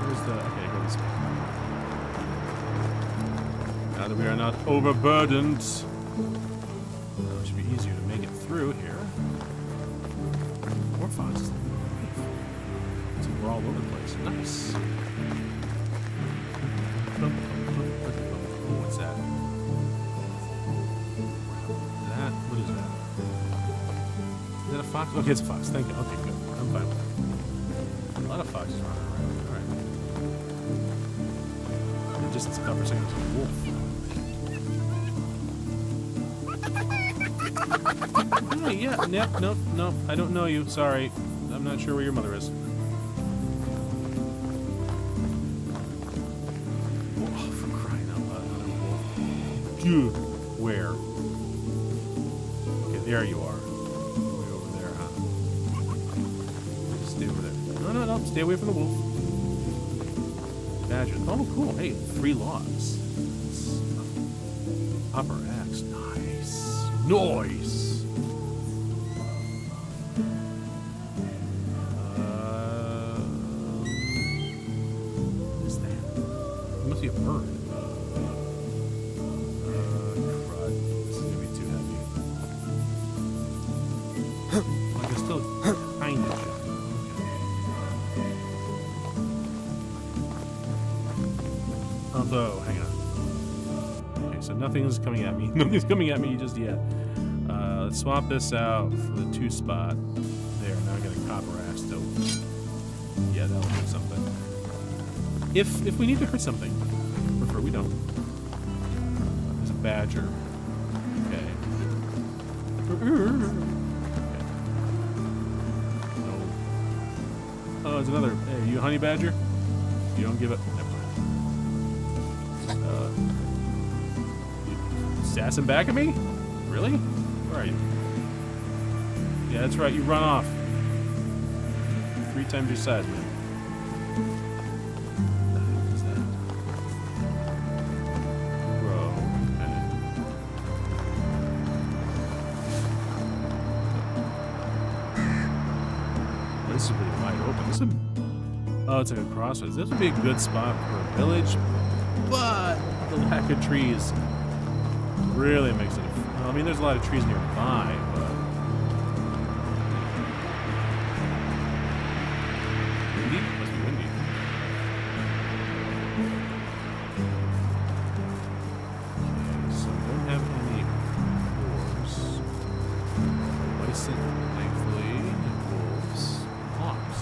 Where's the... Okay, go this way. Now that we are not overburdened, it should be easier to make it through here. More foxes. So we're all over the place. Nice. Oh, what's that? What is that? Is that a fox? Okay, it's a fox. Thank you. Okay, good. I'm fine with that. A lot of foxes running around. Alright. The distance cover saying it's a wolf. Hey, yeah, nope. I don't know you. Sorry. I'm not sure where your mother is. Oh, for crying out loud, another wolf. Dude, where? Okay, there you are. Way over there, huh? Stay over there. No. Stay away from the wolf. Badger. Oh, cool. Hey, 3 logs. Upper axe. Nice. Nice! What is that? It must be a bird. Crud. This is gonna be too heavy. I can still kind of. Although, hang on. Okay, so nothing's coming at me. Nothing's coming at me just yet. Let's swap this out for the 2 spot. There, now I got a copper axe still. Yeah, that'll do something. If we need to hurt something. Prefer we don't. There's a badger. Okay. No. Oh, there's another. Hey, are you a honey badger? You don't give it. Never mind. You sassing back at me? Really? Where are you? Yeah, that's right. You run off. 3 times your size, man. What is that? Bro. This is really wide open. This would... Oh, it's like a crossroads. This would be a good spot for a village, but the lack of trees really makes it. I mean, there's a lot of trees nearby, but windy? It must be windy. Okay, so we don't have any boars. Bison, thankfully, and wolves, hawks.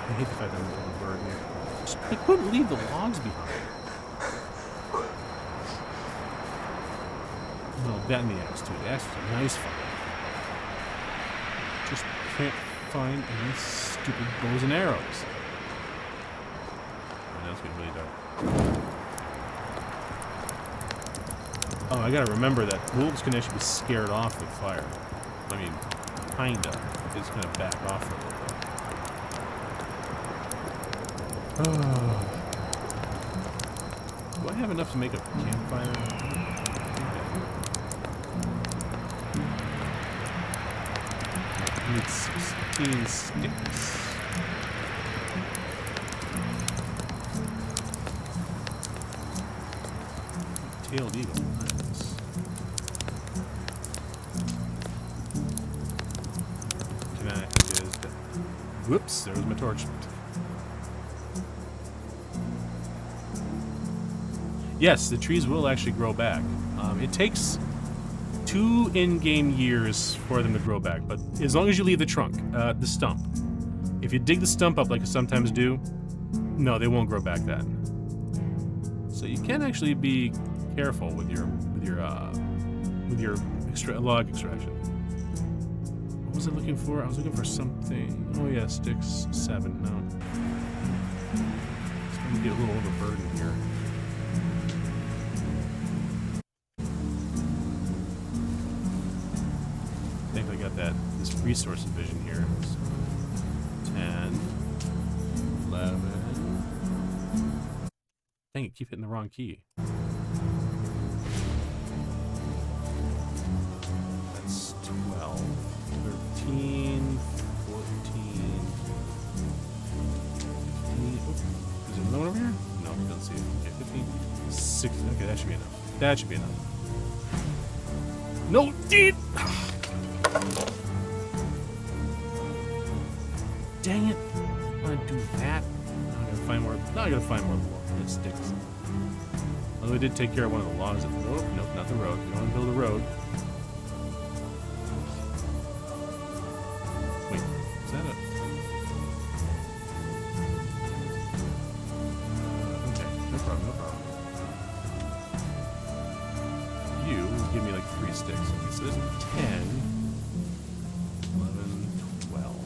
I hate the fact that I'm a bird here. I couldn't leave the logs behind. Well, that and the axe too. The axe is a nice fight. Just can't find any stupid bows and arrows. Oh, that's getting really dark. Oh, I gotta remember that wolves can actually be scared off with fire. I mean, kinda. They just kind of back off for a little bit. Do I have enough to make a campfire? I need 16 sticks. Tailed eagle. Nice. Whoops, there was my torch. Yes, the trees will actually grow back. It takes 2 in-game years for them to grow back, but as long as you leave the trunk, the stump. If you dig the stump up like I sometimes do, no, they won't grow back then. So you can actually be careful with your log extraction. What was I looking for? I was looking for something. Oh yeah, sticks 7. No, it's going to get a little overburdened here. This resource vision here. Dang it, keep hitting the wrong key. That's 12, 13, 14, 15. Oh, is there another one over here? No, we don't see it. Okay, 15, 16. Okay, that should be enough. That should be enough. No, dude! Dang it. I want to do that. Now I gotta find more. Now I gotta find more sticks. Although we did take care of one of the logs. Oh, nope, not the road. We don't want to build a road. Wait, is that a... okay, no problem, no problem. You give me like 3 sticks. Okay, so this is 10, 11, 12.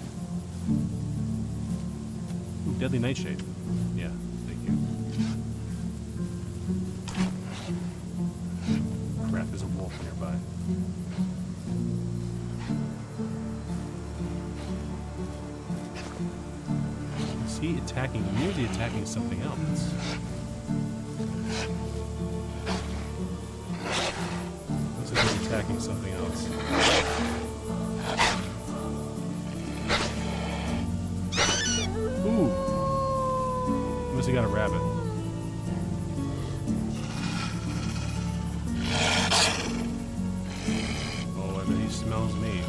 Ooh, deadly nightshade. Yeah, thank you. Crap, there's a wolf nearby. Is he attacking me or is he attacking something else? Looks like he's attacking something else. Ooh! Must have got a rabbit. Oh, I bet he smells me.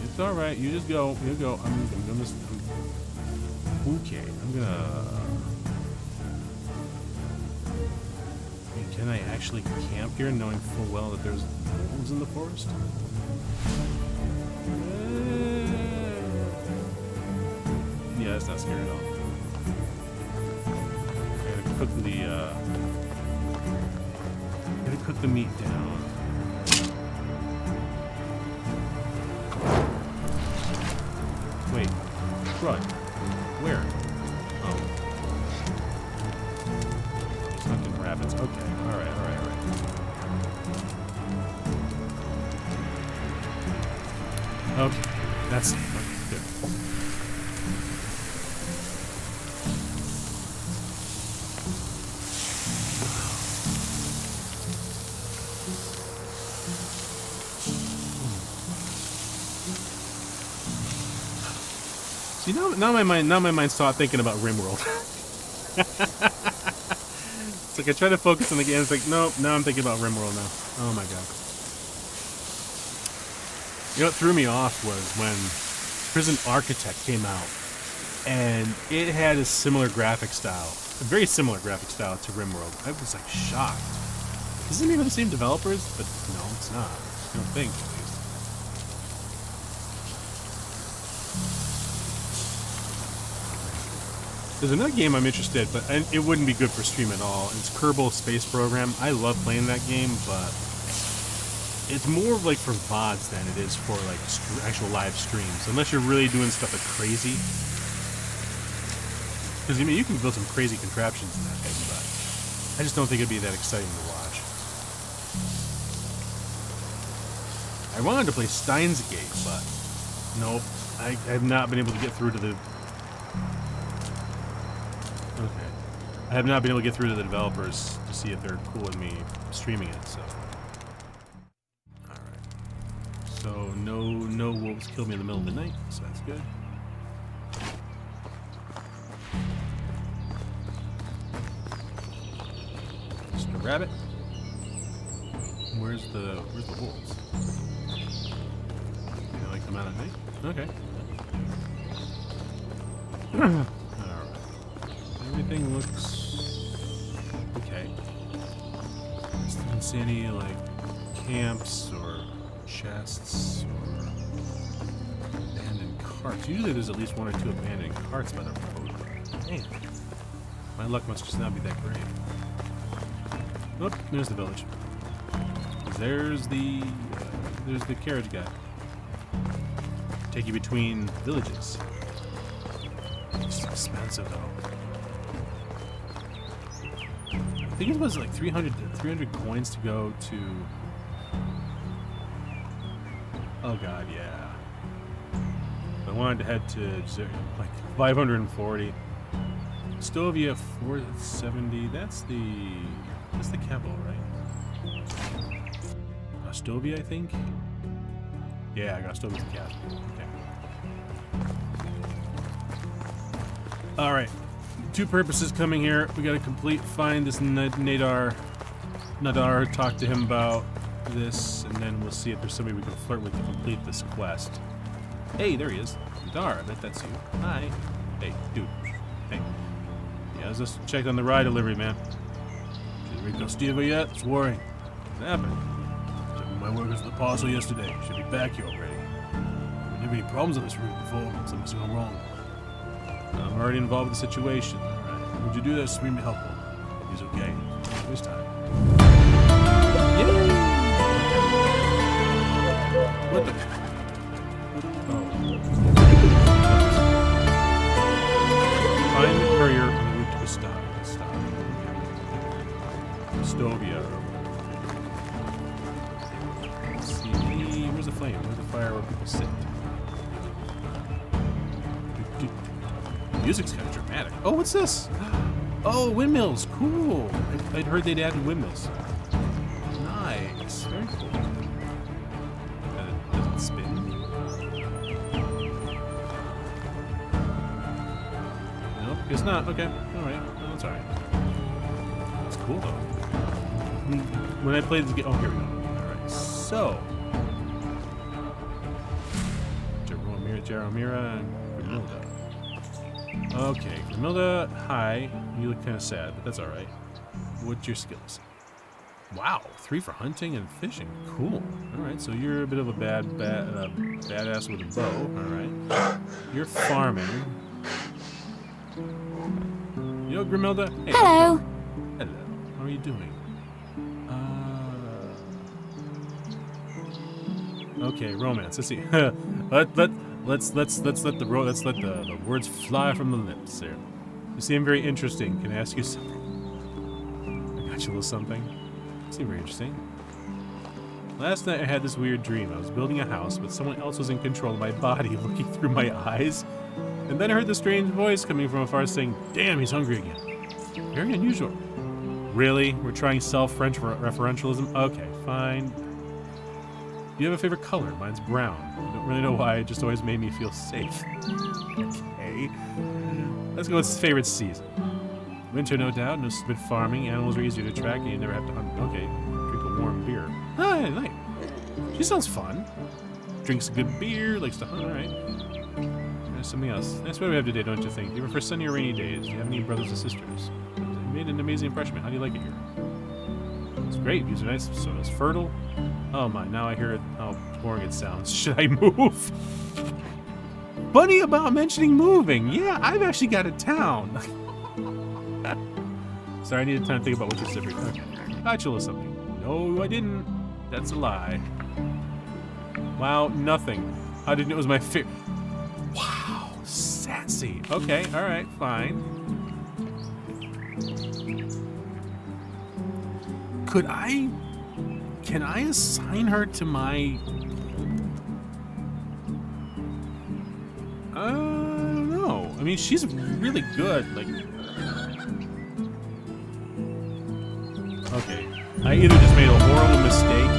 It's alright, you just go. You go. I'm just... okay, I'm gonna... Can I actually camp here knowing full well that there's wolves in the forest? Yeah, that's not scary at all. Gotta cook the meat down. Wait, run. Where? Oh. It's hunting rabbits. Okay, alright. Okay, that's good. See, now my mind's start thinking about RimWorld. It's like I try to focus on the game. It's like, nope. Now I'm thinking about RimWorld now. Oh my god. You know what threw me off was when Prison Architect came out, and it had a similar graphic style, a very similar graphic style to RimWorld. I was like shocked. Isn't it even the same developers? But no, it's not. I don't think, at least. There's another game I'm interested, but it wouldn't be good for stream at all. It's Kerbal Space Program. I love playing that game, but it's more like for VODs than it is for like actual live streams. Unless you're really doing stuff like crazy. Because I mean, you can build some crazy contraptions in that thing, but I just don't think it'd be that exciting to watch. I wanted to play Steins Gate, but nope. I have not been able to get through to the... okay. I have not been able to get through to the developers to see if they're cool with me streaming it, so... alright. So, no wolves kill me in the middle of the night, so that's good. Just a rabbit. Where's the wolves? They like come out at night? Okay. Alright. Everything looks okay. Didn't see any like camps or chests or abandoned carts. Usually there's at least 1 or 2 abandoned carts by the road. Damn. My luck must just not be that great. Oh, there's the village. There's the carriage guy. Take you between villages. It's expensive though. I think it was like 300 coins to go to... oh god, yeah. I wanted to head to like 540. Stovia 470. That's the capital, right? Stovia, I think. Yeah, I got Stovia's the capital. Okay. All right. 2 purposes coming here. We got to find this Nadar, talk to him about this, and then we'll see if there's somebody we can flirt with to complete this quest. Hey, there he is. Nadar, I bet that's you. Hi. Hey, dude. Hey. Yeah, I was just checked on the ride delivery, man. Did we go Steva yet? It's worrying. What happened? Took my workers to the parcel yesterday. Should be back here already. We never had any problems on this route before. Something's gone wrong. I'm already involved with the situation. Alright. Would you do that? Extremely helpful. He's okay. This time. Yay! What the? Oh. Find the courier on the route to Chisado. Stovia. Let's see. Where's the flame? Where's the fire where people sit? Music's kind of dramatic. Oh, what's this? Oh, windmills. Cool. I'd heard they'd added windmills. Nice. Very cool. Does it spin? Nope, guess not. Okay. Alright. No, that's alright. It's cool, though. When I played this game... Oh, here we go. Alright. So... Jaromira and Grimilda. Okay, Grimilda, hi. You look kind of sad, but that's alright. What's your skills? Wow, 3 for hunting and fishing. Cool. Alright, so you're a bit of a badass with a bow. Alright. You're farming. You know, Grimilda? Hey, Hello. Hello. How are you doing? Okay, romance. Let's see. Let's let the words fly from the lips here. You seem very interesting. Can I ask you something? I got you a little something. You seem very interesting. Last night I had this weird dream. I was building a house, but someone else was in control of my body, looking through my eyes. And then I heard the strange voice coming from afar saying, "Damn, he's hungry again." Very unusual. Really? We're trying self-referentialism? Okay, fine. Do you have a favorite color? Mine's brown. I don't really know why, it just always made me feel safe. Okay. Let's go with favorite season. Winter, no doubt. No stupid farming. Animals are easier to track and you never have to hunt. Okay. Drink a warm beer. Hi, nice. She sounds fun. Drinks a good beer, likes to hunt. Alright. There's something else. That's what we have today, don't you think? Do you prefer sunny or rainy days? Do you have any brothers or sisters? You made an amazing impression. How do you like it here? It's great. Views are nice. So it's fertile. Oh my, now I hear how boring it sounds. Should I move? Funny about mentioning moving. Yeah, I've actually got a town. Sorry, I needed time to think about what you said. Okay. Got you a little something. No, I didn't. That's a lie. Wow, nothing. How did you know it was my favorite? Wow, sassy. Okay, alright, fine. Can I assign her to my... I don't know. I mean, she's really good, like... Okay. I either just made a horrible mistake,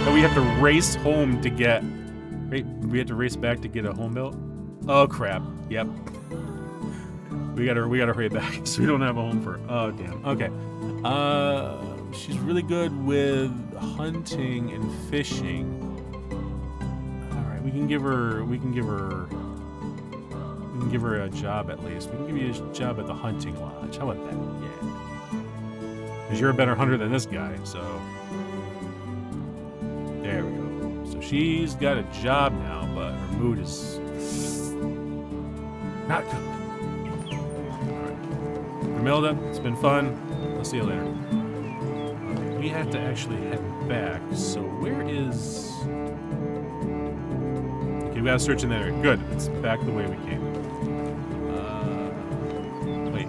and we have to race home to get... We have to race back to get a home built? Oh, crap. Yep. We gotta hurry back, so we don't have a home for... Oh, damn. Okay. She's really good with hunting and fishing. All right, we can give her a job at least. We can give you a job at the hunting lodge. How about that? Yeah. Because you're a better hunter than this guy, so there we go. So she's got a job now, but her mood is not good. All right, Grimilda, it's been fun. I'll see you later. We have to actually head back, so where is... Okay, we gotta search in that area. Good, it's back the way we came. Wait.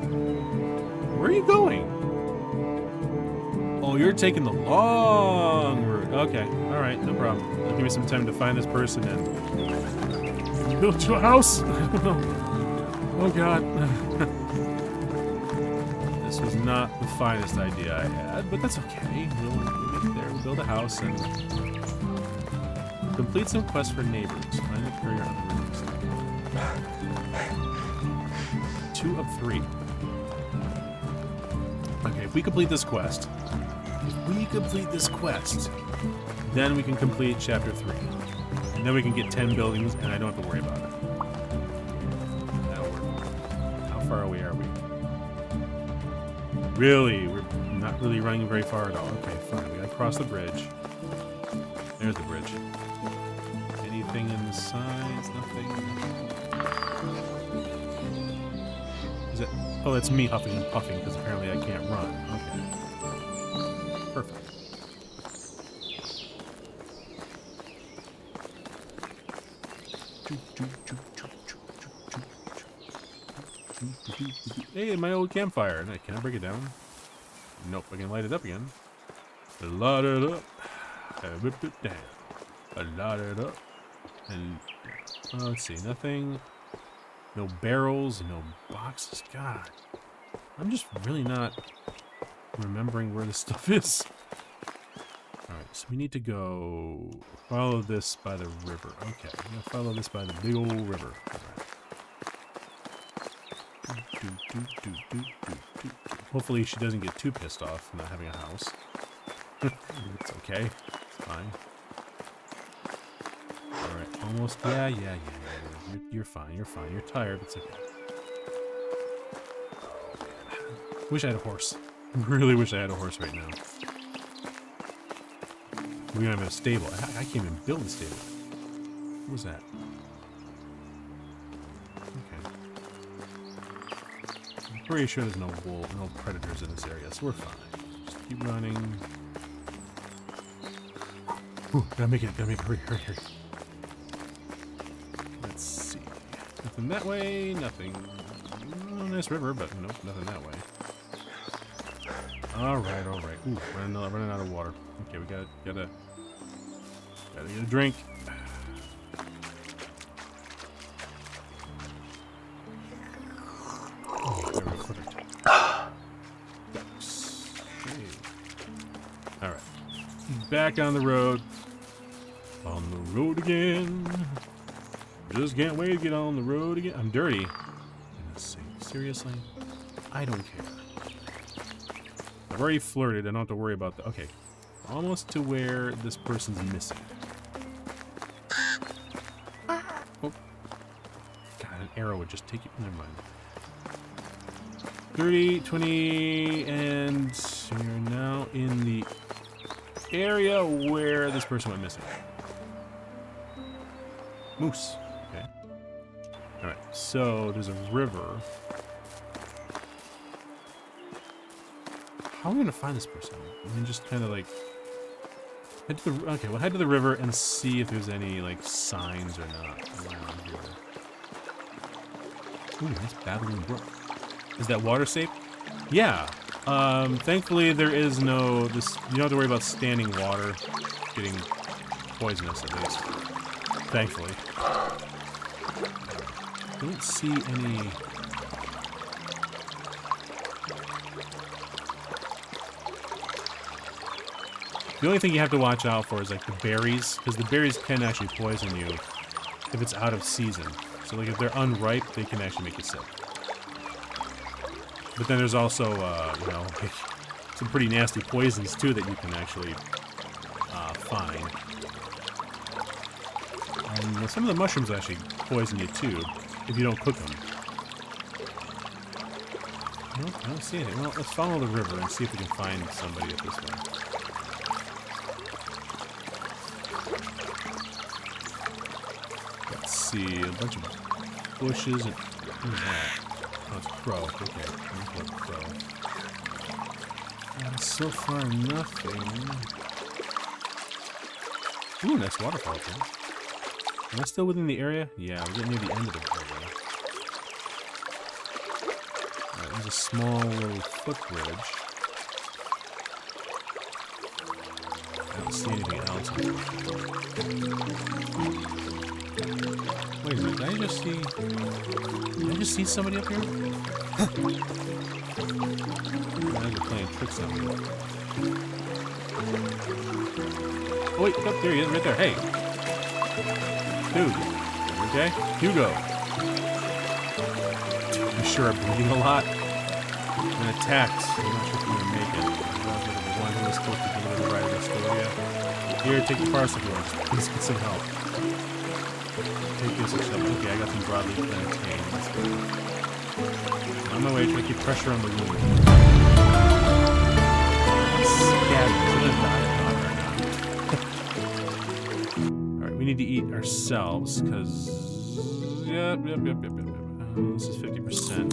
Where are you going? Oh, you're taking the long route. Okay, alright, no problem. Give me some time to find this person and you built you a house? Oh god. This was not the finest idea I had, but that's okay. We'll get there. We'll build a house and complete some quests for neighbors. Find a courier on the rooms. 2 of 3. Okay, if we complete this quest, then we can complete chapter 3. And then we can get 10 buildings, and I don't have to worry about it. That'll work. How far away are we? Really? We're not really running very far at all. Okay, fine. We gotta cross the bridge. There's the bridge. Anything in the sides? Nothing. Is it? Oh, that's me huffing and puffing because apparently I can't run. Okay. Perfect. Hey, my old campfire. Can I break it down? Nope, I can light it up again. Light it up. I whipped it down. I light it up. And let's see, nothing. No barrels, no boxes. God, I'm just really not remembering where this stuff is. Alright, so we need to go follow this by the river. Okay, I'm gonna follow this by the big old river. Alright. Hopefully she doesn't get too pissed off not having a house. It's okay. It's fine. Alright, almost. Yeah. You're fine. You're tired. It's okay. Wish I had a horse. Really wish I had a horse right now. We don't have a stable. I can't even build a stable. What was that? Okay. I'm pretty sure there's no predators in this area, so we're fine. Just keep running. Ooh, gotta make it. Hurry. Let's see. Nothing that way. Nothing. Oh, nice river, but nope, nothing that way. All right. Ooh, running out of water. Okay, we gotta get a drink. Oh, there we go. Perfect. Okay. All right, back on the road. On the road again. Just can't wait to get on the road again. I'm dirty. Let's see. Seriously? I don't care. I've already flirted. I don't have to worry about that. Okay. Almost to where this person's missing. Oh. God, an arrow would just take you. Never mind. 30, 20, and you're now in the area where this person went missing. Moose. Okay. Alright, so there's a river. How are we gonna find this person? I mean, just kind of like head to the. Okay, we'll head to the river and see if there's any like signs or not around here. Ooh, nice babbling brook. Is that water safe? Yeah. Thankfully there is no this. You don't have to worry about standing water getting poisonous at least. Thankfully. I don't see any. The only thing you have to watch out for is like the berries, because the berries can actually poison you if it's out of season. So like if they're unripe, they can actually make you sick. But then there's also, you know, like some pretty nasty poisons too that you can actually find. And some of the mushrooms actually poison you too if you don't cook them. Nope, I don't see anything. Well, let's follow the river and see if we can find somebody at this way. Let's see, a bunch of bushes and what is that? Oh, it's crow. Okay, let's look crow. So far, nothing. Ooh, nice waterfall thing. Am I still within the area? Yeah, we're getting near the end of the area. Alright, there's a small little footbridge. I don't see anything else. Wait a minute, did I just see somebody up here? Now they're playing tricks on me. Oh wait, oh, there he is, right there. Hey! Dude. Okay? Hugo. You sure I'm bleeding a lot? I'm attacked. I'm not sure if I'm gonna make it. The one who was supposed to deliver the right of Astoria. Here, take the Parasocials. Please get some help. Take this except okay, I got some broadleaf plantain. That's good. On my way, try to keep pressure on the wound. Scattered. I'm gonna die right now. Alright, we need to eat ourselves, because yep. This is 50%.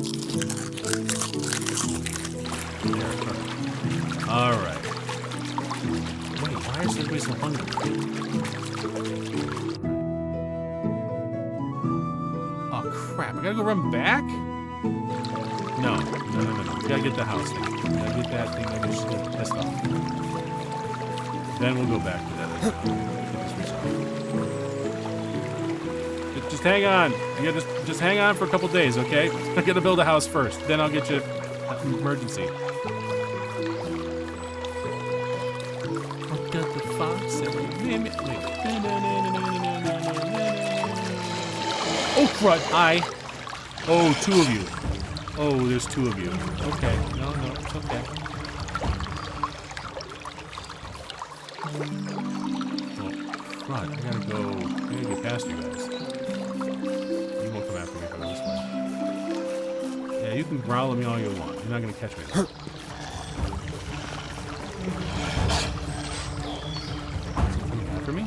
There, perfect. Alright. Wait, why is everybody so hungry? Oh crap, I gotta go run back? No. We gotta get the house thing. We gotta get that thing that just got pissed off. Then we'll go back to that. Just hang on. You gotta just hang on for a couple days, okay? I gotta build a house first. Then I'll get you an emergency. Got the fox. Wait. Oh crud! Hi. Oh, two of you. Oh, there's two of you. Okay. No, it's okay. Oh, crud. I gotta get past you guys. You won't come after me if I go this way. Yeah, you can growl at me all you want. You're not gonna catch me. Coming after me?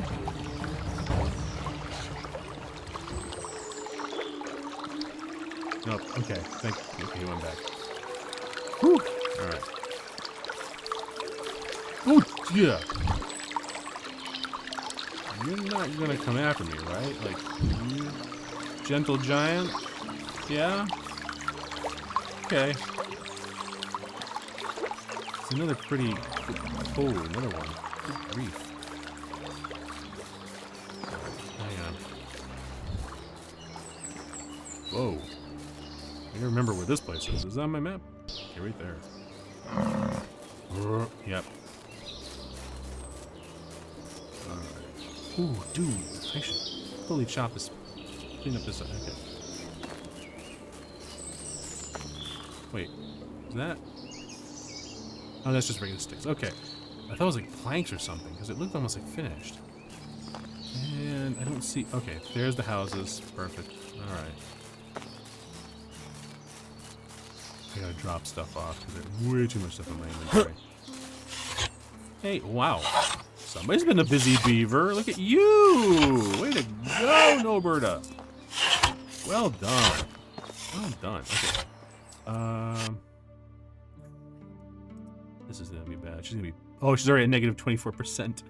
Nope. Okay. Thank you. Okay, he went back. Whew. Alright. Oh, yeah. You're not gonna come after me, right? Like, you gentle giant? Yeah? Okay. It's another pretty... Oh, another one. Good grief. Hang on. Whoa. I can remember where this place is. Is that on my map? Okay, right there. Yep. Alright. Ooh, dude. I should fully chop this. Clean up this. Okay. Wait. Is that? Oh, that's just regular sticks. Okay. I thought it was like planks or something, because it looked almost like finished. And I don't see... Okay, there's the houses. Perfect. Alright. I gotta drop stuff off, because there's way too much stuff in my inventory. Hey, wow. Somebody's been a busy beaver. Look at you! Way to go, Noberta! Well done. Well done. Okay. This is gonna be bad. She's gonna be... Oh, she's already at negative 24%.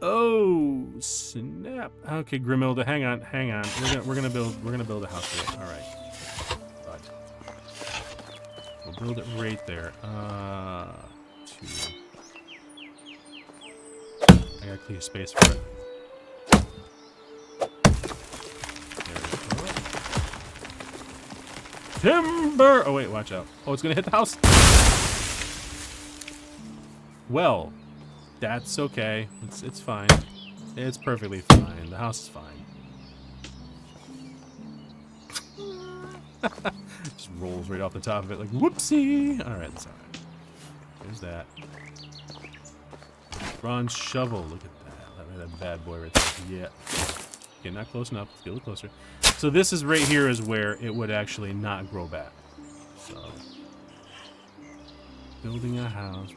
Oh, snap. Okay, Grimilda, hang on. We're gonna build a house here. All right. But we'll build it right there. Two. I gotta clear space for it. There we go. Timber. Oh wait, watch out. Oh, it's gonna hit the house. Well, that's okay. It's fine. It's perfectly fine. The house is fine. Just rolls right off the top of it like whoopsie. Alright, that's alright. There's that. Bronze shovel. Look at that. That bad boy right there. Yeah. Okay, not close enough. Let's get a little closer. So this is right here is where it would actually not grow back. So building a house.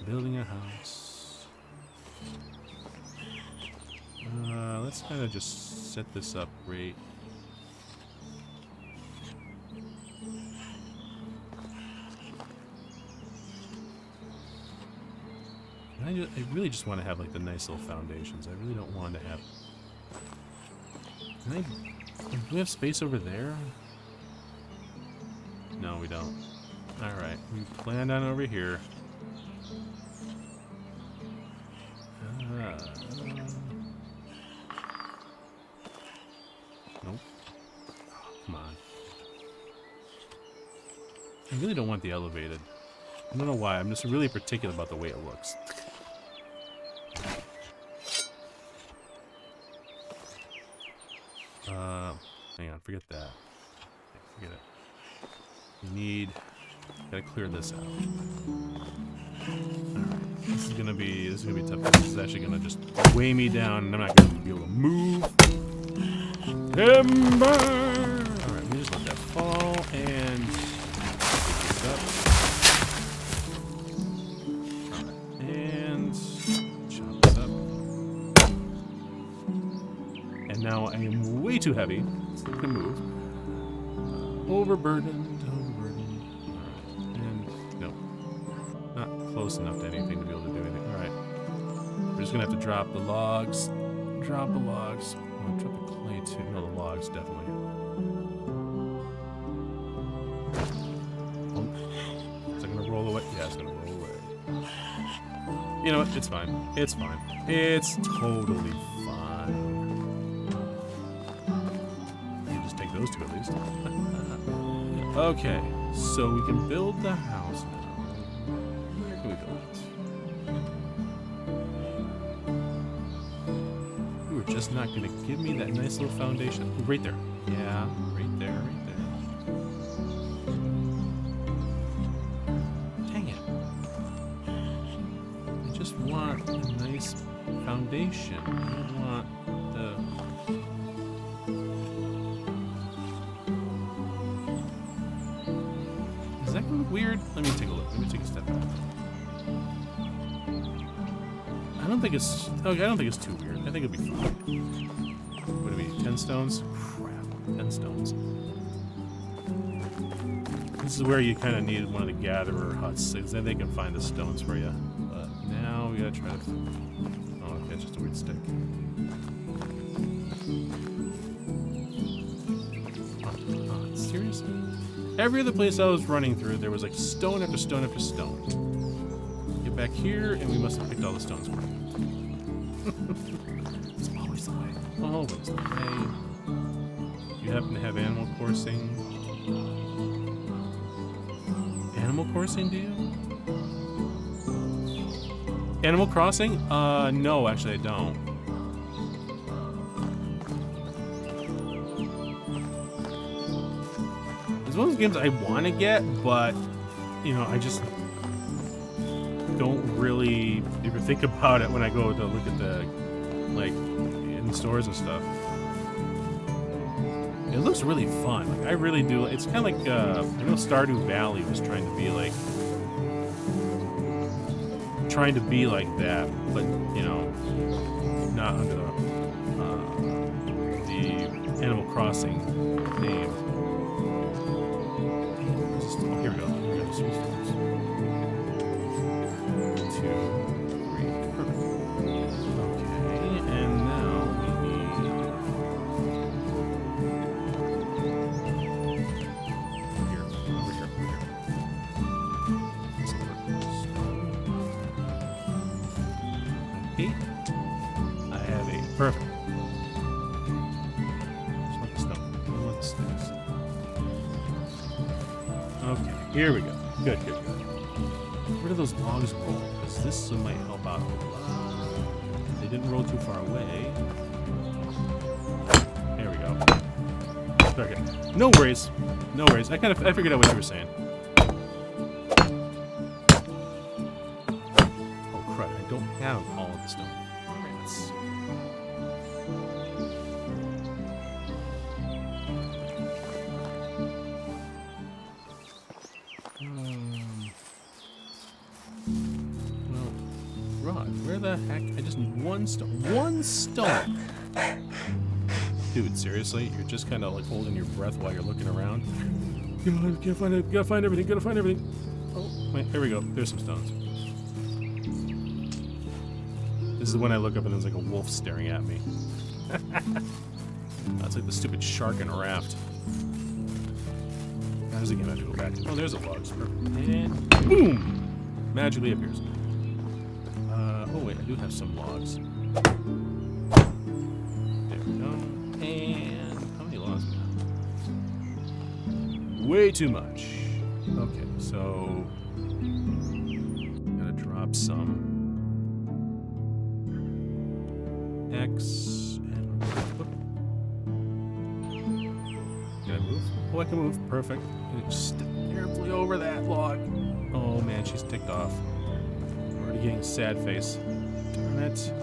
Let's kind of just set this up right. I really just want to have like the nice little foundations. I really don't want to have. Do we have space over there? No, we don't. All right, we planned on over here. I really don't want the elevated. I don't know why. I'm just really particular about the way it looks. Hang on. Forget that. Forget it. Gotta clear this out. Alright. This is gonna be tough. This is actually gonna just weigh me down, and I'm not gonna be able to move. Timber! Alright, let me just let that fall and pick this up. And chop this up. And now I am way too heavy. So I can move. Overburdened. Close enough to anything to be able to do anything. Alright. We're just gonna have to drop the logs. Drop the logs. Oh, drop the clay too. No, the logs, definitely. Oh. Is it gonna roll away? Yeah, it's gonna roll away. You know what? It's fine. It's fine. It's totally fine. You can just take those two at least. Okay, so we can build the house now. Just not gonna give me that nice little foundation. Ooh, right there. Yeah, right there, right there. Dang it. I just want a nice foundation. I don't want the... Is that gonna look weird? Let me take a look. Let me take a step back. I don't think it's too weird. I think it'll be fine. What do we need? 10 stones? Crap, 10 stones. This is where you kind of need one of the gatherer huts, because then they can find the stones for you. But now we gotta try to... Oh, okay, it's just a weird stick. Oh, seriously? Every other place I was running through, there was like stone after stone after stone. Get back here, and we must have picked all the stones for you. It's always the way. Always the way. You happen to have Animal Coursing? Animal Coursing, do you? Animal Crossing? No, actually I don't. It's one of those games I want to get, but, you know, I just don't really even think about it when I go to look at the, like, in the stores and stuff. It looks really fun. Like, I really do. It's kind of like, I know Stardew Valley was trying to be like that, but, you know, not under the Animal Crossing name. Here we go. Perfect. Just want the stone. I want the sticks. Okay, here we go. Good. Where do those logs roll? Because this might help out a lot. They didn't roll too far away. There we go. Okay. No worries. I figured out what you were saying. Oh crud! I don't have all of the stone. Rats. Where the heck? I just need one stone. One stone! Dude, seriously? You're just kind of like holding your breath while you're looking around? Gotta find everything. Oh, wait, there we go. There's some stones. This is when I look up and there's like a wolf staring at me. That's like the stupid shark in a raft. How's it gonna have to go back to? Oh, there's a log. And boom! Magically appears. Oh wait, I do have some logs. There we go. And how many logs do we have? Way too much. Okay, so gotta drop some X and can I move? Oh, I can move. Perfect. Just step carefully over that log. Oh man, she's ticked off. I'm already getting a sad face. Darn it.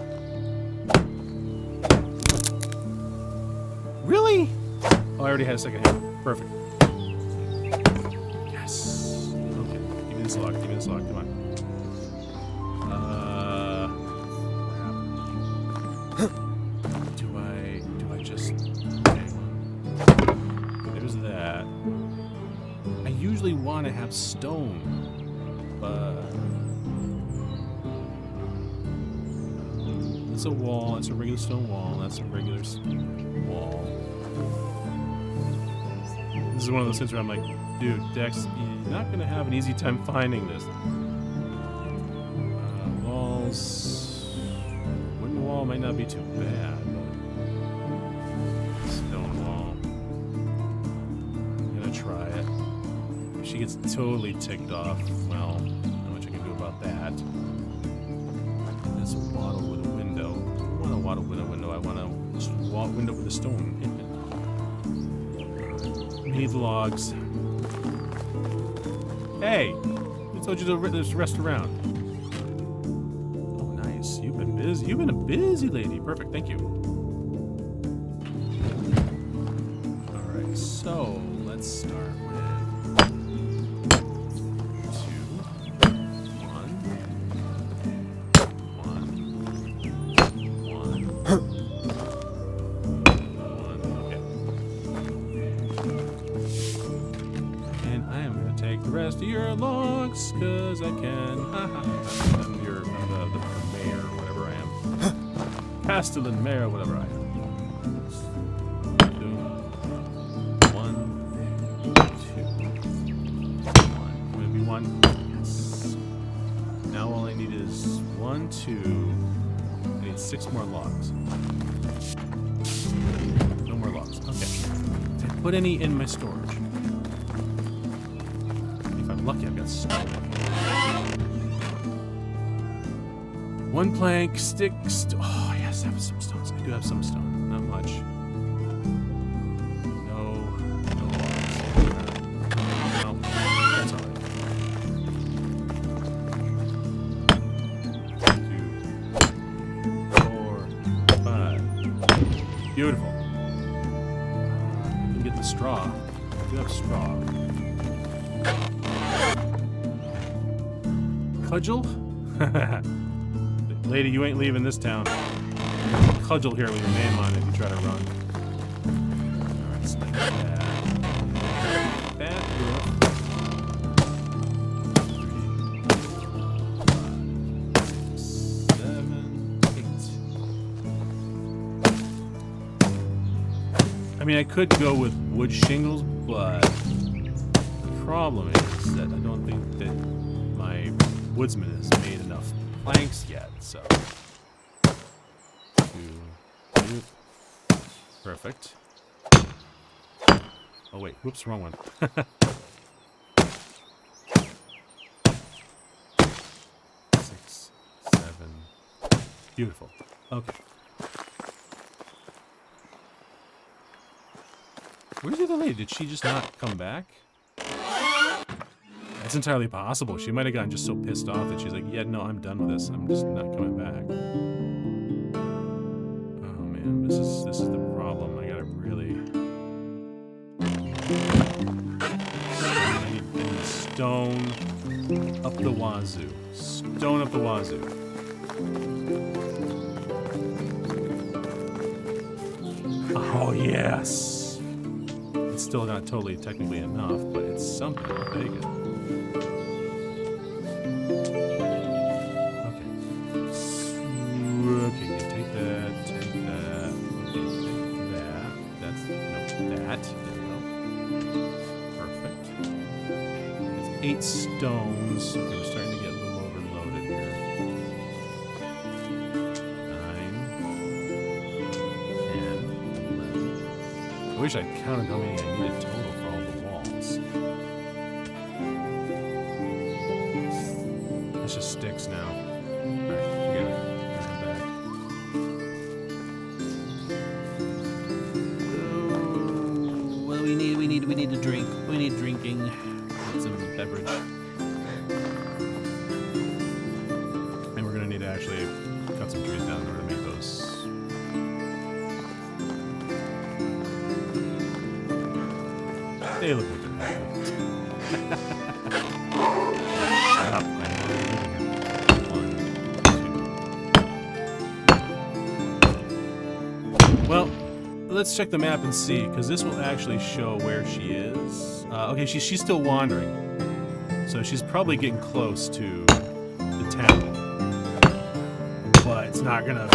Really? Oh, I already had a second hit. Perfect. Yes. Okay. Give me this log. Give me this log. Come on. Do I just... Okay. There's that. I usually want to have stone, but... It's a wall. It's a regular stone wall. That's a regular wall. This is one of those things where I'm like, dude, Dex, you're not going to have an easy time finding this. Walls... Wooden wall might not be too bad, but... Stone wall. I'm going to try it. If she gets totally ticked off, well, not much I can do about that. That's a wattle with a window. I don't want a wattle with a window. I want a window with a stone in it. Need logs. Hey! I told you to just rest around. Oh, nice. You've been busy. You've been a busy lady. Perfect. Thank you. Alright, so let's start with 2, 1, 1, 1. The rest of your logs, cause I can. I'm the mayor, whatever I am. Castellan mayor, whatever I am. 2, 1, 2, 1. Would it be 1? Yes. Now all I need is 1, 2. I need 6 more logs. No more logs. Okay. Did I put any in my storage? Lucky I've got stone. 1 plank, sticks. Oh, yes, I have some stones. I do have some stone. Not much. No logs. No, that's all right. 2, 4, 5. Beautiful. I can get the straw. I do have straw. Cudgel? Lady, you ain't leaving this town. Cudgel here with your name on it if you try to run. Alright, snap that. That roof. 3, 7, 8. I mean, I could go with wood shingles, but the problem is that I don't think that my woodsman has made enough planks yet, so 2, perfect. Oh wait, whoops, wrong one. 6, 7, beautiful. Okay. Where's the other lady? Did she just not come back? That's entirely possible. She might have gotten just so pissed off that she's like, yeah, no, I'm done with this. I'm just not coming back. Oh man, this is the problem. I gotta really... I need stone up the wazoo. Stone up the wazoo. Oh yes! It's still not totally technically enough, but it's something. I'll take it. Okay, take that, take that, take that. That's, nope, that. There we go. Perfect. It's 8 stones. Okay, we're starting to get a little overloaded here. 9, 10, 11. I wish I counted how many I needed total for all the walls. It's just sticks now. Alright, forget it. Come back. Oh, what do we need? We need to drink. We need drinking. Get some beverage. And we're gonna need to actually cut some trees down in order to make those. They look like they're happy. Shut up, well, let's check the map and see, because this will actually show where she is. Okay, she's still wandering. So she's probably getting close to the town. But it's not gonna...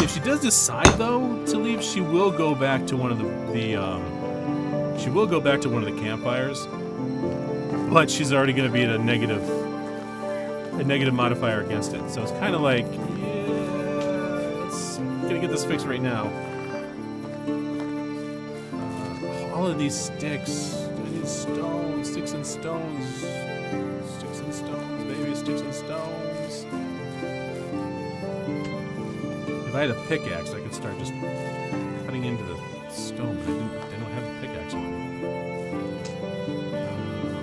if she does decide, though, to leave, she will go back to one of she will go back to one of the campfires. But she's already gonna be at a negative modifier against it. So it's kind of like, yeah, let's gonna get this fixed right now. All of these sticks. I need stones. Sticks and stones. Sticks and stones, baby. Sticks and stones. If I had a pickaxe, I could start just cutting into the stone, but I don't have a pickaxe on me.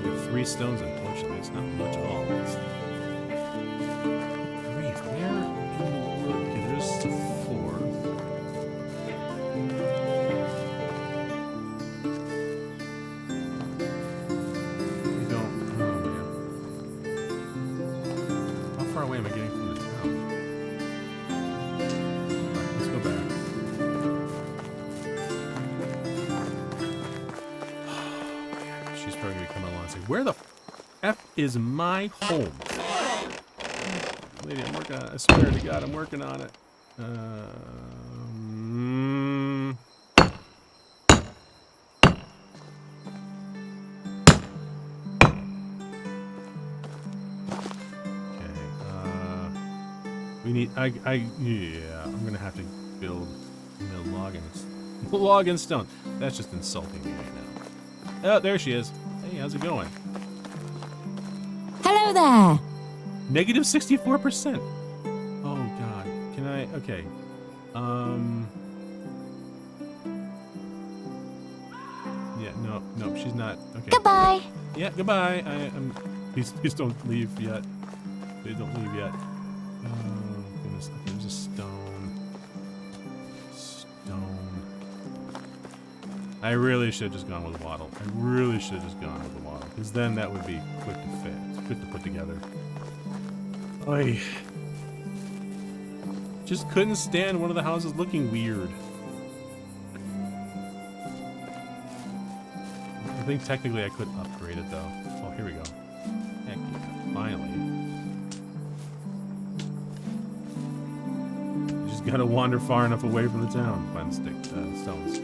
We have 3 stones, unfortunately. It's not much at all. Grief, where in the world? Okay, there's the 4. We don't. Oh, man. How far away am I getting from the town? Let's go back. She's probably gonna come along and say, "Where the F is my home?" Lady, I'm working on it. I swear to God, I'm working on it. We need. Yeah. I'm gonna have to build log and stone. That's just insulting me right now. Oh, there she is. Hey, how's it going? Hello there. Negative 64%. Oh God. Can I? Okay. Yeah. No. She's not. Okay. Goodbye. Yeah. Goodbye. Please don't leave yet. Please don't leave yet. Oh goodness. Okay, there's a stone. I really should have just gone with waddle. I really should have just gone with the waddle, because then that would be quick to fit, quick to put together. I just couldn't stand one of the houses looking weird. I think technically I could upgrade it though. Oh, here we go. Heck yeah, finally. You just gotta wander far enough away from the town to find stones.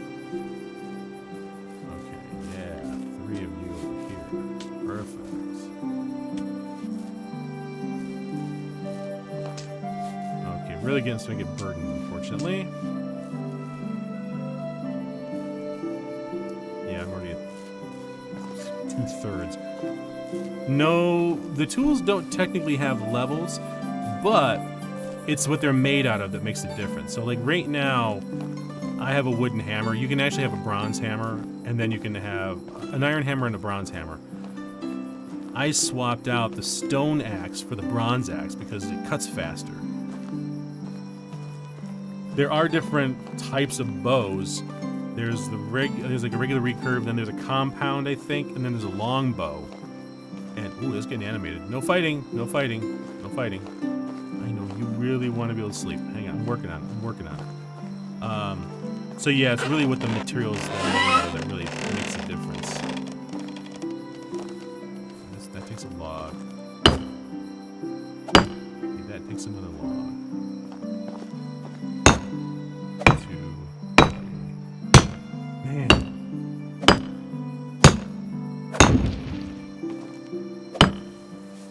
Okay, yeah, 3 of you over here. Perfect. Okay, really getting to make it burden, unfortunately. Yeah, I'm already at 2/3. No, the tools don't technically have levels, but it's what they're made out of that makes the difference. So like right now, I have a wooden hammer. You can actually have a bronze hammer, and then you can have an iron hammer and a bronze hammer. I swapped out the stone axe for the bronze axe because it cuts faster. There are different types of bows. There's like a regular recurve, then there's a compound, I think, and then there's a long bow. And ooh, it's getting animated. No fighting, no fighting, no fighting. I know you really want to be able to sleep. Hang on, I'm working on it. So yeah, it's really what the materials that really makes a difference. That takes a log. Okay, that takes another log. 2, 3. Man.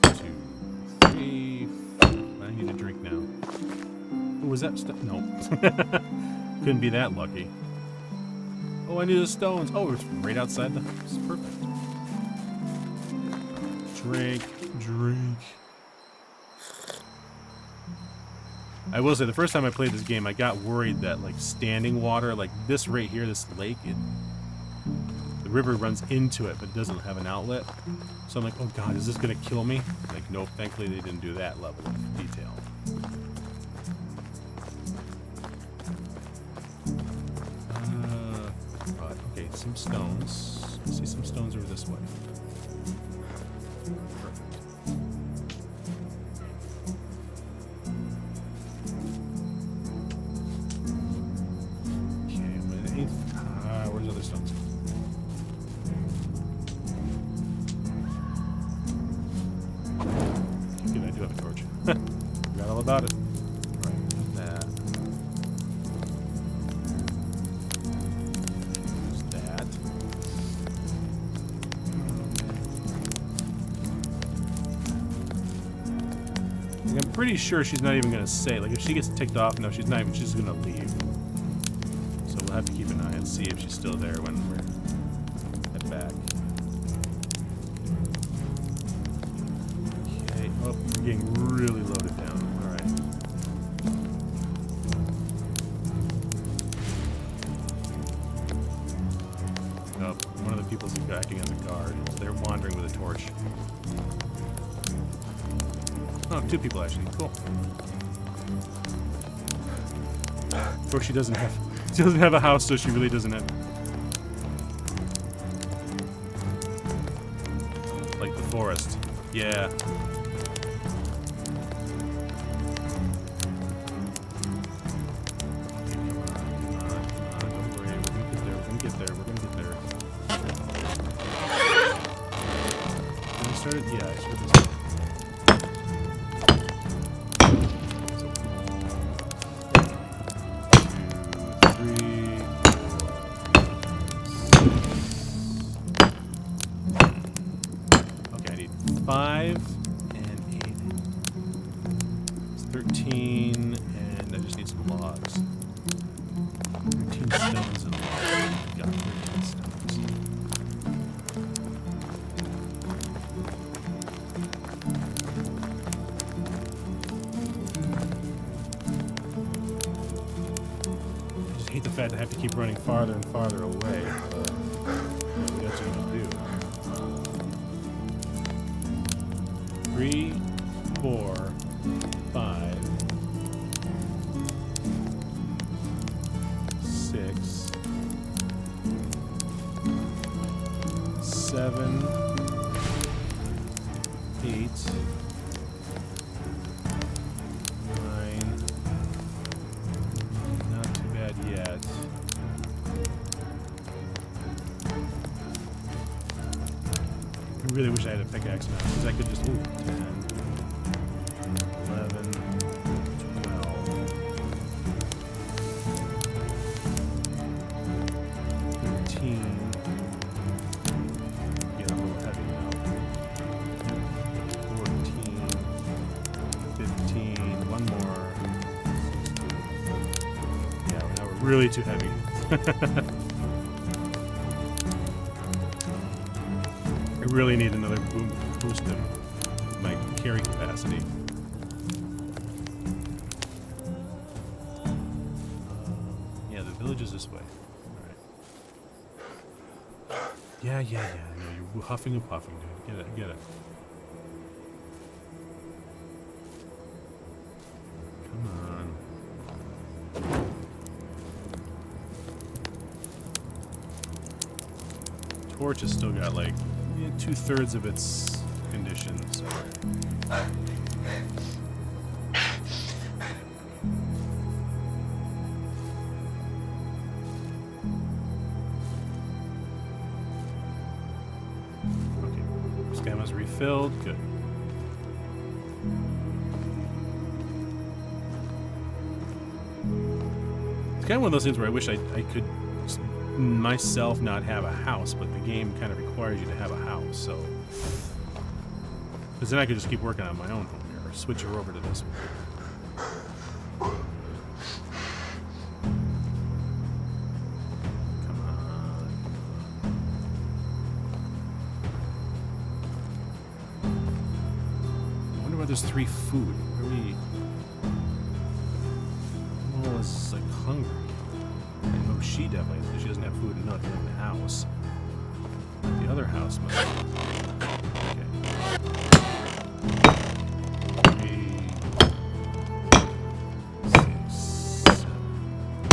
2, 3. 4. I need a drink now. Oh, was that stuff? No. Couldn't be that lucky. Oh, I need the stones. Oh, it's right outside the house. Perfect. Drink. Drink. I will say, the first time I played this game, I got worried that, like, standing water, like this right here, this lake, the river runs into it, but it doesn't have an outlet. So I'm like, oh god, is this gonna kill me? Like, nope, thankfully they didn't do that level of detail. But, okay, some stones. I see some stones over this way. Perfect. Okay, where's the other stones? Good, I do have a torch. Forgot all about it. Right, that. There's that. I'm pretty sure she's not even gonna say. Like, if she gets ticked off, no, she's not even. She's gonna leave. So we'll have to keep an eye and see if she's still there when we're head back. Okay. Oh, we're getting really loaded down. All right. Oh, one of the people's acting as a guard. So they're wandering with a torch. Oh, 2 people actually. Cool. Of course, she doesn't have a house, so she really doesn't have. Like the forest. Yeah. Come on. Don't worry. We're gonna get there. Did I start it? Yeah, I started this. I have to keep running farther and farther away. That's what I'm gonna do. 3, 4, 5, 6, 7, 8, 9. Not too bad yet. I really wish I had a pickaxe now, because I could just, 10, 11, 12, 13. Get a little heavy now. 14, 15, one more. 16. Yeah, now we're really too heavy. I really need another boost in my carry capacity. Yeah, the village is this way. All right. Yeah. No, you're huffing and puffing, dude. Get it. Come on. Torch has still got like 2/3 of its conditions. So. Okay, stamina's refilled. Good. It's kind of one of those things where I wish I could myself not have a house, but the game kind of requires you to have a house, so because then I could just keep working on my own home here, or switch her over to this one. Come on. there's 3 food. Where are we? Well, it's like hungry. I know she definitely is. She doesn't have food enough in the house. The other house must be. Okay. 3, 6, 7,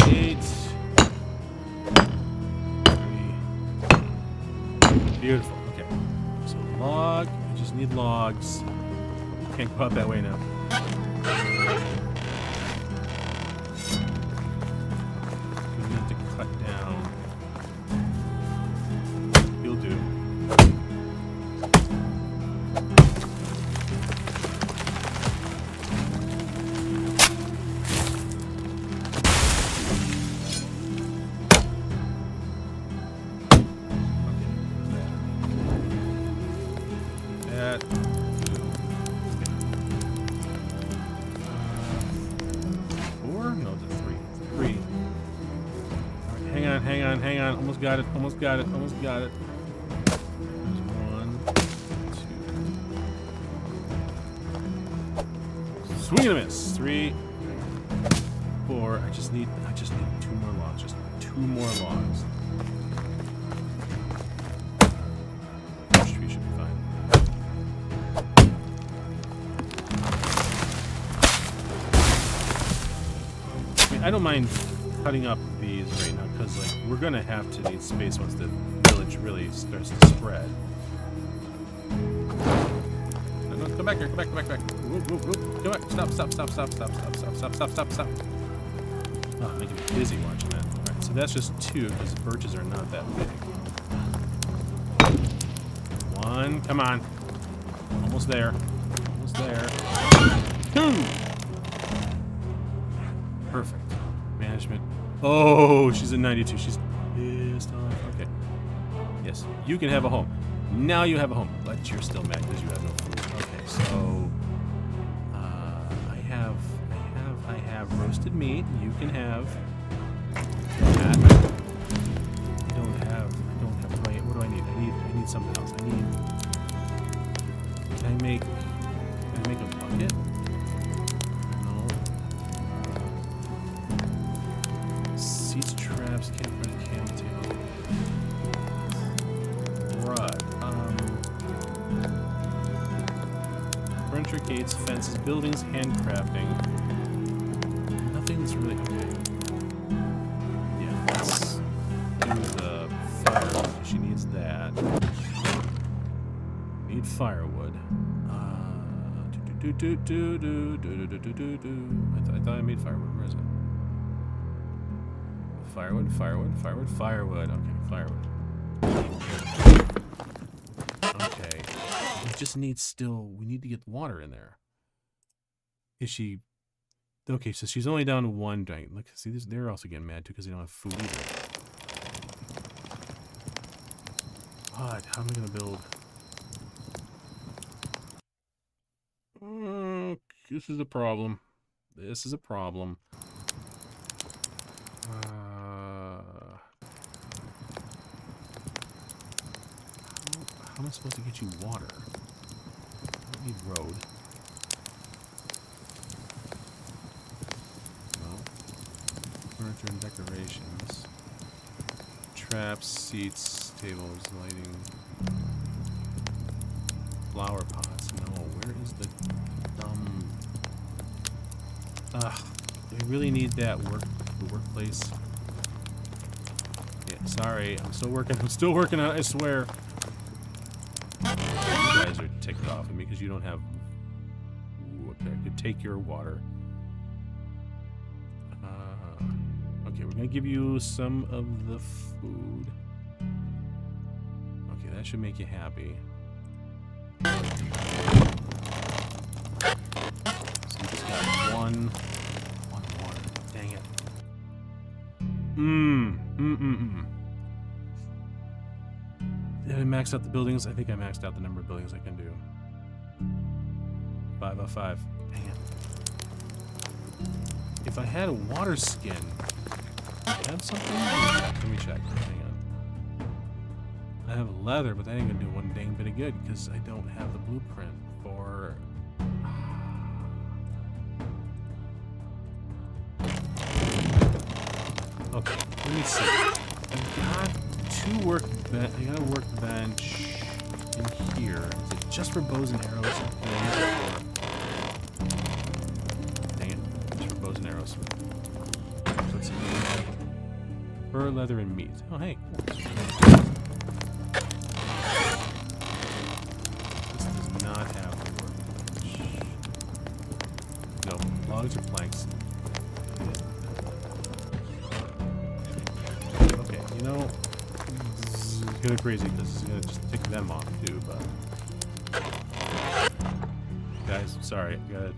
8. 3. Beautiful. Okay. So log. I just need logs. Can't go out that way now. We need to cut down. You'll do. That. Four? No, it's a 3. 3. Alright, hang on. Almost got it. There's 1, 2. Swing and a miss. 3, 4. I just need 2 more logs. Just 2 more logs. First tree should be fine. I don't mind cutting up these right now because like we're gonna have to need space once the village really starts to spread. No, come back here, come back. Whoop. Come back, stop. Oh, making me dizzy watching that. Alright, so that's just 2 because the birches are not that big. 1, come on. Almost there. 2! Perfect. Management. Oh, she's at 92. She's pissed off. Okay. Yes, you can have a home. Now you have a home, but you're still mad because you have no food. Okay, so I have roasted meat. You can have that. I don't have. What do I need? I need something else. Can I make a bucket? Seats, traps, campfire, camp table. Right. Furniture, gates, fences, buildings, handcrafting. Nothing's really okay. Yeah, let's do the fire. She needs that. Need firewood. I thought I made firewood. Where is it? Firewood. Okay, firewood. Okay. We just need we need to get water in there. Is she... Okay, so she's only down to 1 drink. Look, see, they're also getting mad too because they don't have food either. God, how am I going to build... This is a problem. How am I supposed to get you water? I don't need road. No. Furniture and decorations. Traps, seats, tables, lighting. Flower pots. No, where is the dumb... Ugh. I really need that the workplace. Yeah, sorry. I'm still working on it, I swear. You guys are ticked off at me because you don't have... Okay, I could take your water. Okay, we're going to give you some of the food. Okay, that should make you happy. So you just got one water. Dang it. Did I max out the buildings? I think I maxed out the number of buildings I can do. 5 out of 5. Dang it. If I had a water skin, do I have something? Let me check. Hang on. I have leather, but that ain't gonna do one dang bit of good because I don't have the blueprint for... Okay, let me see. I've got I got a workbench in here. Is it just for bows and arrows? Dang it. Just for bows and arrows. So let's see. Fur, leather, and meat. Oh, hey. This does not have a workbench. No, logs or planks. Okay, you know, this is kind of crazy because it's going to just tick them off too, but... Guys, sorry, I gotta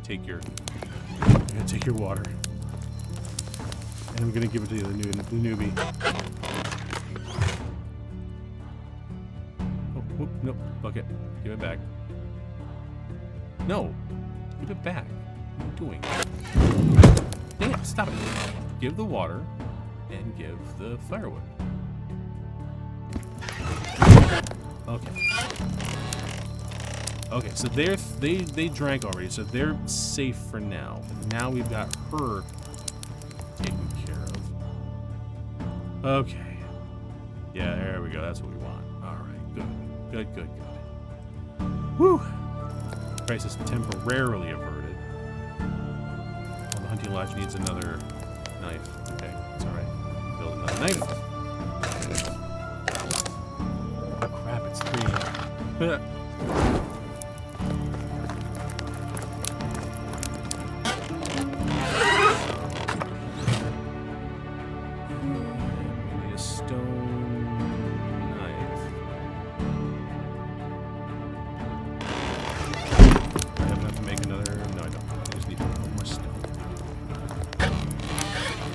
take your water. And I'm gonna give it to the newbie. Oh, whoop, nope, bucket. Give it back. No! Give it back. What are you doing? Damn, stop it. Give the water and give the firewood. Okay. Okay, so they drank already, so they're safe for now. But now we've got her taken care of. Okay. Yeah, there we go. That's what we want. All right, good. Good. Whew. Crisis temporarily averted. Well, the hunting lodge needs another knife. Okay, it's all right. Build another knife. Oh crap! It's 3.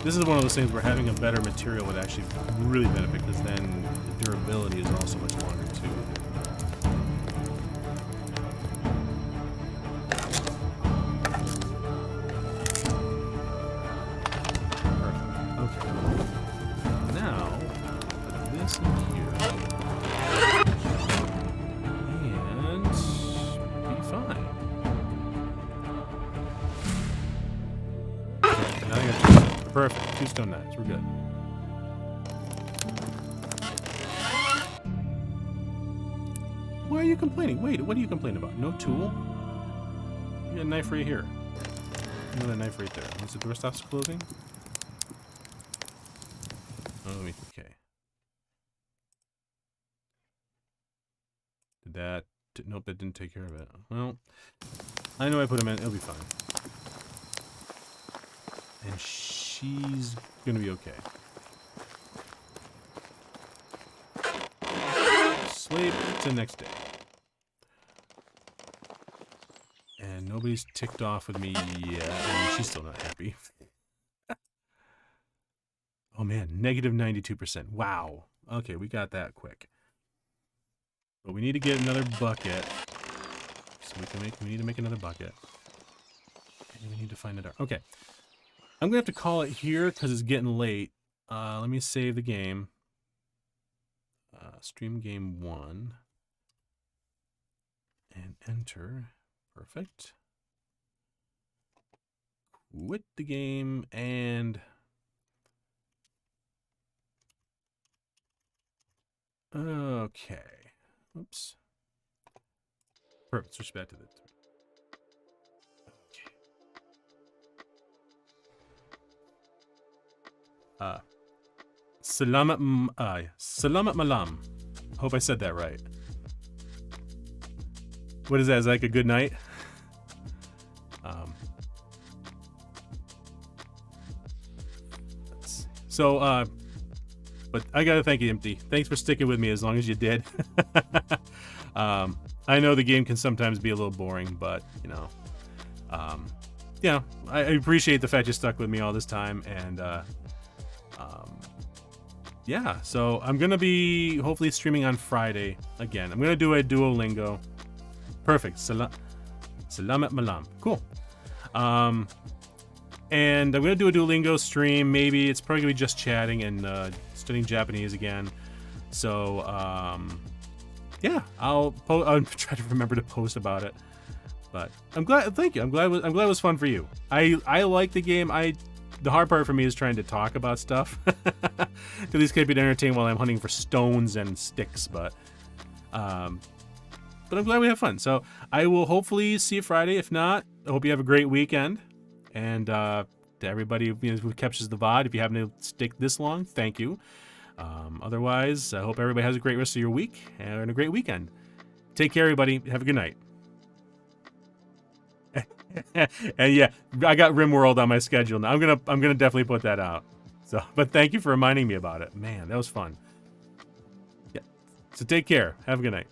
This is one of those things where having a better material would actually really benefit, because then the durability is also much longer too. Perfect. Okay. Now, put this in here. And be fine. Okay, now I got perfect. 2 stone knives. We're good. Why are you complaining? Wait, what are you complaining about? No tool? You got a knife right here. Another knife right there. Once the door stops closing. Oh, let me. Okay. Did that? Nope, that didn't take care of it. Well, I know I put them in. It'll be fine. And she's gonna be okay. Sleep to the next day. And nobody's ticked off with me yet. I mean, she's still not happy. Oh man, negative 92%. Wow. Okay, we got that quick. But we need to get another bucket. So we need to make another bucket. And we need to find it out. Okay. I'm gonna have to call it here because it's getting late. Let me save the game. Stream game 1. And enter. Perfect. Quit the game and... Okay. Oops. Perfect. Switch back to the... Salamat malam. Hope I said that right. What is that? Is that like a good night? But I gotta thank you, Empty. Thanks for sticking with me as long as you did. I know the game can sometimes be a little boring, but you know, yeah, I appreciate the fact you stuck with me all this time, and yeah, so I'm gonna be hopefully streaming on Friday again. I'm gonna do a Duolingo. Perfect. Salamat malam. Cool. And I'm gonna do a Duolingo stream. Maybe it's probably gonna be just chatting and studying Japanese again. So yeah, I'll try to remember to post about it. But I'm glad. Thank you. I'm glad it was fun for you. I like the game. I the hard part for me is trying to talk about stuff. At least keep it entertained while I'm hunting for stones and sticks, but I'm glad we have fun. So I will hopefully see you Friday. If not, I hope you have a great weekend. And to everybody who catches the VOD, if you happen to stick this long, thank you. Otherwise, I hope everybody has a great rest of your week and a great weekend. Take care, everybody. Have a good night. And yeah, I got RimWorld on my schedule now. I'm gonna definitely put that out. So, but thank you for reminding me about it. Man, that was fun. Yeah. So take care. Have a good night.